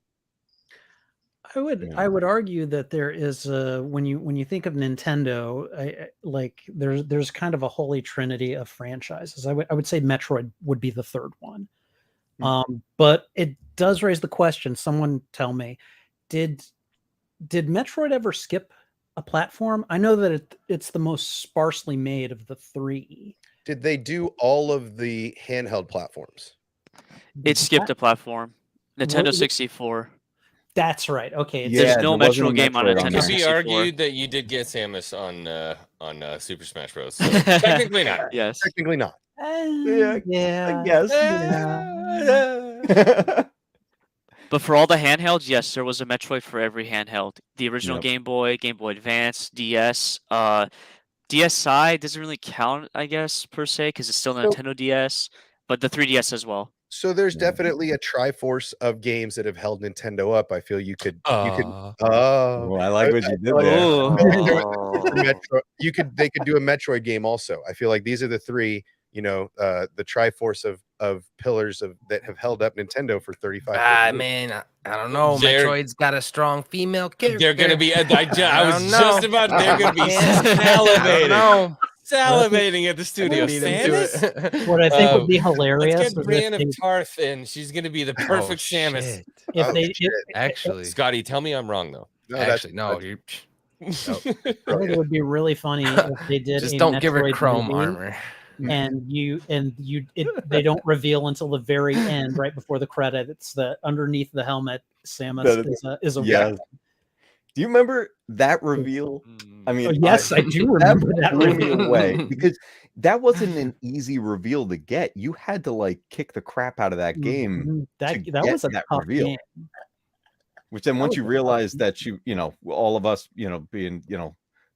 I would argue that there is when you think of Nintendo, like there's kind of a holy trinity of franchises. I would say Metroid would be the third one. But it does raise the question. Someone tell me, did Metroid ever skip a platform? I know that it's the most sparsely made of the three. Did they do all of the handheld platforms? It skipped a platform. Nintendo 64. That's right. Okay. There's no there wasn't a Metro game on Metroid Nintendo on It could 64. be argued that you did get Samus on Super Smash Bros. So technically not. Yes. Technically not. Yeah. I guess. Yeah. But for all the handhelds, yes, there was a Metroid for every handheld. The original Yep. Game Boy, Game Boy Advance, DS. DSi doesn't really count, I guess, per se, because it's still a So- Nintendo DS, but the 3DS as well. So there's Yeah. definitely a triforce of games that have held Nintendo up. I feel you could Oh, I like what you did there. Oh. They could do a Metroid game also. I feel like these are the three, the triforce of pillars that have held up Nintendo for 35 years. Man, I don't know. They're- Metroid's got a strong female character. They're gonna be. I was don't know. just about. They're gonna be I don't salivating, know. salivating at the studio. Need him to Samus. it. What I think would be hilarious Let's is get if Brienne of they, Tarth in. She's gonna be the perfect Samus. Shit. if Oh, they shit. Actually, Scotty, tell me I'm wrong though. No, that's- actually, no. You I think it would be really funny if they did just a don't give her Metroid chrome movie, armor. and they don't reveal until the very end, right before the credits, that underneath the helmet Samus is a Yes. weapon. Do you remember that reveal? I mean, Oh, yes, I do remember that blew me reveal. away because that wasn't an easy reveal to get. You had to like kick the crap out of that game, Mhm. That to that get was a that tough reveal. game. which then once was you a realize tough that all of us, being,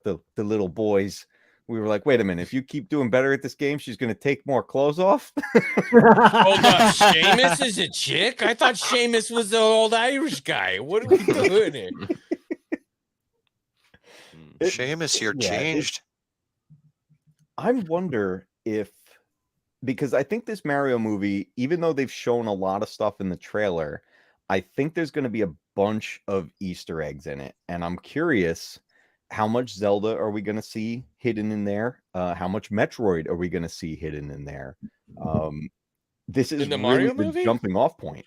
the little boys, we were like, wait a minute, if you keep doing better at this game, she's going to take more clothes off. Hold up, Seamus is a chick? I thought Seamus was the old Irish guy. What are we doing here? Seamus here yeah, changed. I wonder if, because I think this Mario movie, even though they've shown a lot of stuff in the trailer, I think there's going to be a bunch of Easter eggs in it. And I'm curious, how much Zelda are we going to see hidden in there? How much Metroid are we going to see hidden in there? This is In the really Mario the movie? jumping off point.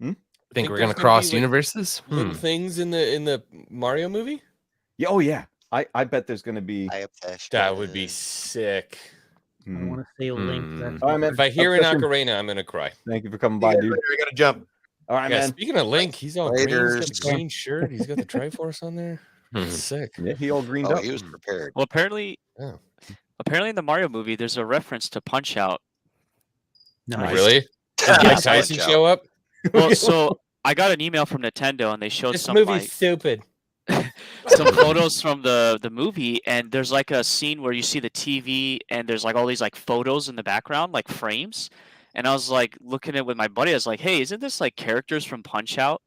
Think we're there's gonna gonna cross be, like, universes? Little things in the Mario movie? Yeah, oh yeah. I bet there's going to be. I obsessed. That would be sick. I Mhm. want to say Link. Hmm. That's All right, man. If I hear an Obsession. ocarina, I'm gonna cry. Thank you for coming by, dude. I gotta jump. All right, Yeah, man. speaking of Link, he's all green. He's got Laters. the green shirt. He's got the Triforce on there. Hmm. Sick. Yeah, he all greened Oh, up. he was prepared. Well, apparently, Oh. apparently in the Mario movie, there's a reference to Punch Out. nice. Really? Did Yeah, Mike Tyson Punch-Out. show up? Well, so I got an email from Nintendo, and they showed This some movie's stupid. some photos from the movie, and there's like a scene where you see the TV, and there's like all these like photos in the background, like frames. And I was like looking at it with my buddy. I was like, "Hey, isn't this like characters from Punch Out?"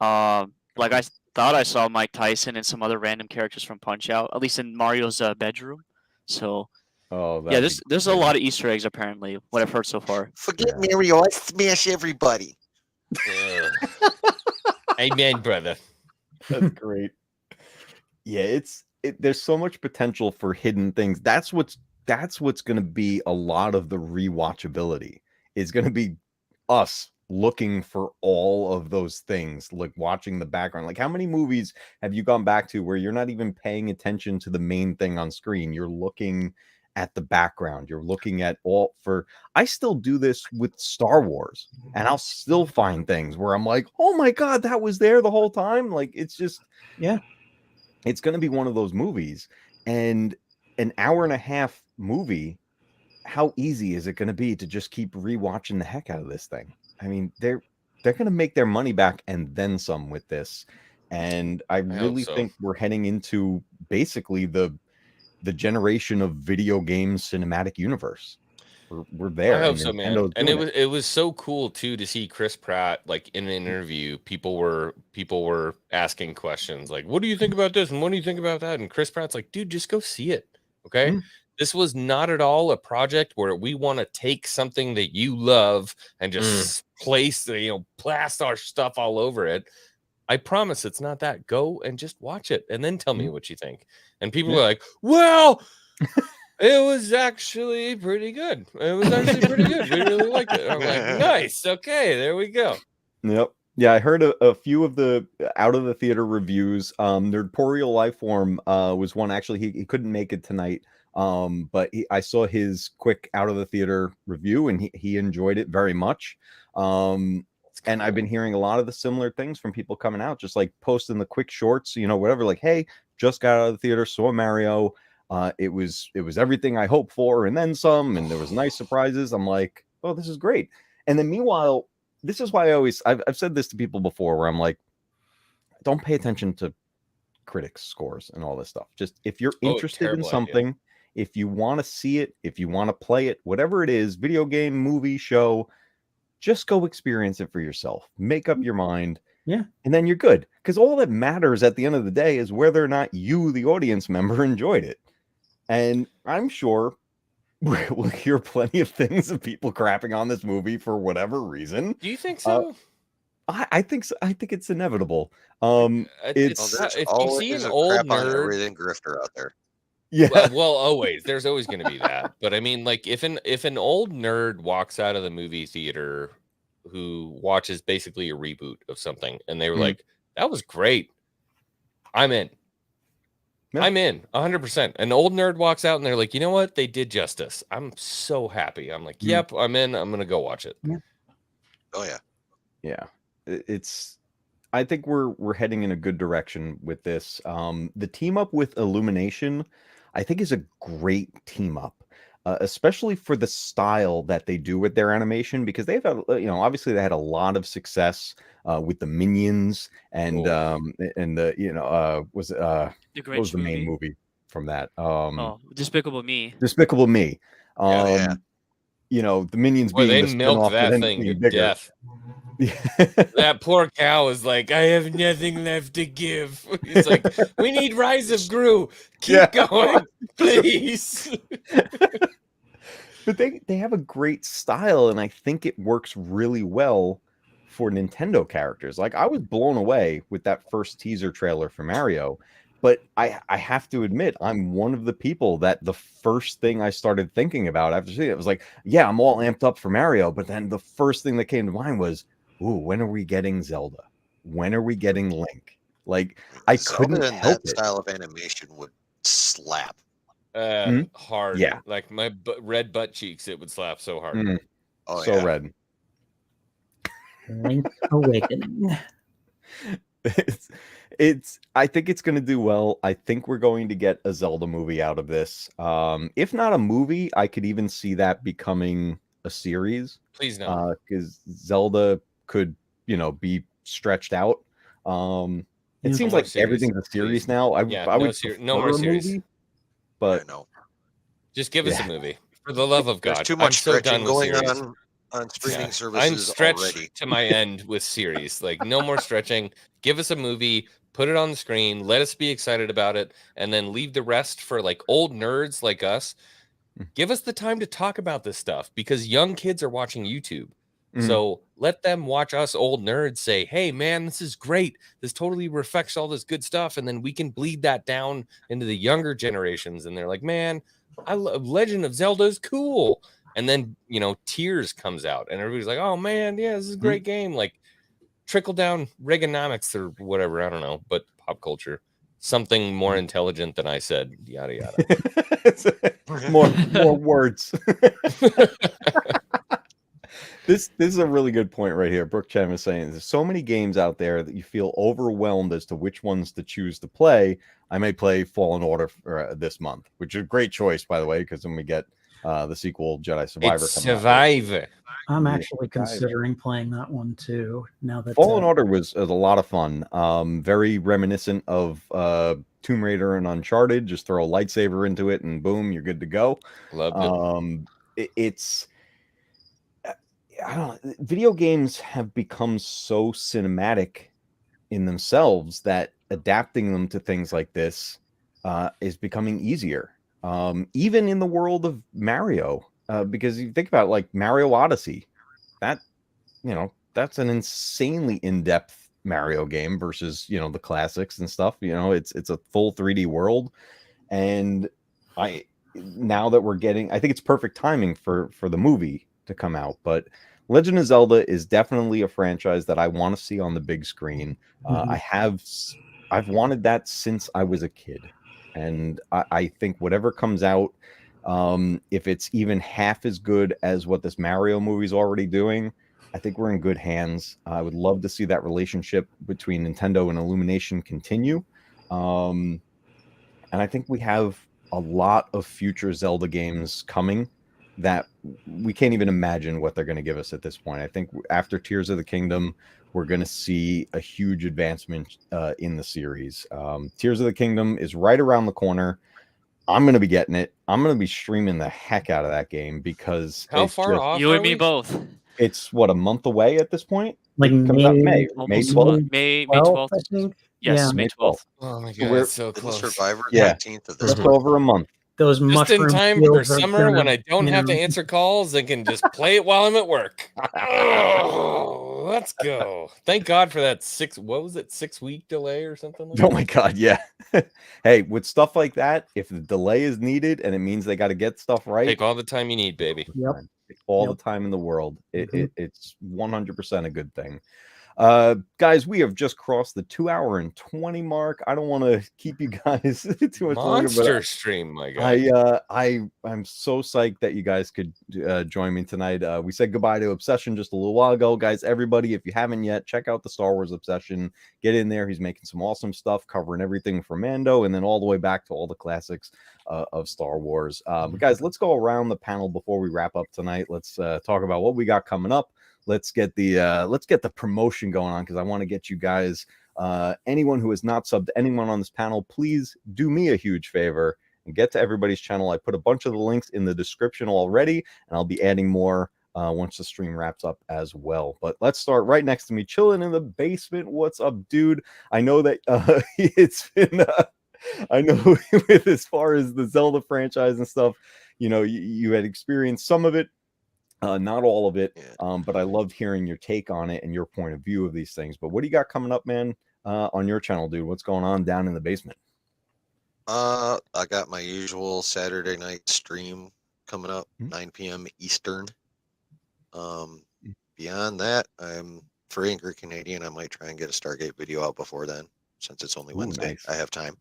Like I thought I saw Mike Tyson and some other random characters from Punch Out, at least in Mario's bedroom. So Oh, yeah, there's a lot of Easter eggs apparently. What I've heard so far. Forget Mario, I smash everybody. Ugh. Amen, brother. That's great. Yeah, there's so much potential for hidden things. That's what's going to be a lot of the rewatchability. Is going to be us looking for all of those things, like watching the background. Like, how many movies have you gone back to where you're not even paying attention to the main thing on screen? You're looking at the background. You're looking at I still do this with Star Wars, and I'll still find things where I'm like, oh my God, that was there the whole time. Like, it's just, Yeah. it's going to be one of those movies. And an hour and a half movie, how easy is it going to be to just keep rewatching the heck out of this thing? I mean, they're going to make their money back and then some with this. And I really so. think we're heading into basically the generation of video game cinematic universe. we're there. I hope and so, man. Nintendo's And doing it was so cool too to see Chris Pratt like in an interview. People were asking questions like, "What do you think about this?" and "What do you think about that?" And Chris Pratt's like, "Dude, just go see it." Okay. Mm. This was not at all a project where we want to take something that you love and just place, blast our stuff all over it. I promise it's not that. Go and just watch it and then tell me what you think. And people were like, well, it was actually pretty good. It was actually pretty good. We really liked it. I'm like, nice. Okay, there we go. Yep. Yeah, I heard a few of the out of the theater reviews. Nerdporial Lifeform was one. Actually, he couldn't make it tonight. But I saw his quick out of the theater review, and he enjoyed it very much. And I've been hearing a lot of the similar things from people coming out, just like posting the quick shorts, whatever. Like, hey, just got out of the theater, saw Mario. It was everything I hoped for, and then some. And there was nice surprises. I'm like, oh, this is great. And then meanwhile, this is why I've said this to people before, where I'm like, don't pay attention to critics scores and all this stuff. Just if you're interested in something, if you want to see it, if you want to play it, whatever it is, video game, movie, show, just go experience it for yourself. Make up your mind. Yeah. And then you're good. Because all that matters at the end of the day is whether or not you, the audience member, enjoyed it. And I'm sure we'll hear plenty of things of people crapping on this movie for whatever reason. Do you think so? I think so. I think it's inevitable. There's if you always see an a old crap on nerd, everything grifter out there. Yeah. well, always. There's always going to be that. But I mean, like, if an old nerd walks out of the movie theater who watches basically a reboot of something, and they were like, "That was great," I'm in. Yeah. I'm in 100%. An old nerd walks out and they're like, "You know what? They did justice." I'm so happy. I'm like, "Yep, I'm in. I'm gonna go watch it." Yeah. Oh yeah. Yeah. I think we're heading in a good direction with this. The team up with Illumination, I think, is a great team up, especially for the style that they do with their animation, because they've had, obviously they had a lot of success with the Minions and the what was the main movie from that? Despicable Me. Despicable Me. Yeah. The Minions Boy, being they the milked spin-off that ends thing to being bigger. death. That poor cow is like, "I have nothing left to give." It's like, "We need Rise of Gru. Keep going, please." But they have a great style, and I think it works really well for Nintendo characters. Like, I was blown away with that first teaser trailer for Mario, but I have to admit, I'm one of the people that the first thing I started thinking about after seeing it was like, yeah, I'm all amped up for Mario, but then the first thing that came to mind was, ooh, when are we getting Zelda? When are we getting Link? Like, I couldn't Zelda in help that it. style of animation would slap. Hard. Yeah. Like my red butt cheeks, it would slap so hard. Oh So yeah. red. Link's Awakening. It's I think it's going to do well. I think we're going to get a Zelda movie out of this. If not a movie, I could even see that becoming a series. Please no. Because Zelda could, be stretched out. It Yeah. seems No more like everything's a series, series please. now. I Yeah, would no more prefer a series. movie, but I know. Just give us a movie, for the love of God. There's too much I'm so done stretching with going series. on streaming I'm services stretched already. to my end with series. Like, no more stretching. Give us a movie, put it on the screen, let us be excited about it, and then leave the rest for like old nerds like us. Give us the time to talk about this stuff, because young kids are watching YouTube. So let them watch us old nerds say, "Hey man, this is great. This totally reflects all this good stuff." And then we can bleed that down into the younger generations. And they're like, "Man, I love Legend of Zelda is cool." And then, Tears comes out and everybody's like, "Oh man, yeah, this is a great game." Like, trickle down Reaganomics or whatever. I don't know, but pop culture, something more intelligent than I said, yada, yada. more words. This is a really good point right here. Brooke Chen is saying there's so many games out there that you feel overwhelmed as to which ones to choose to play. I may play Fallen Order for, this month, which is a great choice, by the way, because then we get the sequel Jedi Survivor coming out. Survivor. I'm actually considering playing that one too. Now that Fallen Order was a lot of fun. Very reminiscent of Tomb Raider and Uncharted. Just throw a lightsaber into it and boom, you're good to go. Loved it. it's I don't know. Video games have become so cinematic in themselves that adapting them to things like this is becoming easier. Even in the world of Mario, because you think about like Mario Odyssey, that that's an insanely in-depth Mario game versus the classics and stuff. It's a full 3D world, and now that we're getting, I think it's perfect timing for the movie to come out. But Legend of Zelda is definitely a franchise that I want to see on the big screen. I've wanted that since I was a kid, and I think whatever comes out, if it's even half as good as what this Mario movie's already doing, I think we're in good hands. I would love to see that relationship between Nintendo and Illumination continue. And I think we have a lot of future Zelda games coming that we can't even imagine what they're going to give us at this point. I think after Tears of the Kingdom, we're going to see a huge advancement in the series. Tears of the Kingdom is right around the corner. I'm going to be getting it. I'm going to be streaming the heck out of that game because How far off You are and me we? both. it's what, a month away at this point? Like It comes out May Almost 12th. May 12th, 12th. I think. Yes, Yeah. May May 12th. Oh my So god, we're- it's so Isn't close. Survivor Yeah. 19th of this Just month? over a month. Those Just in mushroom time for fields are summer gonna, when I don't have to you know, answer calls and can just play it while I'm at work. Oh, let's go. Thank God for that 6-week delay or something like Oh that? my god, yeah. Hey, with stuff like that, if the delay is needed and it means they got to get stuff right, Take all the time you need, baby. Yep. take all Yep. the time in the world. Mhm. It's 100% a good thing. Guys, we have just crossed the 2-hour and 20 mark. I don't want to keep you guys too much longer, but Monster stream, my guy. I'm so psyched that you guys could join me tonight. We said goodbye to Obsession just a little while ago, guys. Everybody, if you haven't yet, check out the Star Wars Obsession. Get in there. He's making some awesome stuff, covering everything from Mando and then all the way back to all the classics of Star Wars. But guys, let's go around the panel before we wrap up tonight. Let's talk about what we got coming up. Let's get the promotion going on, because I want to get you guys, anyone who is not subbed to anyone on this panel, please do me a huge favor and get to everybody's channel. I put a bunch of the links in the description already, and I'll be adding more once the stream wraps up as well. But let's start right next to me, chilling in the basement. What's up, dude? I know that it's been I know with as far as the Zelda franchise and stuff, you had experienced some of it. Not all of it, but I loved hearing your take on it and your point of view of these things. But what do you got coming up, man, on your channel, dude? What's going on down in the basement? I got my usual Saturday night stream coming up, 9 p.m. Eastern. Beyond that, I'm for Angry Canadian. I might try and get a Stargate video out before then, since it's only Wednesday. Nice. I have time.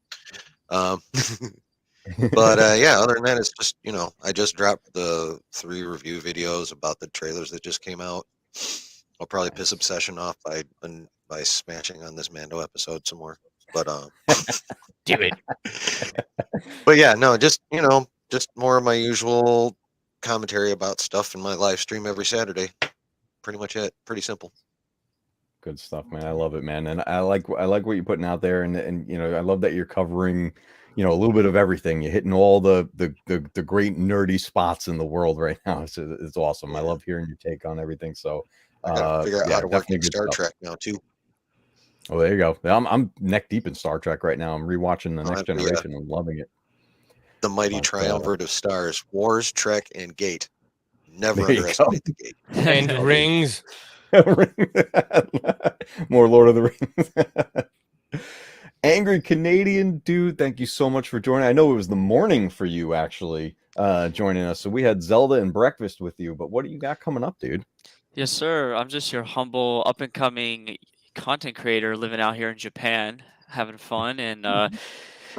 But yeah, other than that, it's just, I just dropped the 3 review videos about the trailers that just came out. I'll probably piss Obsession off by smashing on this Mando episode some more. But Do it. but yeah, no, just just more of my usual commentary about stuff in my live stream every Saturday. Pretty much it. Pretty simple. Good stuff, man. I love it, man. And I like what you're putting out there, and I love that you're covering a little bit of everything. You're hitting all the great nerdy spots in the world right now. It's awesome. I love hearing your take on everything. So I gotta figure out how to work in Star stuff. Trek now too. Oh, there you go. I'm neck deep in Star Trek right now. I'm rewatching the Next Generation and loving it. The mighty But, triumvirate of stars: Wars, Trek, and Gate. Never There you underestimate the Gate. And rings. More Lord of the Rings. Angry Canadian dude, thank you so much for joining. I know it was the morning for you actually joining us, so we had Zelda and breakfast with you. But what do you got coming up, dude? Yes, sir. I'm just your humble up and coming content creator living out here in Japan, having fun. And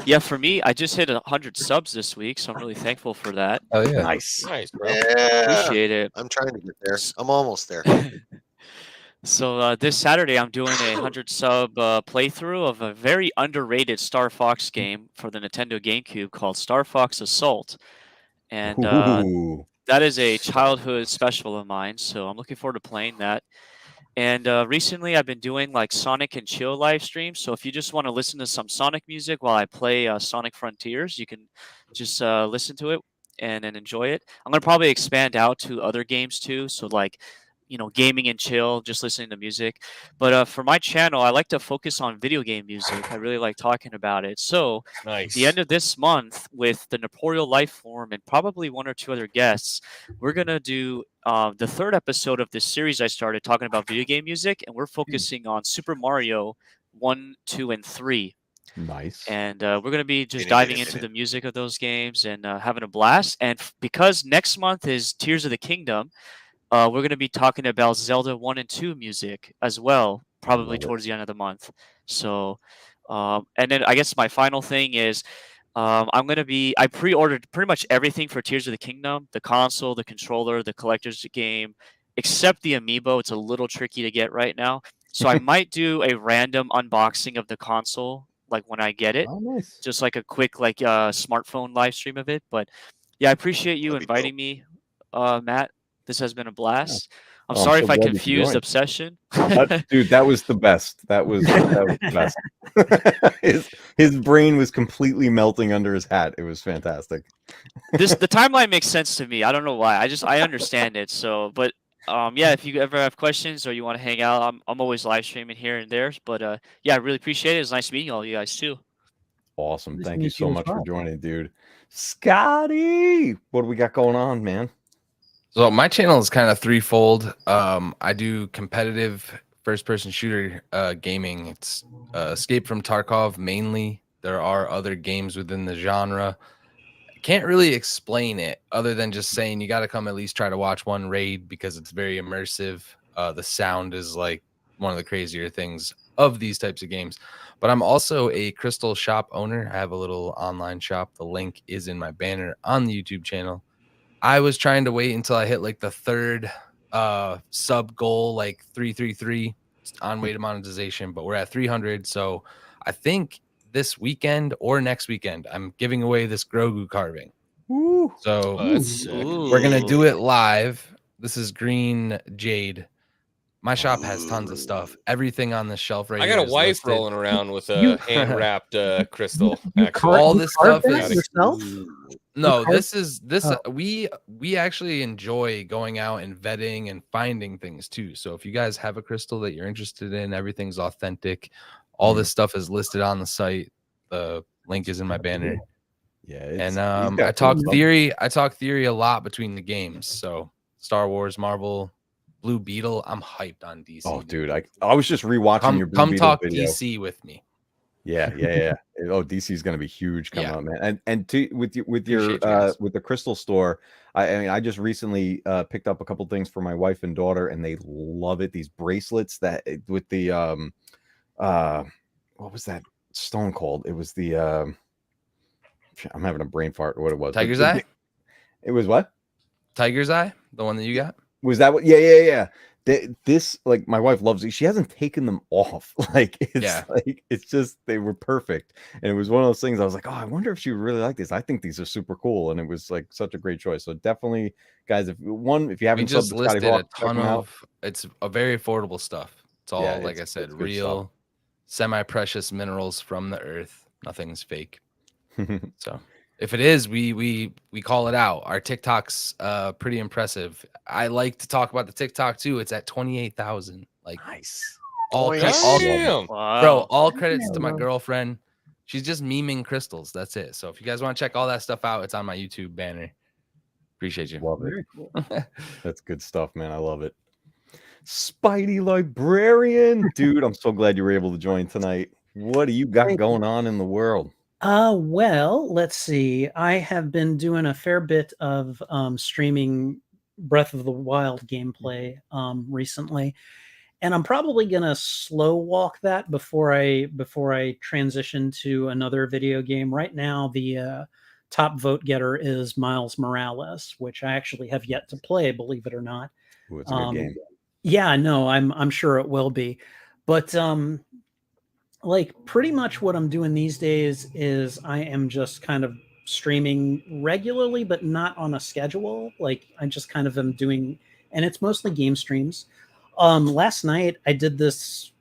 yeah, for me, I just hit 100 subs this week, so I'm really thankful for that. Oh yeah. Nice. Nice, bro. Yeah, Appreciate it. I'm trying to get there. I'm almost there. So this Saturday, I'm doing a 100 sub playthrough of a very underrated Star Fox game for the Nintendo GameCube called Star Fox Assault, and Ooh. that is a childhood special of mine. So I'm looking forward to playing that. And recently, I've been doing like Sonic and Chill live streams. So if you just want to listen to some Sonic music while I play Sonic Frontiers, you can just listen to it. and enjoy it. I'm gonna probably expand out to other games too. So like, gaming and chill, just listening to music. But for my channel, I like to focus on video game music. I really like talking about it. So the Nice. end of this month, with the Naporeal Lifeform and probably one or two other guests, we're gonna do the third episode of this series I started talking about video game music, and we're focusing on Super Mario 1, 2, and 3. Nice. And we're going to be just Minute, diving minute, into minute. the music of those games and having a blast. And because next month is Tears of the Kingdom, we're going to be talking about Zelda 1 and 2 music as well, probably Love it. towards the end of the month. So, and then I guess my final thing is I pre-ordered pretty much everything for Tears of the Kingdom, the console, the controller, the collector's game, except the amiibo. It's a little tricky to get right now. So I might do a random unboxing of the console, like when I get it, Oh, nice. just like a quick smartphone live stream of it. But yeah, I appreciate you That'd be inviting me, Matt. This has been a blast. I'm Oh, I'm sorry so if I glad you could confused join. Obsession. Dude, that was the best. That was the best. his brain was completely melting under his hat. It was fantastic. The timeline makes sense to me. I don't know why. I understand it. So, but yeah, if you ever have questions or you want to hang out, I'm always live streaming here and there. But yeah, I really appreciate it. It's nice meeting all you guys too. Awesome. Nice to Thank you meet so you as much for well. joining, dude. Scotty, what do we got going on, man? So my channel is kind of threefold. I do competitive first-person shooter gaming. It's Escape from Tarkov mainly. There are other games within the genre. I can't really explain it other than just saying you got to come at least try to watch one raid because it's very immersive. The sound is like one of the crazier things of these types of games. But I'm also a crystal shop owner. I have a little online shop. The link is in my banner on the YouTube channel. I was trying to wait until I hit like the third sub goal, like 333 on way to monetization, but we're at 300. So I think this weekend or next weekend, I'm giving away this Grogu carving. Woo. So Oh, that's sick. we're going to do it live. This is green jade. My shop has tons of stuff. Everything on the shelf right I here got a is wife listed. rolling around with You- a hand wrapped crystal. You Actually, All you this carved stuff that is- yourself. No, carved- this is we actually enjoy going out and vetting and finding things too. So if you guys have a crystal that you're interested in, everything's authentic. All this stuff is listed on the site. The link is in my banner. Yeah, And he's I got talk cool stuff. theory. I talk theory a lot between the games. So Star Wars, Marvel, Blue Beetle. I'm hyped on DC. Oh, dude, I was just rewatching your Blue come Beetle talk video. DC with me. Yeah. Oh, DC is going to be huge coming Yeah. up, man. And with your Appreciate you guys. with the crystal store, I mean, I just recently picked up a couple things for my wife and daughter, and they love it. These bracelets that with the what was that stone called? It was the I'm having a brain fart. What it was? Tiger's Eye. It was what? Tiger's Eye, the one that you got. Was that what? Yeah. This, like, my wife loves it. She hasn't taken them off. Like, it's just, they were perfect. And it was one of those things I was like, oh, I wonder if she would really like this. I think these are super cool. And it was like such a great choice. So definitely, guys, if you We haven't just subbed to Scotty listed a Hawk, check ton them out. of. It's a very affordable stuff. It's all, Yeah, like I it's said, good stuff. real, semi-precious minerals from the earth. Nothing's fake. So if it is, we call it out. Our TikTok's pretty impressive. I like to talk about the TikTok too. It's at 28,000. Like, Nice. all damn. Wow. bro, all credits to Yeah, my bro. girlfriend. She's just memeing crystals. That's it. So if you guys want to check all that stuff out, it's on my YouTube banner. Appreciate you. Love it. Very cool. That's good stuff, man. I love it. Spidey Librarian. Dude, I'm so glad you were able to join tonight. What do you got Great. going on in the world? Well, let's see. I have been doing a fair bit of streaming Breath of the Wild gameplay recently, and I'm probably gonna slow walk that before I transition to another video game. Right now, the top vote getter is Miles Morales, which I actually have yet to play, believe it or not. Ooh, it's a good game. Yeah, no, I'm sure it will be, but like pretty much what I'm doing these days is I am just kind of streaming regularly, but not on a schedule. Like I just kind of am doing, and it's mostly game streams. Last night I did this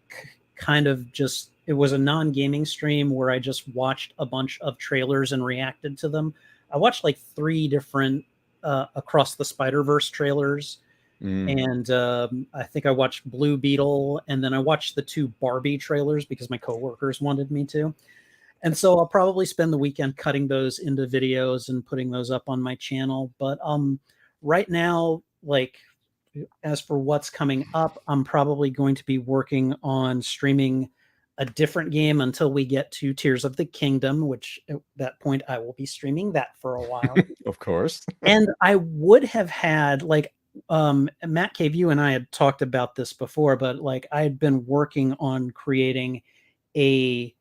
kind of just, it was a non-gaming stream where I just watched a bunch of trailers and reacted to them. I watched like 3 different Across the Spider-Verse trailers. And I think I watched Blue Beetle, and then I watched the 2 Barbie trailers because my coworkers wanted me to. And so I'll probably spend the weekend cutting those into videos and putting those up on my channel. But right now, like, as for what's coming up, I'm probably going to be working on streaming a different game until we get to Tears of the Kingdom, which at that point I will be streaming that for a while. Of course. And I would have had, like, Matcave, you and I had talked about this before, but like I had been working on creating a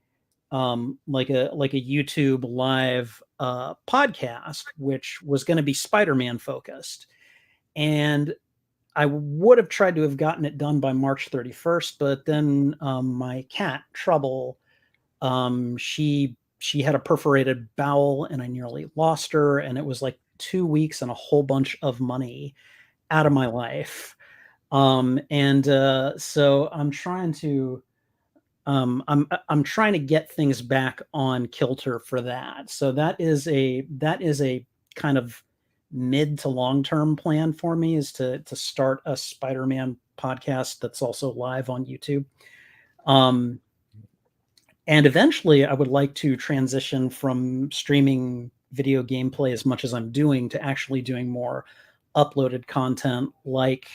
like a YouTube live podcast, which was going to be Spider-Man focused. And I would have tried to have gotten it done by March 31st, but then my cat Trouble, she had a perforated bowel, and I nearly lost her, and it was like 2 weeks and a whole bunch of money out of my life. So I'm trying to I'm trying to get things back on kilter for that. So that is a kind of mid to long term plan for me, is to start a Spider-Man podcast that's also live on YouTube. And eventually I would like to transition from streaming video gameplay as much as I'm doing to actually doing more uploaded content, like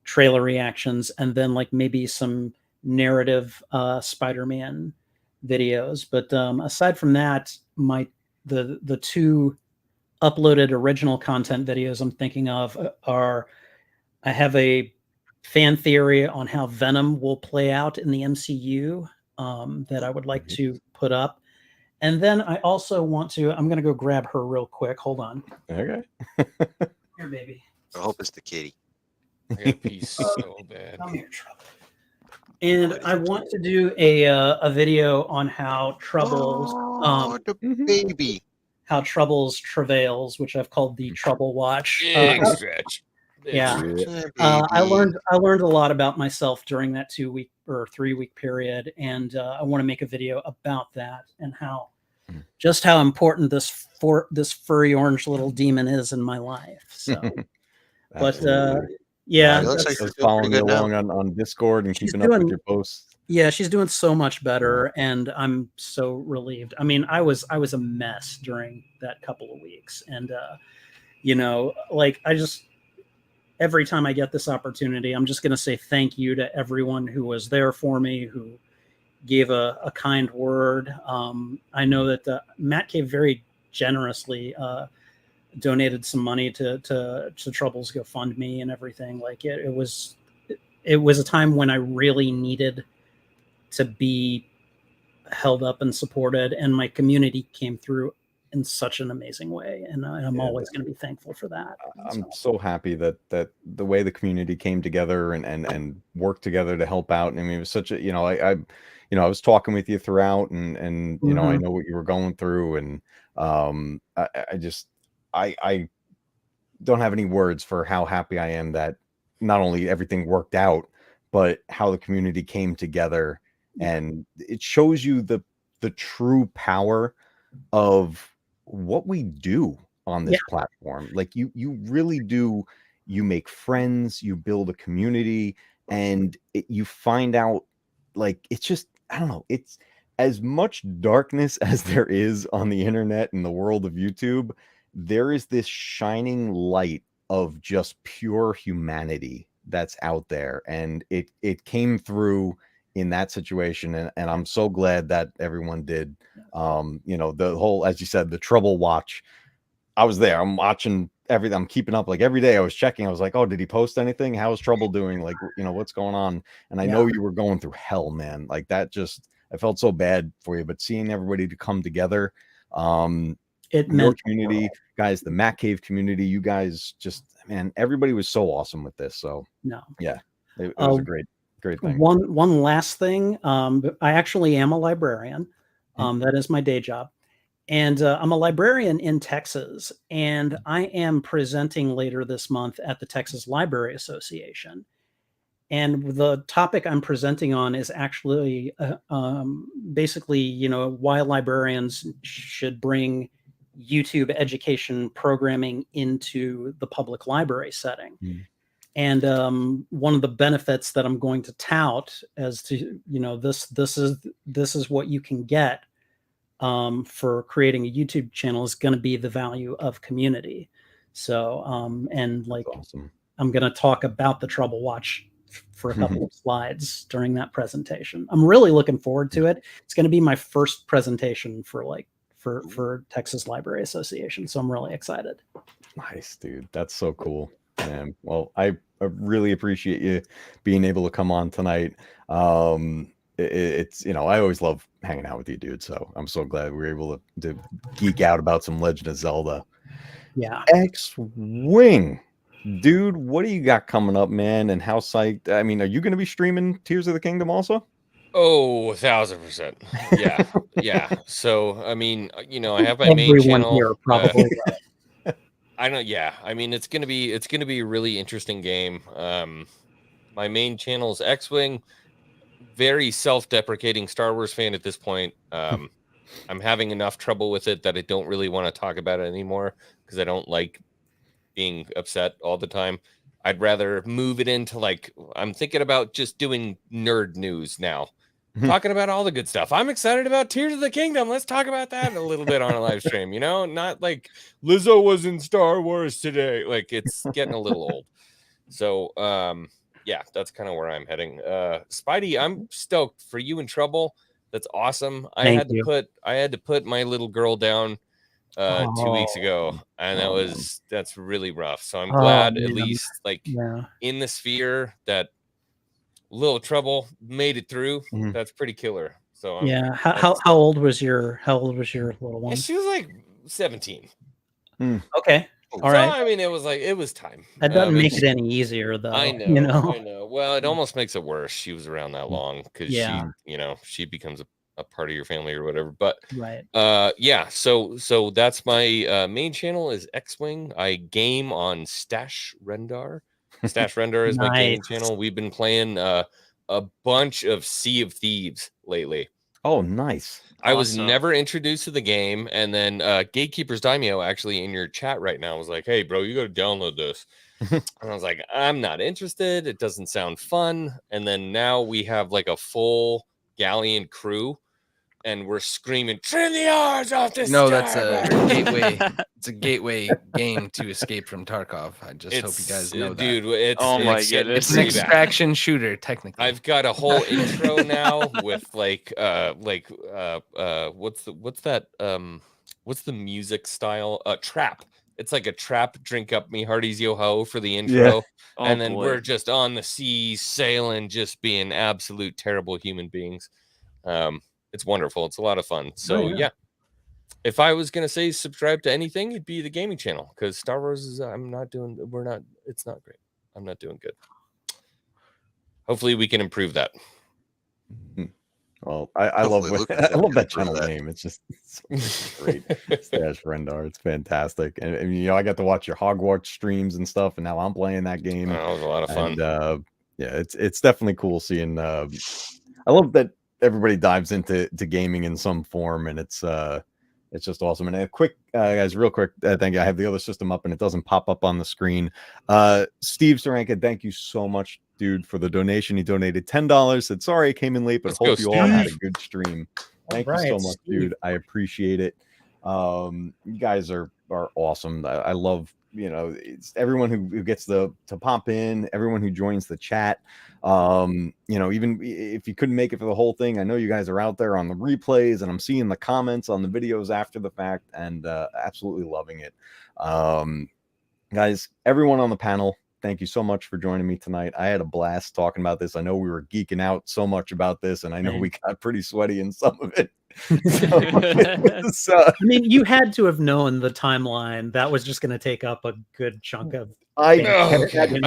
trailer reactions, and then like maybe some narrative Spider-Man videos. But aside from that, the 2 uploaded original content videos I'm thinking of are, I have a fan theory on how Venom will play out in the MCU that I would like to put up. And then I also want to, I'm going to go grab her real quick. Hold on. Okay. Here, baby. I hope it's the kitty. I got pee so bad. Come here, Trouble. And I want to do a video on how Trouble's The baby. how Trouble's travails, which I've called the Trouble Watch. Big stretch. Big yeah. stretch. I learned a lot about myself during that 2-week or 3-week period, and I want to make a video about that and how important this furry orange little demon is in my life. So, but yeah, it looks like just you're doing following me pretty good now. along on Discord and She's keeping up with doing- your posts. yeah, she's doing so much better, and I'm so relieved. I mean, I was a mess during that couple of weeks, and like every time I get this opportunity, I'm just going to say thank you to everyone who was there for me, who gave a kind word. I know that Matcave very generously donated some money to Trouble's GoFundMe and everything. Like it was a time when I really needed to be held up and supported, and my community came through in such an amazing way, and I'm always going to be thankful for that. I'm so happy that the way the community came together and worked together to help out. I mean, it was such a, I was talking with you throughout, and I know what you were going through, and I don't have any words for how happy I am that not only everything worked out, but how the community came together. And it shows you the true power of what we do on this platform. Like you really do, you make friends, you build a community, and you find out, like, it's just, I don't know, it's as much darkness as there is on the internet and the world of YouTube. There is this shining light of just pure humanity that's out there, and it came through in that situation, and I'm so glad that everyone did. The whole, as you said, the Trouble Watch, I was there, I'm watching everything, I'm keeping up, like every day I was checking, I was like, oh, did he post anything, how's Trouble doing, like, what's going on? And I know you were going through hell, man, like that, just, I felt so bad for you, but seeing everybody to come together, it meant your community, guys, the Matcave community, you guys, just, man, everybody was so awesome with this. So it was a great thing. One last thing, I actually am a librarian. That is my day job, and I'm a librarian in Texas, and I am presenting later this month at the Texas Library Association. And the topic I'm presenting on is actually basically, why librarians should bring YouTube education programming into the public library setting. And one of the benefits that I'm going to tout as to, this is what you can get for creating a YouTube channel is going to be the value of community. So, and like, Awesome. I'm going to talk about the Trouble Watch for a couple of slides during that presentation. I'm really looking forward to it. It's going to be my first presentation for Texas Library Association. So I'm really excited. Nice, dude. That's so cool. And well, I really appreciate you being able to come on tonight. It's, I always love hanging out with you, dude. So I'm so glad we were able to geek out about some Legend of Zelda. Yeah. X-Wing. Dude, what do you got coming up, man? And how psyched? I mean, are you going to be streaming Tears of the Kingdom also? Oh, 1,000%. Yeah. Yeah. So, I mean, I have my main channel. Here probably. I know. Yeah. I mean, it's going to be a really interesting game. My main channel is X-Wing. Very self-deprecating Star Wars fan at this point. I'm having enough trouble with it that I don't really want to talk about it anymore because I don't like being upset all the time. I'd rather move it into I'm thinking about just doing nerd news now, talking about all the good stuff. I'm excited about Tears of the Kingdom. Let's talk about that a little bit on a live stream. Not like Lizzo was in Star Wars today. Like it's getting a little old. So yeah, that's kind of where I'm heading. Spidey, I'm stoked for you in trouble. That's awesome. I had to put my little girl down 2 weeks ago, and that's really rough. So I'm glad at least in the sphere that little trouble made it through. That's pretty killer. So how old was your little one? She was like 17. Okay. All right. I mean, it was time. That doesn't make it any easier, though. I know. Well, it almost makes it worse. She was around that long because she becomes a part of your family or whatever. But yeah. So that's my main channel is X-Wing. I game on Stash Rendar. Stash Rendar is my gaming channel. We've been playing a bunch of Sea of Thieves lately. Oh, nice. I was never introduced to the game, and then Gatekeeper's Daimyo actually in your chat right now was like, hey, bro, you got to download this. And I was like, I'm not interested. It doesn't sound fun. And then now we have like a full galleon crew, and we're screaming, trim the R's off this. No, that's a gateway. It's a gateway game to escape from Tarkov. I just hope you guys know that. Dude, it's it's an extraction shooter, technically. I've got a whole intro now with what's the music style? Trap. It's like a trap, drink up me hearties yo ho for the intro. Yeah. And then we're just on the sea sailing, just being absolute terrible human beings. It's wonderful. It's a lot of fun. So yeah. If I was gonna say subscribe to anything, it'd be the gaming channel because Star Wars is it's not great. I'm not doing good. Hopefully we can improve that. Well, I love that channel name. It's just great. Stash Rendar. It's fantastic. And I got to watch your Hogwarts streams and stuff, and now I'm playing that game. That was a lot of fun. And yeah, it's definitely cool seeing I love that everybody dives into gaming in some form, and it's just awesome. And a quick guys, real quick, thank you. I have the other system up and it doesn't pop up on the screen. Steve Saranka, thank you so much, dude, for the donation. He donated $10. Said sorry I came in late, but hope you all had a good stream. Thank you so much, dude. I appreciate it. You guys are awesome. I love it's everyone who gets to pop in, everyone who joins the chat. Even if you couldn't make it for the whole thing, I know you guys are out there on the replays, and I'm seeing the comments on the videos after the fact, and absolutely loving it. Guys, everyone on the panel, thank you so much for joining me tonight. I had a blast talking about this. I know we were geeking out so much about this, and I know we got pretty sweaty in some of it. I mean, you had to have known the timeline that was just going to take up a good chunk of. I'm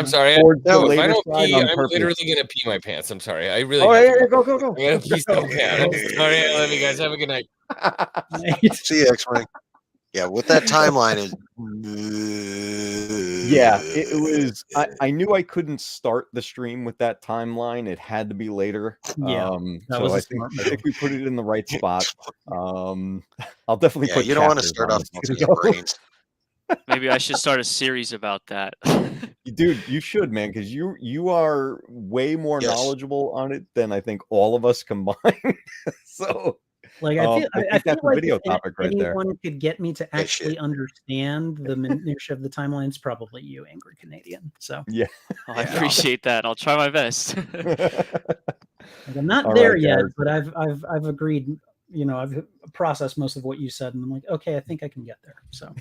sorry. If I don't pee, I'm literally going to pee my pants. I'm sorry. I really. Go. I'm going to pee so bad. I'm sorry. I love you guys. Have a good night. See you, X-Wing. Yeah, with that timeline is. Yeah, it was. I knew I couldn't start the stream with that timeline. It had to be later. Yeah, that was So a I think smart I think we put it in the right spot. I'll definitely Yeah, put. you don't want to chapters start on off this melting video. your brains. Maybe I should start a series about that. Dude, you should, man, because you are way more Yes. knowledgeable on it than I think all of us combined. So Like I I think that's feel a like video if topic right there. anyone could get me to Hey, actually shit. understand the minutia of the timelines, probably you, Angry Canadian. So Yeah. Oh, I appreciate that. I'll try my best. like, I'm not All there right, yet, guys. but I've agreed. You know, I've processed most of what you said, and I'm like, okay, I think I can get there. So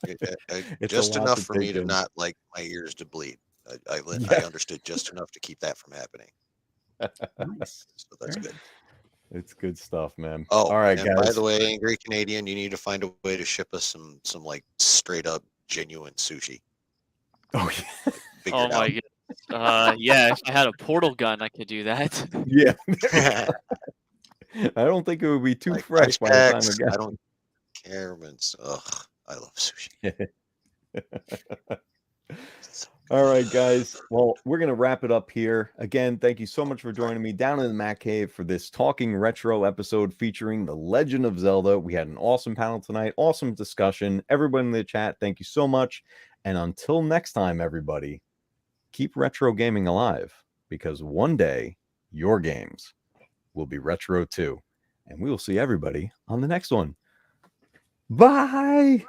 It's a Just lot enough to for me take to in. not like my ears to bleed. I Yeah. understood just enough to keep that from happening. nice. So that's Very good. It's good stuff, man. Oh, all right, and guys. by the way, Angry Canadian, you need to find a way to ship us some like straight up genuine sushi. Oh Oh Figured my god. Yeah, if I had a portal gun, I could do that. yeah. out. I don't think it would be too Like fresh by the time flashbacks, again. I don't care. Ugh, I love sushi. So All right, guys. Well, we're going to wrap it up here. Again, thank you so much for joining me down in the Matcave for this Talking Retro episode featuring The Legend of Zelda. We had an awesome panel tonight, awesome discussion. Everybody in the chat, thank you so much. And until next time, everybody, keep retro gaming alive, because one day your games will be retro too. And we will see everybody on the next one. Bye.